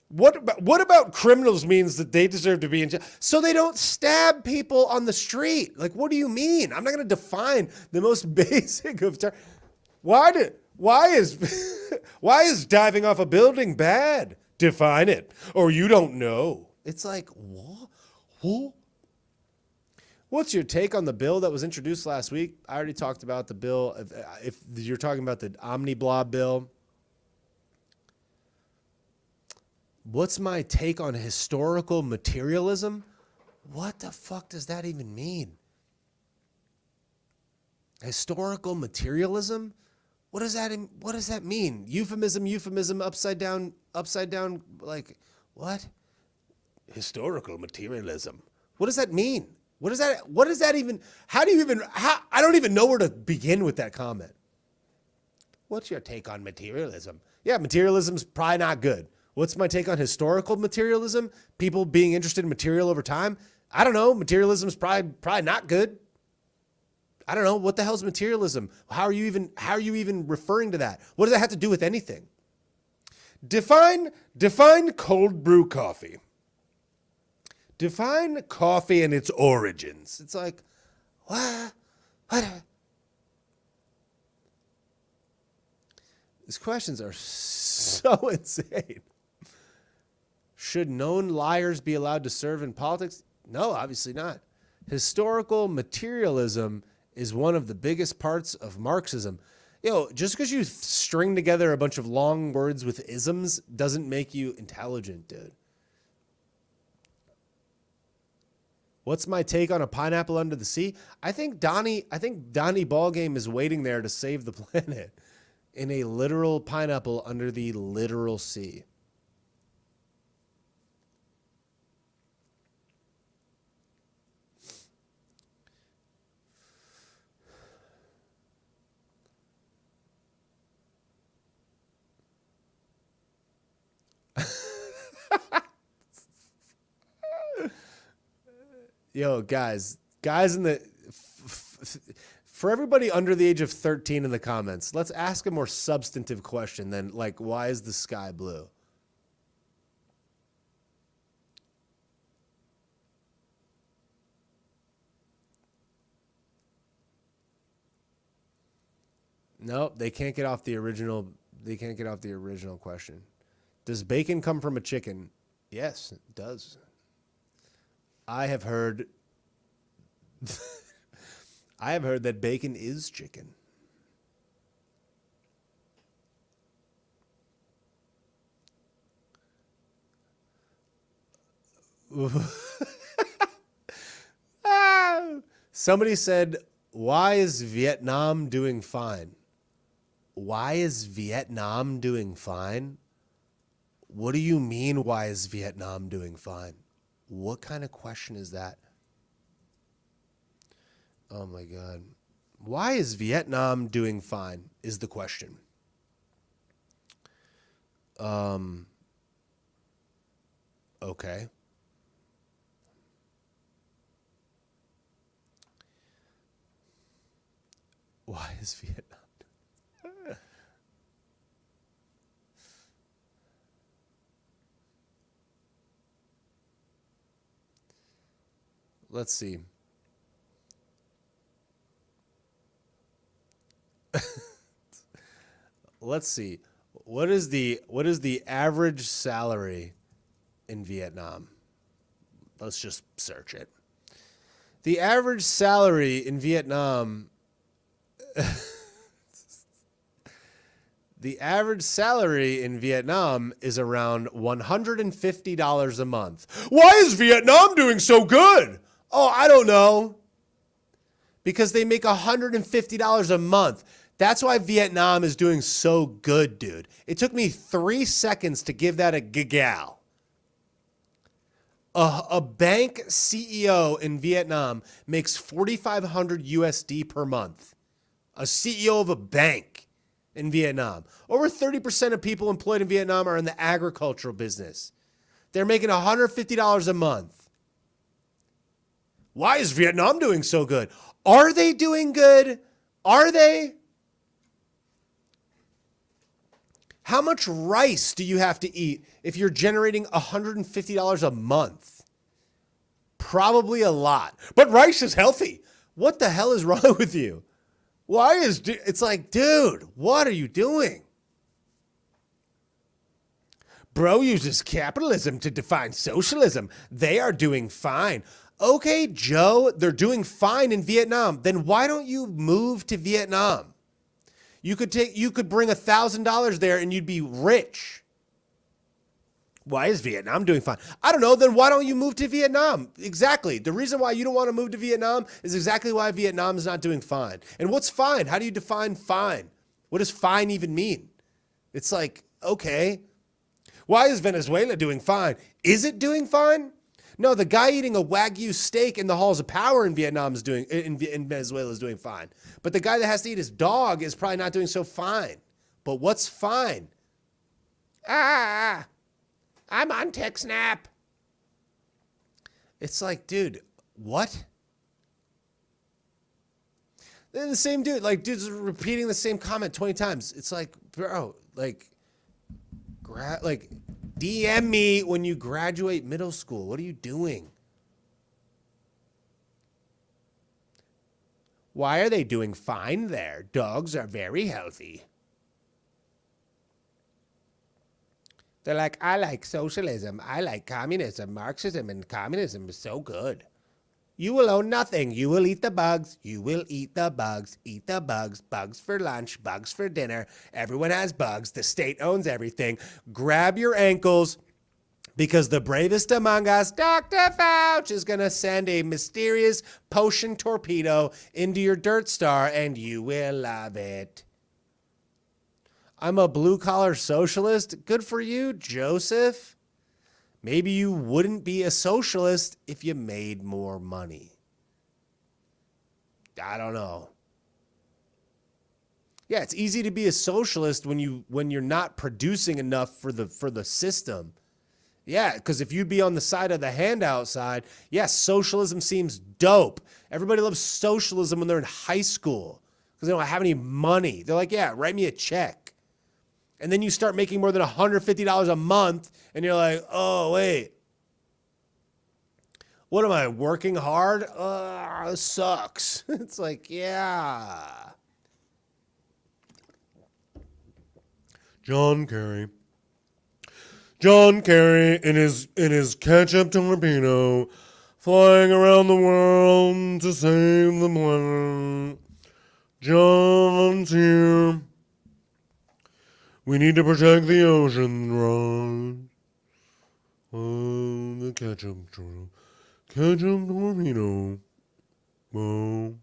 about criminals means that they deserve to be in jail so they don't stab people on the street? Like, what do you mean? I'm not going to define the most basic of terms. Why is diving off a building bad? Define it, or you don't know. It's like, what? What's your take on the bill that was introduced last week? I already talked about the bill. If you're talking about the Omniblob bill. What's my take on historical materialism? What the fuck does that even mean? Historical materialism? What does that mean? Euphemism, upside down, like, what? Historical materialism. What does that mean? What does that even, I don't even know where to begin with that comment. What's your take on materialism? Yeah, materialism's probably not good. What's my take on historical materialism? People being interested in material over time? I don't know. Materialism is probably not good. I don't know. What the hell is materialism? How are you even referring to that? What does that have to do with anything? Define cold brew coffee. Define coffee and its origins. It's like, what? These questions are so insane. Should known liars be allowed to serve in politics? No, obviously not. Historical materialism is one of the biggest parts of Marxism. Just because you string together a bunch of long words with isms doesn't make you intelligent, dude. What's my take on a pineapple under the sea? I think Donnie Ballgame is waiting there to save the planet in a literal pineapple under the literal sea. Yo, guys in the For everybody under the age of 13 in the comments, let's ask a more substantive question than, like, why is the sky blue? Nope, they can't get off the original. They can't get off the original question. Does bacon come from a chicken? Yes, it does. I have heard I have heard that bacon is chicken. Somebody said, why is Vietnam doing fine? Why is Vietnam doing fine? What do you mean, why is Vietnam doing fine? What kind of question is that? Oh my God. Why is Vietnam doing fine is the question. Okay. Why is Vietnam? Let's see. Let's see. What is the average salary in Vietnam? Let's just search it. The average salary in Vietnam The average salary in Vietnam is around $150 a month. Why is Vietnam doing so good? Oh, I don't know. Because they make $150 a month. That's why Vietnam is doing so good, dude. It took me 3 seconds to give that a giggle. A bank CEO in Vietnam makes $4,500 USD per month. A CEO of a bank in Vietnam. Over 30% of people employed in Vietnam are in the agricultural business. They're making $150 a month. Why is Vietnam doing so good? Are they doing good? Are they? How much rice do you have to eat if you're generating $150 a month? Probably a lot. But rice is healthy. What the hell is wrong with you? Why is it's like, dude, what are you doing? Bro uses capitalism to define socialism. They are doing fine. Okay, Joe, they're doing fine in Vietnam. Then why don't you move to Vietnam? You could bring $1,000 there and you'd be rich. Why is Vietnam doing fine? I don't know. Then why don't you move to Vietnam? Exactly. The reason why you don't want to move to Vietnam is exactly why Vietnam is not doing fine. And what's fine? How do you define fine? What does fine even mean? It's like, okay. Why is Venezuela doing fine? Is it doing fine? No, the guy eating a Wagyu steak in the halls of power in Vietnam is doing, in Venezuela is doing fine. But the guy that has to eat his dog is probably not doing so fine. But what's fine? I'm on TechSnap. It's like, dude, what? They're the same dude. Like, dude's repeating the same comment 20 times. It's like, bro, like DM me when you graduate middle school. What are you doing? Why are they doing fine there? Dogs are very healthy. They're like, I like socialism. I like communism. Marxism and communism is so good. You will own nothing. You will eat the bugs. You will eat the bugs. Eat the bugs. Bugs for lunch. Bugs for dinner. Everyone has bugs. The state owns everything. Grab your ankles because the bravest among us, Dr. Fauci, is going to send a mysterious potion torpedo into your dirt star and you will love it. I'm a blue-collar socialist. Good for you, Joseph. Maybe you wouldn't be a socialist if you made more money. I don't know. Yeah, it's easy to be a socialist when you're not producing enough for the system. Yeah, because if you'd be on the side of the handout side, yes, socialism seems dope. Everybody loves socialism when they're in high school because they don't have any money. They're like, yeah, write me a check. And then you start making more than $150 a month, and you're like, oh, wait. What am I, working hard? This sucks. It's like, yeah. John Kerry in his ketchup torpedo, flying around the world to save the planet. John's here. We need to protect the ocean, right? Oh, the ketchup torpedo. Oh.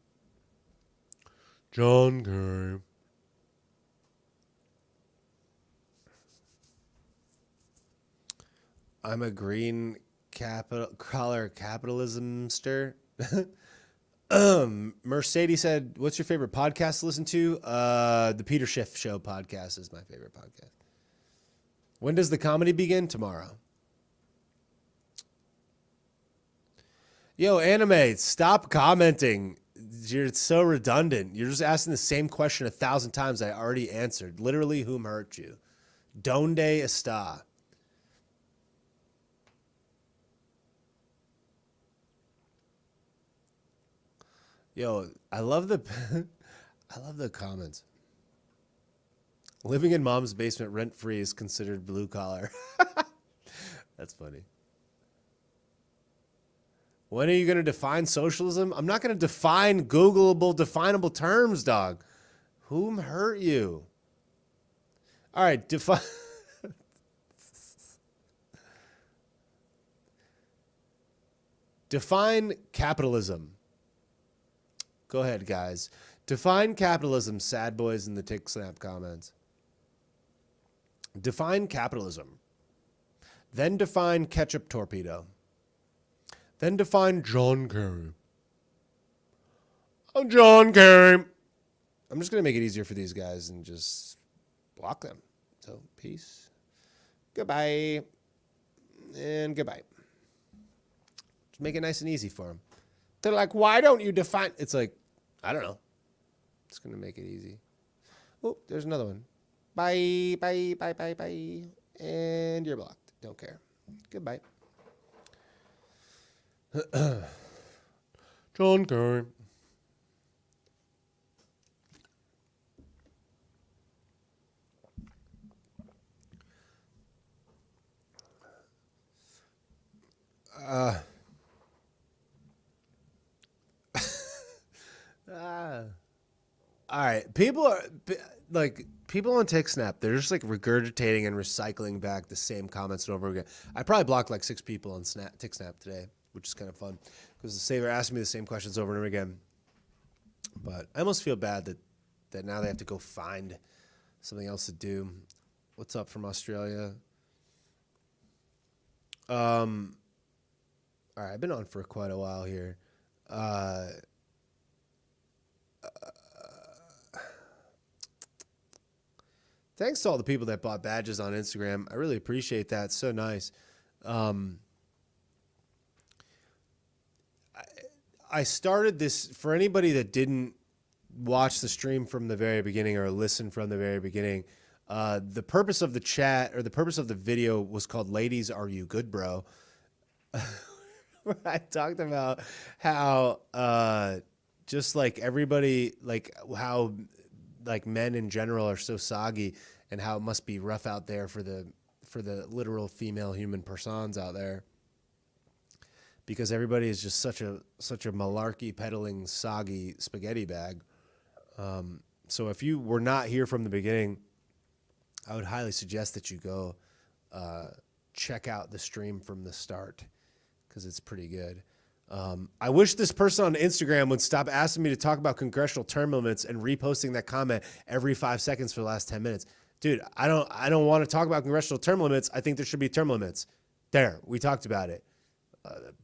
John Kerry. I'm a green collar capitalismster. Mercedes said, what's your favorite podcast to listen to? The Peter Schiff Show podcast is my favorite podcast. When does the comedy begin? Tomorrow. Yo, Anime, stop commenting. You're so redundant. You're just asking the same question 1,000 times I already answered. Literally, whom hurt you? Donde está? Yo, I love the comments. Living in mom's basement rent-free is considered blue collar. That's funny. When are you going to define socialism? I'm not going to define Googleable, definable terms, dog. Whom hurt you? All right, define. Define capitalism. Go ahead, guys. Define capitalism, sad boys in the Tick Snap comments. Define capitalism. Then define ketchup torpedo. Then define John Kerry. I'm John Kerry. I'm just going to make it easier for these guys and just block them. So, peace. Goodbye. And goodbye. Just make it nice and easy for them. They're like, why don't you define... It's like, I don't know. It's going to make it easy. Oh, there's another one. Bye, bye, bye, bye, bye. And you're blocked. Don't care. Goodbye. John Kerry. All right. People are like, people on TickSnap, they're just like regurgitating and recycling back the same comments over again. I probably blocked like 6 people on TickSnap today, which is kind of fun because the saver asked me the same questions over and over again. But I almost feel bad that now they have to go find something else to do. What's up from Australia? All right, I've been on for quite a while here. Thanks to all the people that bought badges on Instagram. I really appreciate that. So nice. I started this for anybody that didn't watch the stream from the very beginning or listen from the very beginning. The purpose of the chat or the purpose of the video was called Ladies, Are You Good, Bro? I talked about how just like everybody, like how like men in general are so soggy and how it must be rough out there for the literal female human persons out there. Because everybody is just such a malarkey peddling soggy spaghetti bag. So if you were not here from the beginning, I would highly suggest that you go check out the stream from the start because it's pretty good. I wish this person on Instagram would stop asking me to talk about congressional term limits and reposting that comment every 5 seconds for the last 10 minutes. Dude, I don't want to talk about congressional term limits. I think there should be term limits. There, we talked about it.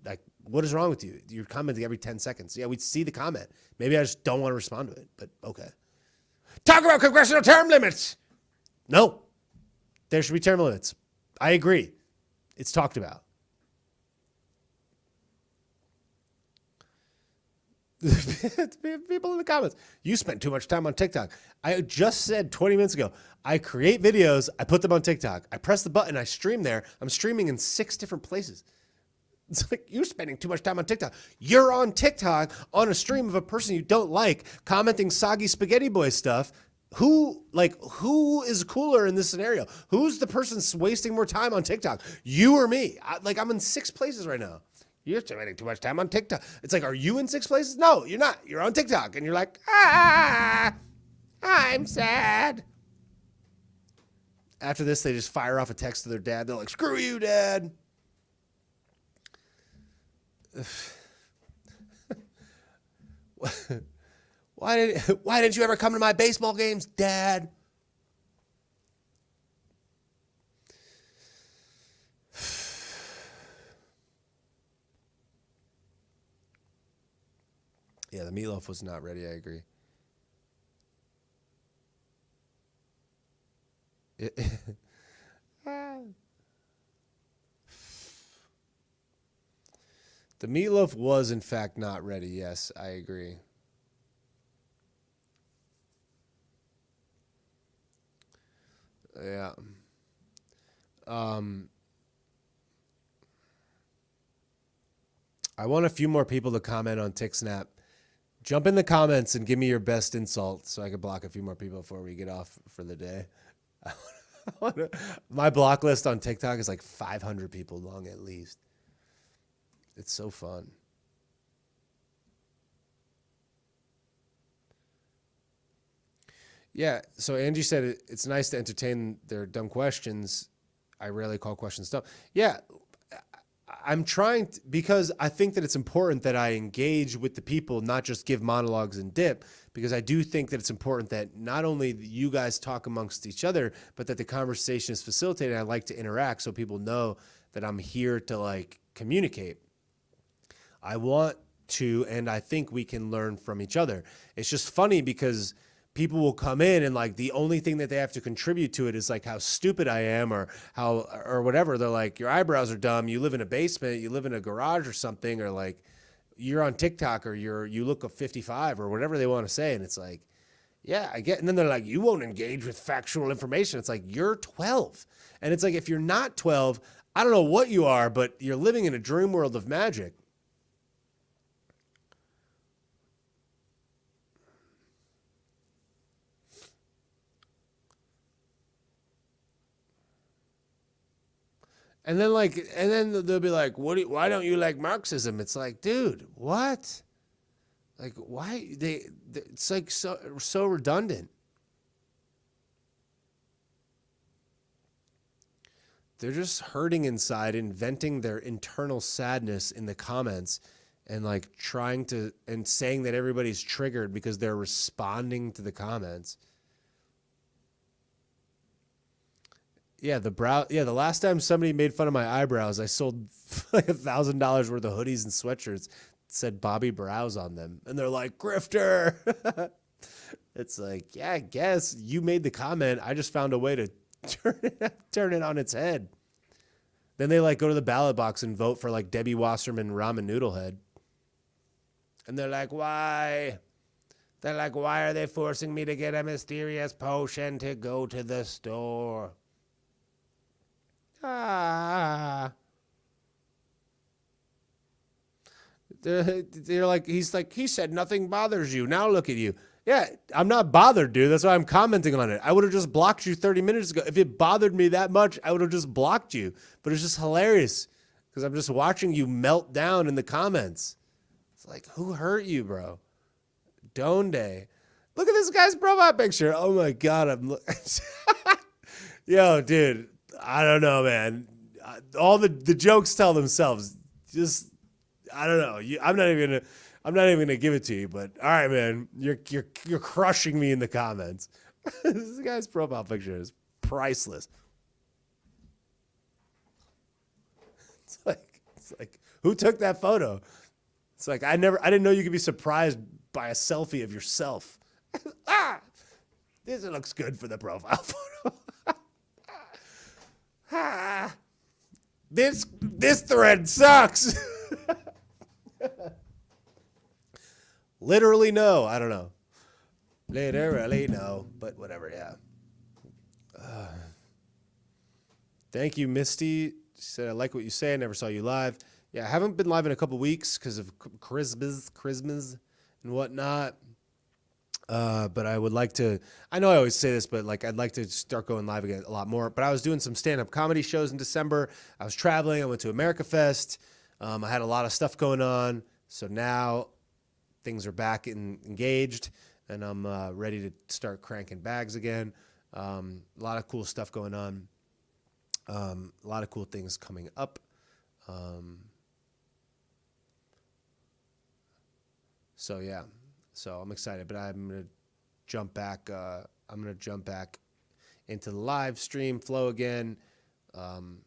Like, what is wrong with you? You're commenting every 10 seconds. Yeah, we see the comment. Maybe I just don't want to respond to it, but okay. Talk about congressional term limits. No, there should be term limits. I agree. It's talked about. People in the comments, you spent too much time on TikTok. I just said 20 minutes ago, I create videos, I put them on TikTok. I press the button, I stream there. I'm streaming in 6 different places. It's like, you're spending too much time on TikTok. You're on TikTok on a stream of a person you don't like, commenting soggy spaghetti boy stuff. Who is cooler in this scenario? Who's the person wasting more time on TikTok? You or me? I'm in 6 places right now. You're spending too much time on TikTok. It's like, are you in 6 places? No, you're not. You're on TikTok. And you're like, I'm sad. After this, they just fire off a text to their dad. They're like, screw you, Dad. Why didn't you ever come to my baseball games, Dad? Yeah, the meatloaf was not ready. I agree. The meatloaf was, in fact, not ready. Yes, I agree. Yeah. I want a few more people to comment on TickSnap. Jump in the comments and give me your best insult so I can block a few more people before we get off for the day. My block list on TikTok is like 500 people long at least. It's so fun. Yeah, so Angie said it's nice to entertain their dumb questions. I rarely call questions dumb. Yeah, I'm trying to, because I think that it's important that I engage with the people, not just give monologues and dip, because I do think that it's important that not only you guys talk amongst each other, but that the conversation is facilitated. I like to interact so people know that I'm here to like communicate. I want to, and I think we can learn from each other. It's just funny because people will come in and like the only thing that they have to contribute to it is like how stupid I am or how or whatever. They're like, your eyebrows are dumb. You live in a basement. You live in a garage or something, or like you're on TikTok or you look a 55 or whatever they want to say. And it's like, yeah, I get. And then they're like, you won't engage with factual information. It's like, you're 12. And it's like, if you're not 12, I don't know what you are, but you're living in a dream world of magic. And then they'll be like, why don't you like Marxism? It's like, dude, what? Like, why it's like so redundant. They're just hurting inside, inventing their internal sadness in the comments and like trying to, and saying that everybody's triggered because they're responding to the comments. Yeah, the last time somebody made fun of my eyebrows, I sold like $1,000 worth of hoodies and sweatshirts that said Bobby Brows on them. And they're like, grifter. It's like, yeah, I guess you made the comment. I just found a way to turn it on its head. Then they like go to the ballot box and vote for like Debbie Wasserman Ramen Noodle Head. And they're like, why? They're like, why are they forcing me to get a mysterious potion to go to the store? They're like, he's like, he said nothing bothers you. Now look at you. Yeah, I'm not bothered, dude. That's why I'm commenting on it. I would have just blocked you 30 minutes ago. If it bothered me that much, I would have just blocked you. But it's just hilarious because I'm just watching you melt down in the comments. It's like, who hurt you, bro? Donde. Look at this guy's profile picture. Oh my God. Yo, dude. I don't know, man. All the jokes tell themselves. Just, I don't know. I'm not even gonna give it to you. But all right, man. You're crushing me in the comments. This guy's profile picture is priceless. It's like who took that photo? It's like I didn't know you could be surprised by a selfie of yourself. This looks good for the profile photo. This thread sucks. Literally no. I don't know. Literally no. But whatever, yeah. Thank you, Misty. She said, I like what you say. I never saw you live. Yeah, I haven't been live in a couple weeks because of Christmas and whatnot. But I would like to, I know I always say this, but like I'd like to start going live again a lot more. But I was doing some stand-up comedy shows in December. I was traveling. I went to America Fest. I had a lot of stuff going on. So now things are back engaged, and I'm ready to start cranking bags again. A lot of cool stuff going on. A lot of cool things coming up. So yeah, so I'm excited, but I'm gonna jump back. I'm gonna jump back into the live stream flow again. I'm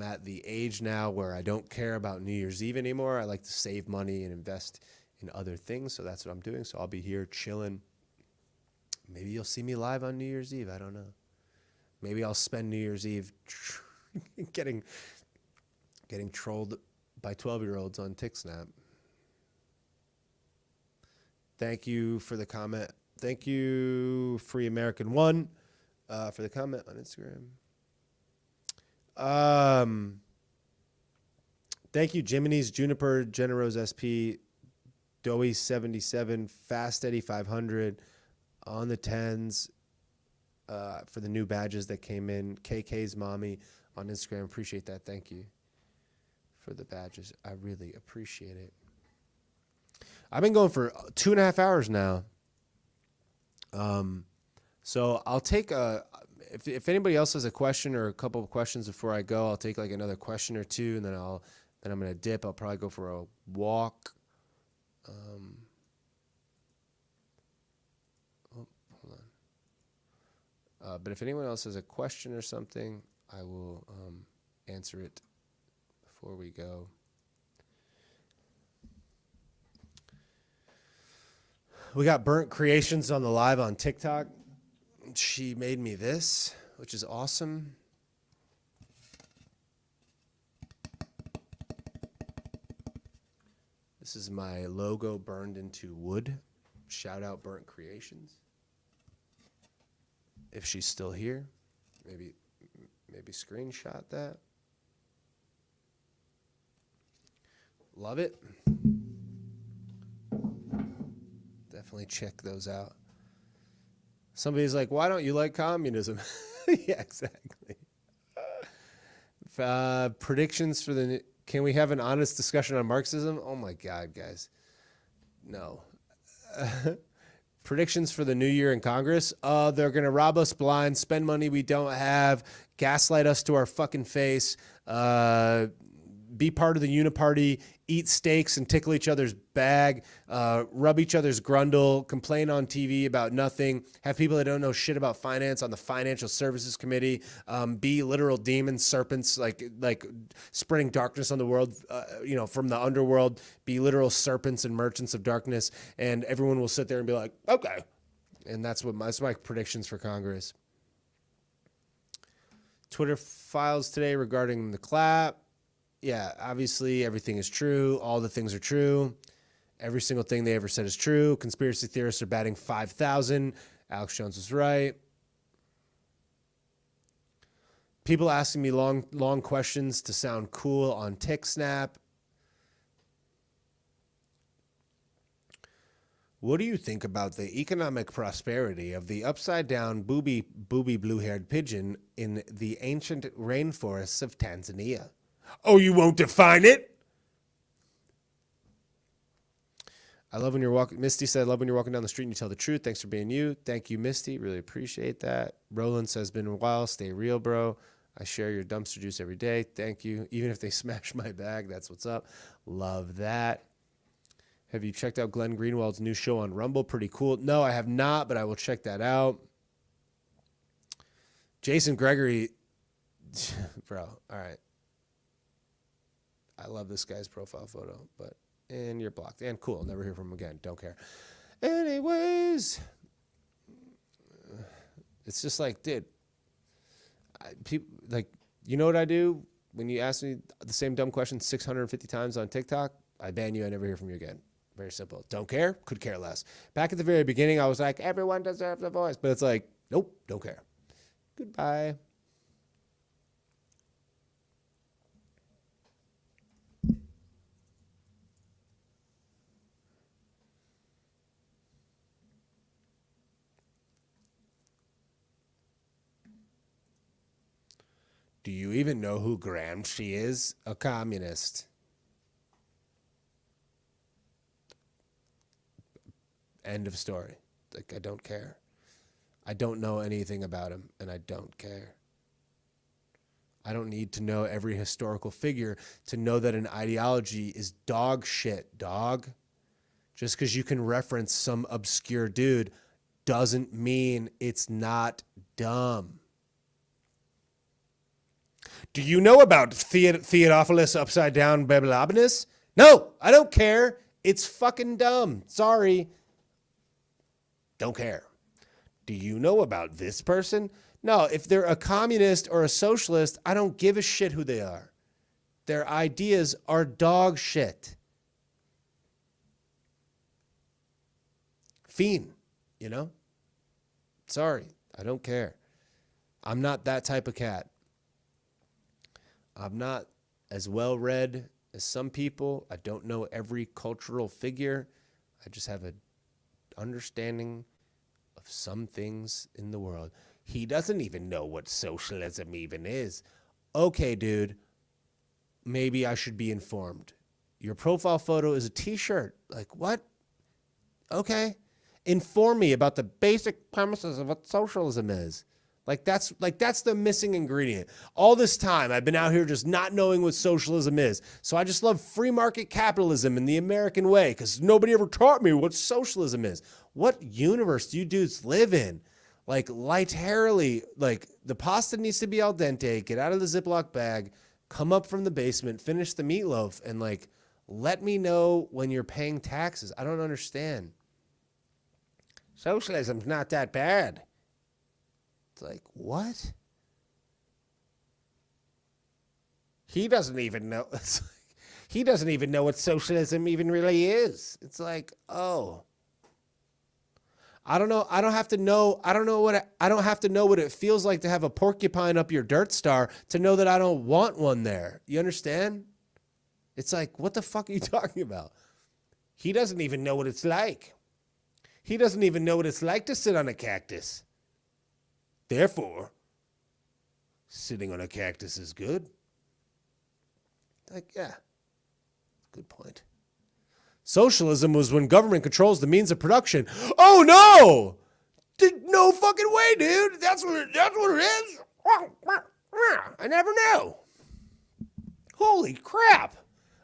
at the age now where I don't care about New Year's Eve anymore. I like to save money and invest in other things, so that's what I'm doing. So I'll be here chilling. Maybe you'll see me live on New Year's Eve. I don't know. Maybe I'll spend New Year's Eve getting trolled by 12-year-olds on TikSnap. Thank you for the comment. Thank you, Free American One, for the comment on Instagram. Thank you, Jiminy's, Juniper, Generose SP, Doey 77, Fast Eddie 500, on the 10s, for the new badges that came in. KK's mommy on Instagram. Appreciate that. Thank you for the badges. I really appreciate it. I've been going for 2.5 hours now. So I'll take if anybody else has a question or a couple of questions before I go, I'll take like another question or two, and then I'm gonna dip. I'll probably go for a walk. Hold on. But if anyone else has a question or something, I will answer it before we go. We got Burnt Creations on the live on TikTok. She made me this, which is awesome. This is my logo burned into wood. Shout out Burnt Creations. If she's still here, maybe screenshot that. Love it. Definitely check those out. Somebody's like, why don't you like communism? Yeah, exactly. Predictions for the... Can we have an honest discussion on Marxism? Oh, my God, guys. No. Predictions for the new year in Congress? They're going to rob us blind, spend money we don't have, gaslight us to our fucking face, be part of the uniparty, eat steaks and tickle each other's bag, rub each other's grundle, complain on TV about nothing, have people that don't know shit about finance on the Financial Services Committee, be literal demons, serpents, like spreading darkness on the world, from the underworld, be literal serpents and merchants of darkness, and everyone will sit there and be like, okay. And that's my predictions for Congress. Twitter files today regarding the clap. Yeah, obviously everything is true. All the things are true. Every single thing they ever said is true. Conspiracy theorists are batting 5,000. Alex Jones was right. People asking me long questions to sound cool on TikSnap. What do you think about the economic prosperity of the upside-down booby blue-haired pigeon in the ancient rainforests of Tanzania? Oh, you won't define it? I love when you're walking. Misty said, I love when you're walking down the street and you tell the truth. Thanks for being you. Thank you, Misty. Really appreciate that. Roland says, been a while. Stay real, bro. I share your dumpster juice every day. Thank you. Even if they smash my bag, that's what's up. Love that. Have you checked out Glenn Greenwald's new show on Rumble? Pretty cool. No, I have not, but I will check that out. Jason Gregory. Bro, all right. I love this guy's profile photo, and you're blocked. And cool, I'll never hear from him again. Don't care. Anyways, it's just like, dude, people, like, you know what I do? when you ask me the same dumb question 650 times on TikTok, I ban you. I never hear from you again. Very simple. Don't care, could care less. Back at the very beginning, I was like, everyone deserves a voice. But it's like, nope, don't care. Goodbye. Do you even know who Gramsci is? A communist. End of story. Like, I don't care. I don't know anything about him, and I don't care. I don't need to know every historical figure to know that an ideology is dog shit, dog. Just because you can reference some obscure dude doesn't mean it's not dumb. Do you know about Theodophilus upside down Babylabinus? No, I don't care. It's fucking dumb. Sorry. Don't care. Do you know about this person? No, if they're a communist or a socialist, I don't give a shit who they are. Their ideas are dog shit. Fiend, you know? Sorry, I don't care. I'm not that type of cat. I'm not as well read as some people. I don't know every cultural figure. I just have an understanding of some things in the world. He doesn't even know what socialism even is. Okay, dude, maybe I should be informed. Your profile photo is a t-shirt. Like, what? Okay. Inform me about the basic premises of what socialism is. That's the missing ingredient. All this time, I've been out here just not knowing what socialism is. So I just love free market capitalism in the American way because nobody ever taught me what socialism is. What universe do you dudes live in? Like, lightarily, like, the pasta needs to be al dente, get out of the Ziploc bag, come up from the basement, finish the meatloaf, and, like, let me know when you're paying taxes. I don't understand. Socialism's not that bad. It's like, what? He doesn't even know. He doesn't even know what socialism even really is. It's like, oh. I don't know. I don't have to know. I don't have to know what it feels like to have a porcupine up your dirt star to know that I don't want one there. You understand? It's like, what the fuck are you talking about? He doesn't even know what it's like. He doesn't even know what it's like to sit on a cactus. Therefore, sitting on a cactus is good. Like, yeah, good point. Socialism was when government controls the means of production. Oh no! No fucking way, dude. That's what it is. I never knew. Holy crap.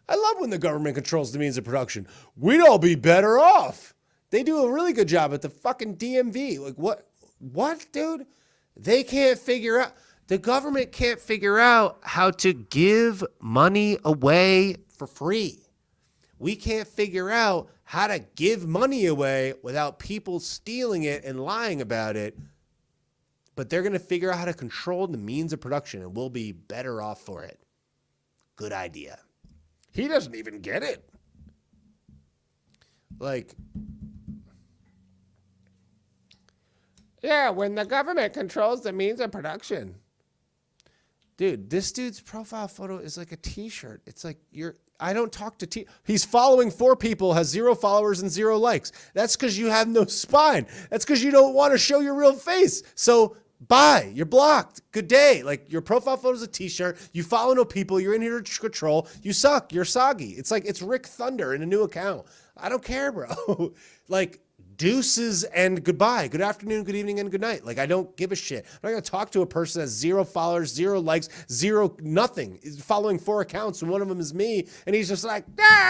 I love when the government controls the means of production. We'd all be better off. They do a really good job at the fucking DMV. Like, what, dude? They can't figure out, the government can't figure out how to give money away for free. We can't figure out how to give money away without people stealing it and lying about it. But they're going to figure out how to control the means of production, and we'll be better off for it. Good idea. He doesn't even get it. Like, yeah, when the government controls the means of production. Dude, this dude's profile photo is like a t-shirt. It's like, I don't talk to he's following 4 people, has 0 followers and 0 likes. That's because you have no spine. That's because you don't want to show your real face. So bye, you're blocked. Good day. Like, your profile photo is a t-shirt. You follow no people. You're in here to control. You suck. You're soggy. It's like, it's Rick Thunder in a new account. I don't care, bro. Like, deuces and goodbye. Good afternoon, good evening, and good night. Like, I don't give a shit. I'm not going to talk to a person that has 0 followers, 0 likes, 0 nothing. He's following 4 accounts, and one of them is me, and he's just like,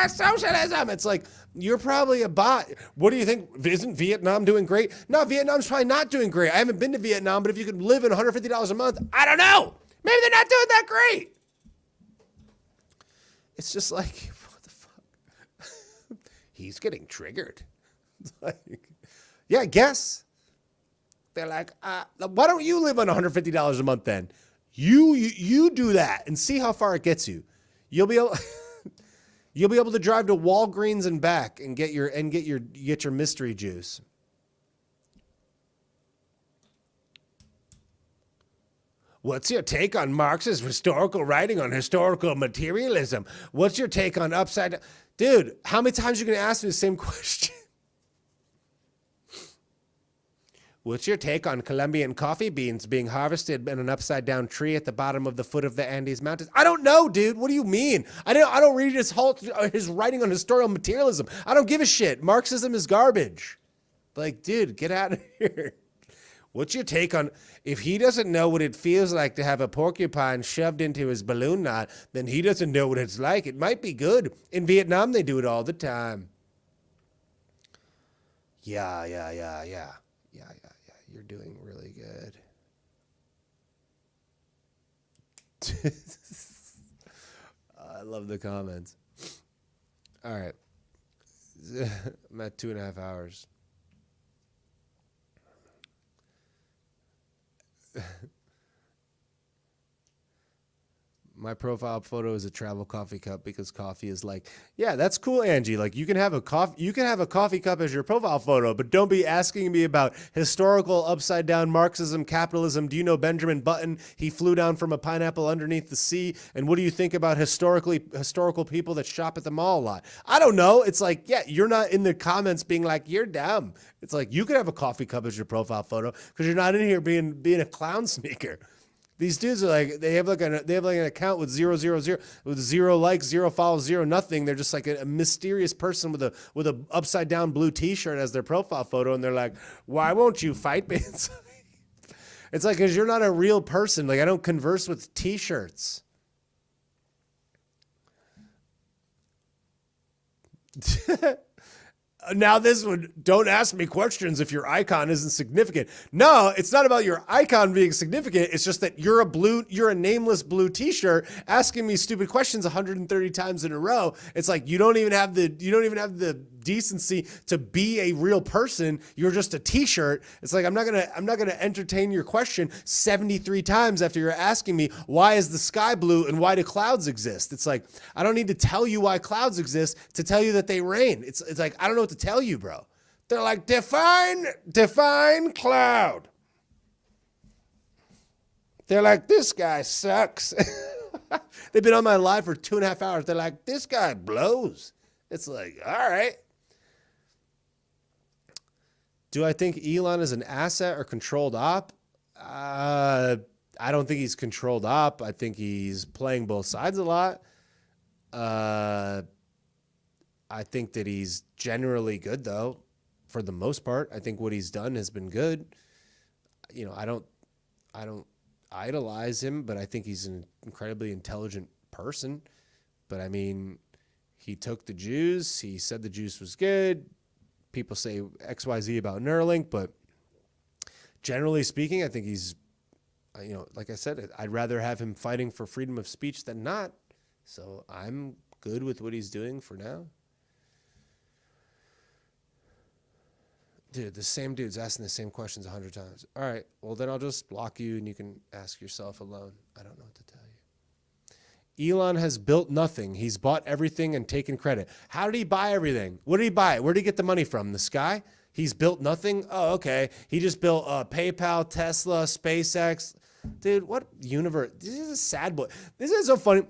socialism. It's like, you're probably a bot. What do you think? Isn't Vietnam doing great? No, Vietnam's probably not doing great. I haven't been to Vietnam, but if you could live in $150 a month, I don't know. Maybe they're not doing that great. It's just like, what the fuck? He's getting triggered. Like, yeah, I guess. They're like, why don't you live on $150 a month then? You do that and see how far it gets you. You'll be able you'll be able to drive to Walgreens and back and get your mystery juice. What's your take on Marx's historical writing on historical materialism? What's your take on upside down? Dude, how many times are you going to ask me the same question? What's your take on Colombian coffee beans being harvested in an upside down tree at the bottom of the foot of the Andes Mountains? I don't know, dude. What do you mean? I don't read his writing on historical materialism. I don't give a shit. Marxism is garbage. Like, dude, get out of here. What's your take on, if he doesn't know what it feels like to have a porcupine shoved into his balloon knot, then he doesn't know what it's like. It might be good. In Vietnam, they do it all the time. Yeah. You're doing really good. I love the comments. All right. I'm at 2.5 hours. My profile photo is a travel coffee cup because coffee is like, yeah, that's cool, Angie. Like you can have a coffee cup as your profile photo, but don't be asking me about historical upside down Marxism, capitalism. Do you know Benjamin Button? He flew down from a pineapple underneath the sea. And what do you think about historical people that shop at the mall a lot? I don't know. It's like, yeah, you're not in the comments being like, you're dumb. It's like you could have a coffee cup as your profile photo because you're not in here being a clown sneaker. These dudes are like, they have like an account with 000 with 0 likes, 0 follows, 0 nothing. They're just like a mysterious person with a upside down blue T-shirt as their profile photo, and they're like, why won't you fight me? It's like, because you're not a real person. Like, I don't converse with T-shirts. Now this one, don't ask me questions if your icon isn't significant. No, it's not about your icon being significant. It's just that you're a nameless blue T-shirt asking me stupid questions 130 times in a row. It's like you don't even have the decency to be a real person. You're just a T-shirt. It's like I'm not gonna entertain your question 73 times after you're asking me why is the sky blue and why do clouds exist. It's like I don't need to tell you why clouds exist to tell you that they rain. It's like I don't know what to tell you, bro. They're like define cloud. They're like, this guy sucks. They've been on my live for 2.5 hours. They're like, this guy blows. It's like, all right. Do I think Elon is an asset or controlled op? I don't think he's controlled op. I think he's playing both sides a lot. I think that he's generally good, though, for the most part. I think what he's done has been good. You know, I don't idolize him, but I think he's an incredibly intelligent person. But I mean, he took the juice. He said the juice was good. People say XYZ about Neuralink, but generally speaking, I think he's, you know, like I said, I'd rather have him fighting for freedom of speech than not. So I'm good with what he's doing for now. Dude, the same dude's asking the same questions 100 times. All right, well, then I'll just block you and you can ask yourself alone. I don't know what to tell you. Elon has built nothing. He's bought everything and taken credit. How did he buy everything? What did he buy? Where did he get the money from? The sky? He's built nothing? Oh, okay. He just built PayPal, Tesla, SpaceX. Dude, what universe? This is a sad boy. This is so funny.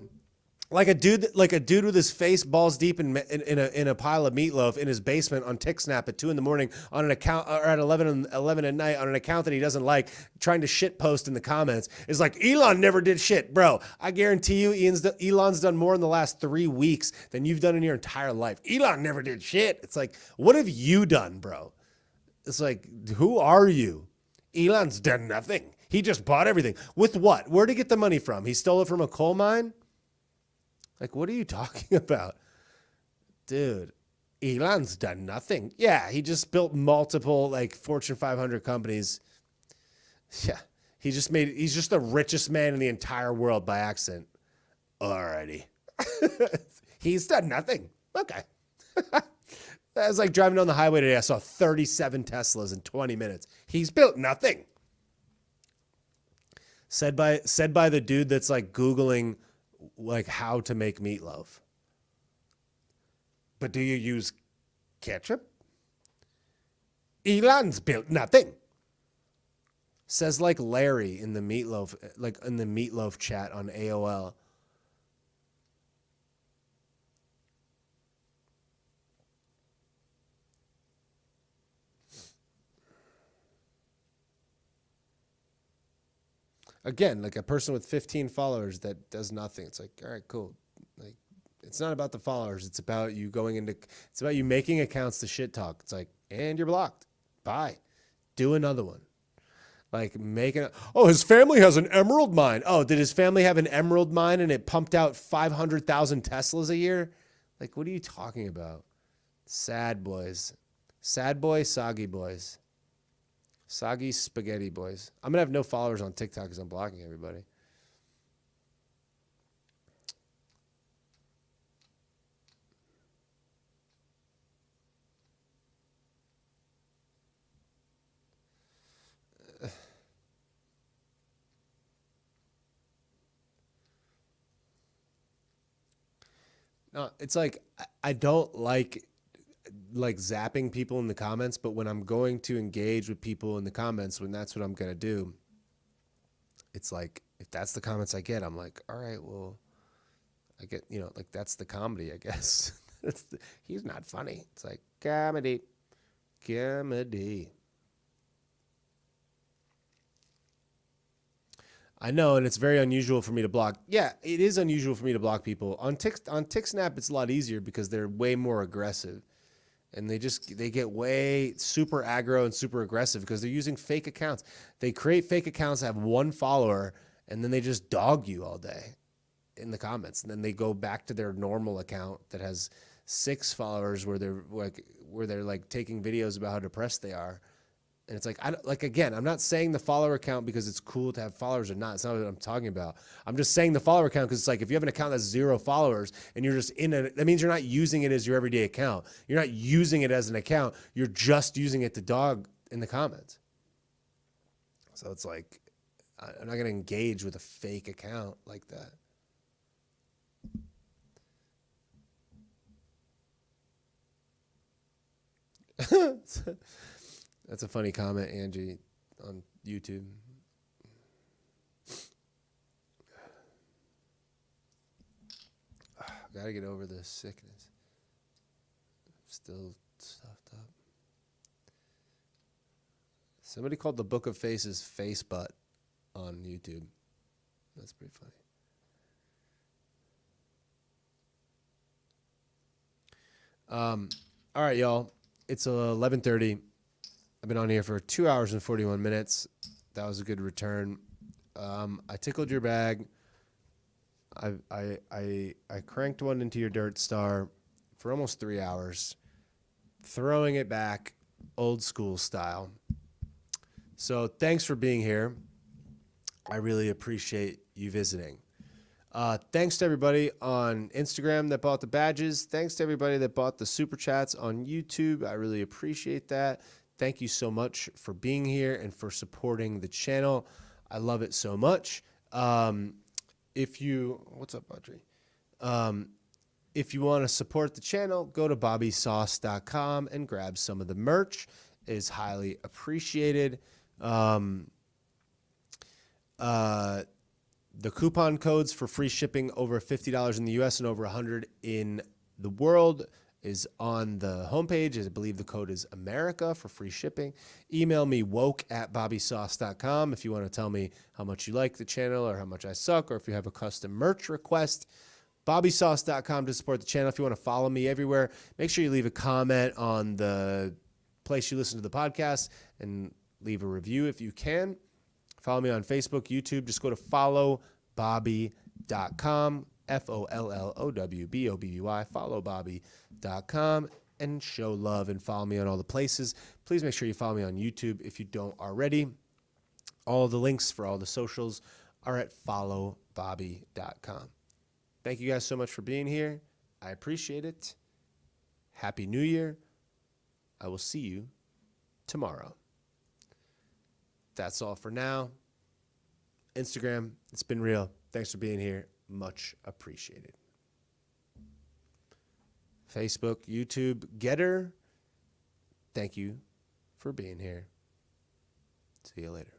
Like a dude with his face balls deep in a pile of meatloaf in his basement on TickSnap at 2 a.m. on an account, or at 11 at night on an account that he doesn't like, trying to shit post in the comments is like, Elon never did shit, bro. I guarantee you, Elon's done more in the last 3 weeks than you've done in your entire life. Elon never did shit. It's like, what have you done, bro? It's like, who are you? Elon's done nothing. He just bought everything. With what? Where'd he get the money from? He stole it from a coal mine? Like, what are you talking about? Dude, Elon's done nothing. Yeah, he just built multiple, like, Fortune 500 companies. Yeah, he's just the richest man in the entire world by accident. Alrighty. He's done nothing. Okay. That was like driving down the highway today. I saw 37 Teslas in 20 minutes. He's built nothing. Said by the dude that's like Googling like how to make meatloaf. But do you use ketchup? Elon's built nothing. Says like Larry in the meatloaf chat on AOL. Again, like a person with 15 followers that does nothing. It's like, all right, cool. Like, it's not about the followers. It's about you it's about you making accounts to shit talk. It's like, and you're blocked. Bye. Do another one. Like his family has an emerald mine. Oh, did his family have an emerald mine and it pumped out 500,000 Teslas a year? Like, what are you talking about? Sad boys. Sad boy, soggy boys. Soggy spaghetti boys. I'm going to have no followers on TikTok because I'm blocking everybody. No, it's like I don't like zapping people in the comments, but when I'm going to engage with people in the comments, when that's what I'm going to do, it's like, if that's the comments I get, I'm like, all right, well, I get, like that's the comedy, I guess. He's not funny. It's like comedy. I know, and it's very unusual for me to block. Yeah, it is unusual for me to block people. On TixNap, it's a lot easier because they're way more aggressive. And they get way super aggro and super aggressive because they're using fake accounts. They create fake accounts, have one follower, and then they just dog you all day in the comments. And then they go back to their normal account that has 6 followers where they're like taking videos about how depressed they are. And it's like, again, I'm not saying the follower account because it's cool to have followers or not. It's not what I'm talking about. I'm just saying the follower account because it's like, if you have an account that's 0 followers and you're just in it, that means you're not using it as your everyday account. You're not using it as an account. You're just using it to dog in the comments. So it's like, I'm not going to engage with a fake account like that. That's a funny comment, Angie, on YouTube. Gotta get over this sickness. Still stuffed up. Somebody called the Book of Faces Face Butt on YouTube. That's pretty funny. All right, y'all. It's 11:30. I've been on here for 2 hours and 41 minutes. That was a good return. I tickled your bag. I cranked one into your dirt star for almost 3 hours, throwing it back old school style. So thanks for being here. I really appreciate you visiting. Thanks to everybody on Instagram that bought the badges. Thanks to everybody that bought the super chats on YouTube. I really appreciate that. Thank you so much for being here and for supporting the channel. I love it so much. What's up, Audrey? If you want to support the channel, go to bobbysauce.com and grab some of the merch. It is highly appreciated. The coupon codes for free shipping over $50 in the US and over $100 in the world is on the homepage. I believe the code is America for free shipping. Email me woke@bobbysauce.com if you want to tell me how much you like the channel or how much I suck, or if you have a custom merch request. bobbysauce.com to support the channel. If you want to follow me everywhere, make sure you leave a comment on the place you listen to the podcast and leave a review if you can. Follow me on Facebook, YouTube. Just go to followbobby.com. FOLLOWBOBBY, followbobby.com, and show love and follow me on all the places. Please make sure you follow me on YouTube if you don't already. All the links for all the socials are at followbobby.com. Thank you guys so much for being here. I appreciate it. Happy New Year. I will see you tomorrow. That's all for now. Instagram, it's been real. Thanks for being here. Much appreciated. Facebook, YouTube, Getter, thank you for being here. See you later.